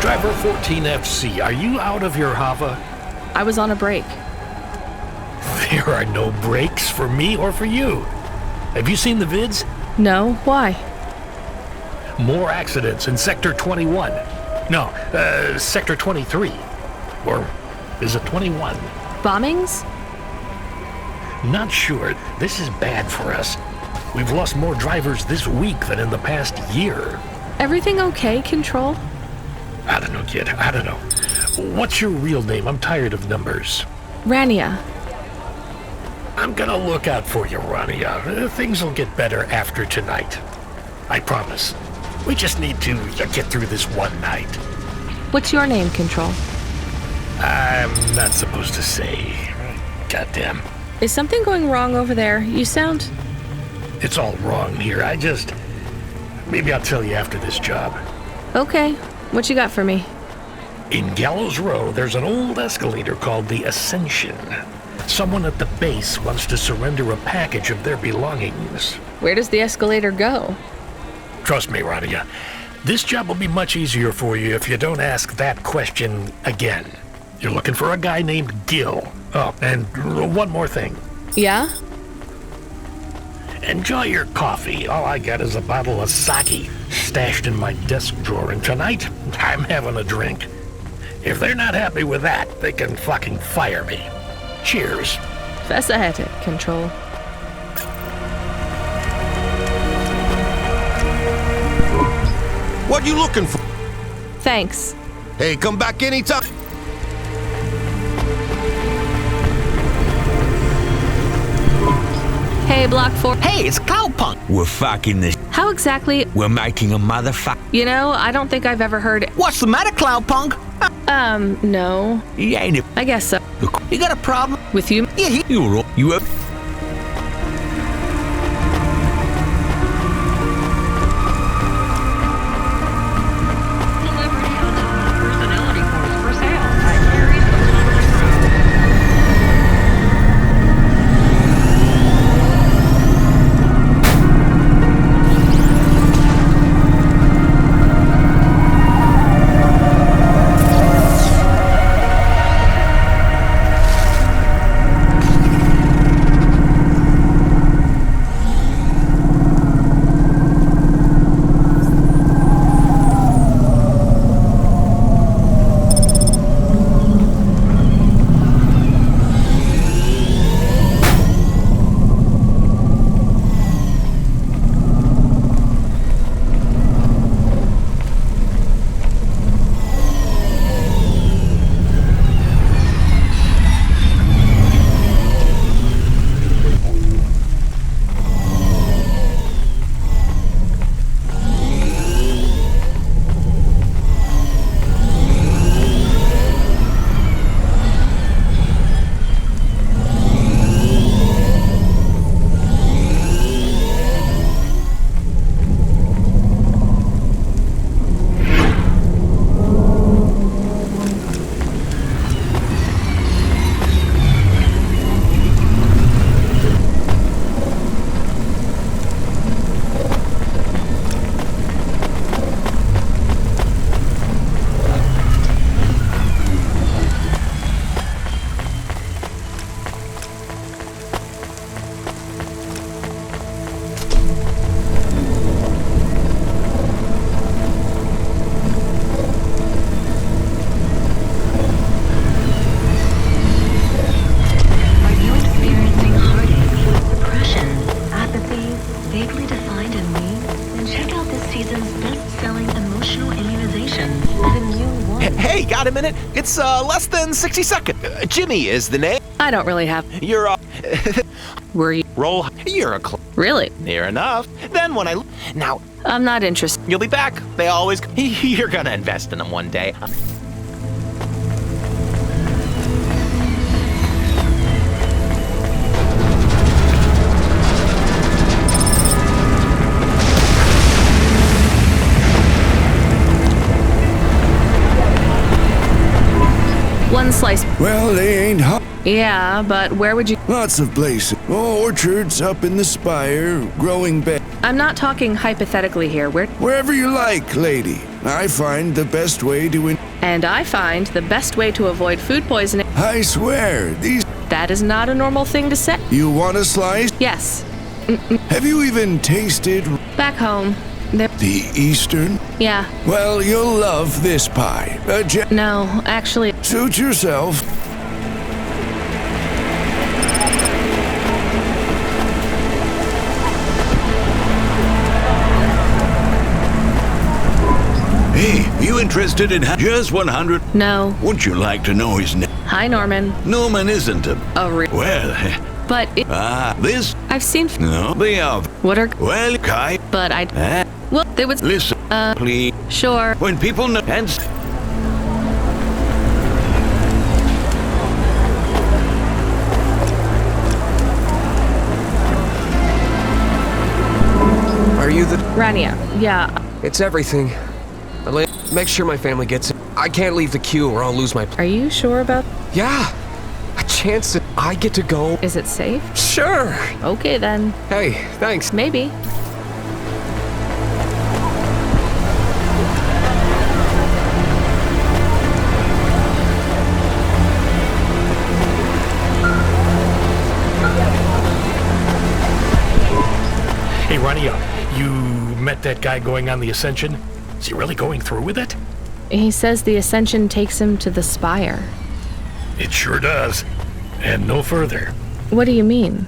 I: Driver 14FC, are you out of your Hava?
H: I was on a break.
I: There are no breaks for me or for you. Have you seen the vids?
H: No, why?
I: More accidents in Sector 21. No, Sector 23. Or is it 21?
H: Bombings?
I: Not sure. This is bad for us. We've lost more drivers this week than in the past year.
H: Everything okay, Control?
I: I don't know, kid. I don't know. What's your real name? I'm tired of numbers.
H: Rania.
I: I'm gonna look out for you, Rania. Things will get better after tonight. I promise. We just need to get through this one night.
H: What's your name, Control?
I: I'm not supposed to say. Goddamn.
H: Is something going wrong over there? You sound...
I: It's all wrong here. Maybe I'll tell you after this job.
H: Okay. What you got for me?
I: In Gallows Row, there's an old escalator called the Ascension. Someone at the base wants to surrender a package of their belongings.
H: Where does the escalator go?
I: Trust me, Rania. This job will be much easier for you if you don't ask that question again. You're looking for a guy named Gil. Oh, and one more thing.
H: Yeah?
I: Enjoy your coffee. All I got is a bottle of sake stashed in my desk drawer, and tonight, I'm having a drink. If they're not happy with that, they can fucking fire me. Cheers.
H: Fessa hätte, Control.
D: What you looking for?
H: Thanks.
D: Hey, come back anytime.
H: Hey, Block 4.
T: Hey, it's Cowpunk. We're fucking this.
H: How exactly?
T: We're making a motherfucker.
H: You know, I don't think I've ever heard it.
T: What's the matter, Cloudpunk?
H: No.
T: You ain't it.
H: I guess so.
T: You got a problem?
H: With you?
T: Yeah, you have.
J: Personality course for sale at Gary's Autonomous Road.
E: Got a minute? It's less than 60 seconds. Jimmy is the name.
H: I don't really have.
E: You're a...
H: Were you?
E: Roll. You're a...
H: Really?
E: Near enough. Then when I... Now...
H: I'm not interested.
E: You'll be back. They always... You're gonna invest in them one day.
H: One slice.
M: Well, they ain't hot.
H: Yeah, but where would you?
M: Lots of places. Orchards up in the spire, growing bed.
H: I'm not talking hypothetically here.
M: Wherever you like, lady. I find the best way to
H: And I find the best way to avoid food poisoning.
M: I swear, these...
H: That is not a normal thing to say.
M: You want a slice?
H: Yes.
M: Have you even tasted...
H: Back home.
M: The Eastern?
H: Yeah.
M: Well, you'll love this pie.
H: No, actually...
M: Suit yourself.
K: Hey, you interested in just 100?
H: No.
K: Would you like to know his name?
H: Hi, Norman.
K: Norman isn't a... Well...
H: But it...
K: this...
H: I've seen...
K: No, they are...
H: What are...
K: Well, Kai...
H: But I... Well, they would...
K: Listen, please.
H: Sure.
K: When people know... And...
N: Are you the...
H: Rania, yeah.
N: It's everything. Make sure my family gets it. I can't leave the queue or I'll lose my...
H: Are you sure about...
N: Yeah. A chance that I get to go...
H: Is it safe?
N: Sure.
H: Okay, then.
N: Hey, thanks.
H: Maybe.
I: Hey, Rania, you met that guy going on the Ascension? Is he really going through with it?
H: He says the Ascension takes him to the Spire.
I: It sure does. And no further.
H: What do you mean?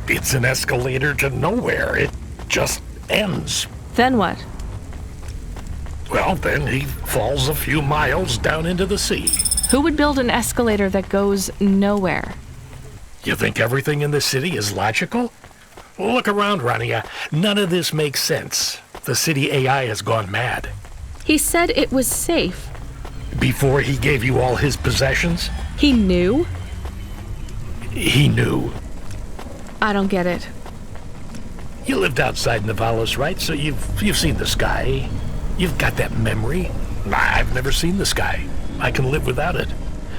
I: It's an escalator to nowhere. It just ends.
H: Then what?
I: Well, then he falls a few miles down into the sea.
H: Who would build an escalator that goes nowhere?
I: You think everything in the city is logical? Look around, Rania. None of this makes sense. The city AI has gone mad.
H: He said it was safe.
I: Before he gave you all his possessions?
H: He knew?
I: He knew.
H: I don't get it.
I: You lived outside Nivalis, right? So you've seen the sky. You've got that memory. I've never seen the sky. I can live without it.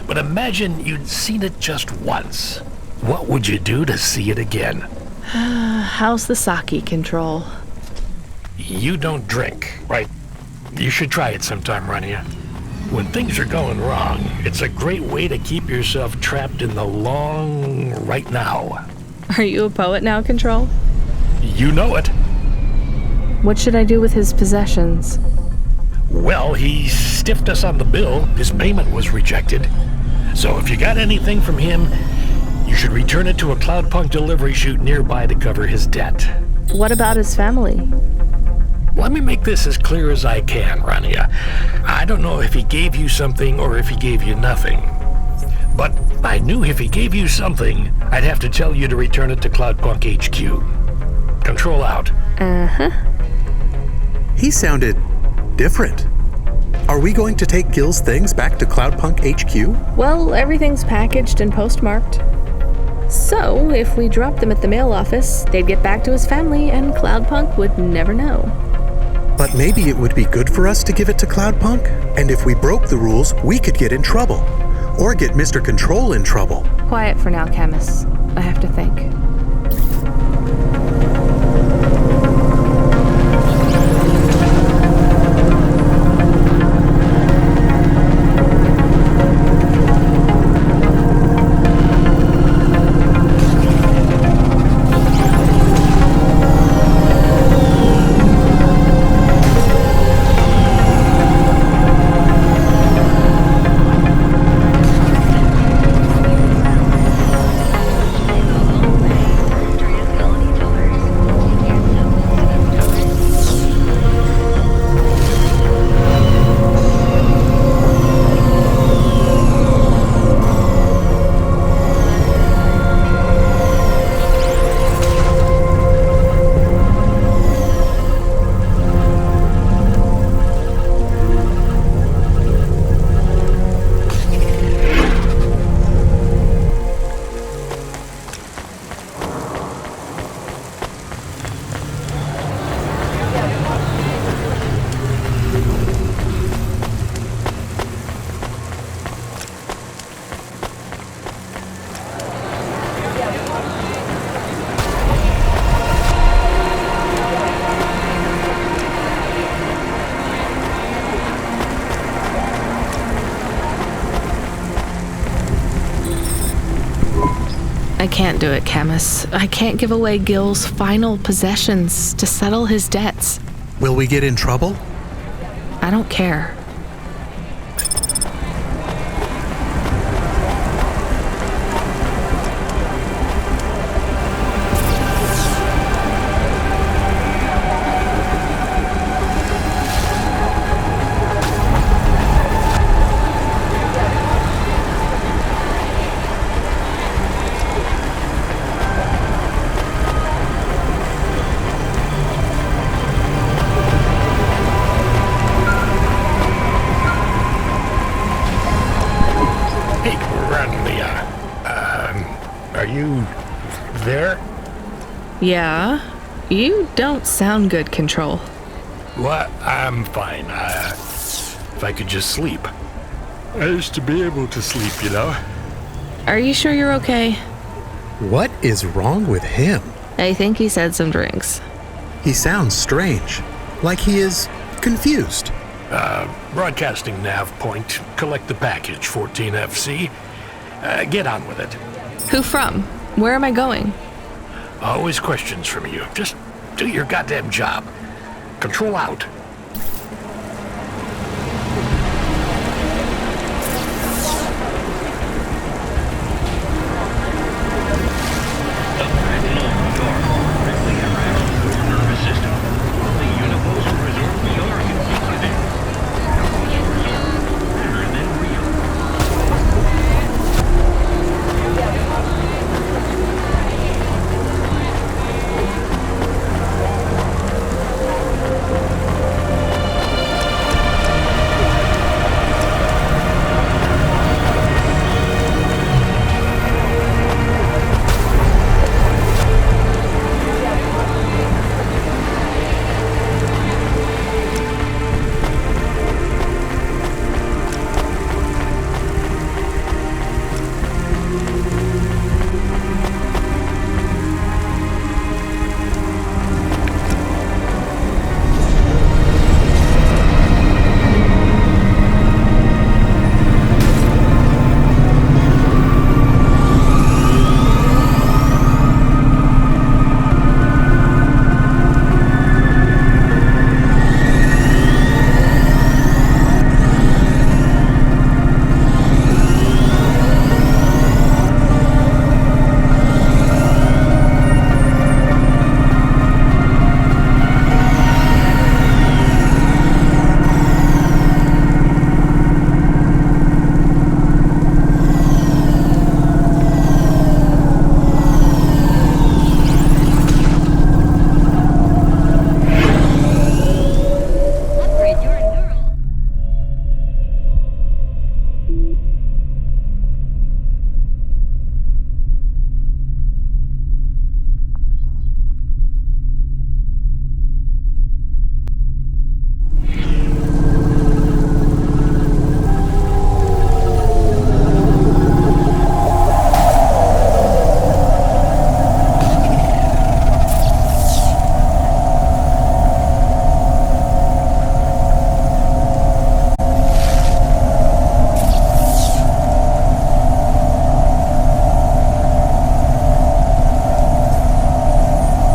I: But imagine you'd seen it just once. What would you do to see it again?
H: How's the sake control?
I: You don't drink, right? You should try it sometime, Rania. When things are going wrong, it's a great way to keep yourself trapped in the long right now.
H: Are you a poet now, Control?
I: You know it.
H: What should I do with his possessions?
I: Well, he stiffed us on the bill. His payment was rejected. So if you got anything from him, you should return it to a Cloudpunk delivery chute nearby to cover his debt.
H: What about his family?
I: Let me make this as clear as I can, Rania. I don't know if he gave you something or if he gave you nothing. But I knew if he gave you something, I'd have to tell you to return it to Cloudpunk HQ. Control out.
H: Uh-huh.
R: He sounded different. Are we going to take Gil's things back to Cloudpunk HQ?
H: Well, everything's packaged and postmarked. So, if we dropped them at the mail office, they'd get back to his family and Cloudpunk would never know.
R: But maybe it would be good for us to give it to Cloudpunk, and if we broke the rules, we could get in trouble. Or get Mr. Control in trouble.
H: Quiet for now, Camus. I have to think. I can't do it, Camus. I can't give away Gil's final possessions to settle his debts.
R: Will we get in trouble?
H: I don't care.
I: Are you there?
H: Yeah? You don't sound good, Control.
I: What? I'm fine. If I could just sleep. I used to be able to sleep, you know?
H: Are you sure you're okay?
R: What is wrong with him?
H: I think he said some drinks.
R: He sounds strange. Like he is confused.
I: Broadcasting nav point. Collect the package, 14FC. Get on with it.
H: Who from? Where am I going?
I: Always questions from you. Just do your goddamn job. Control out.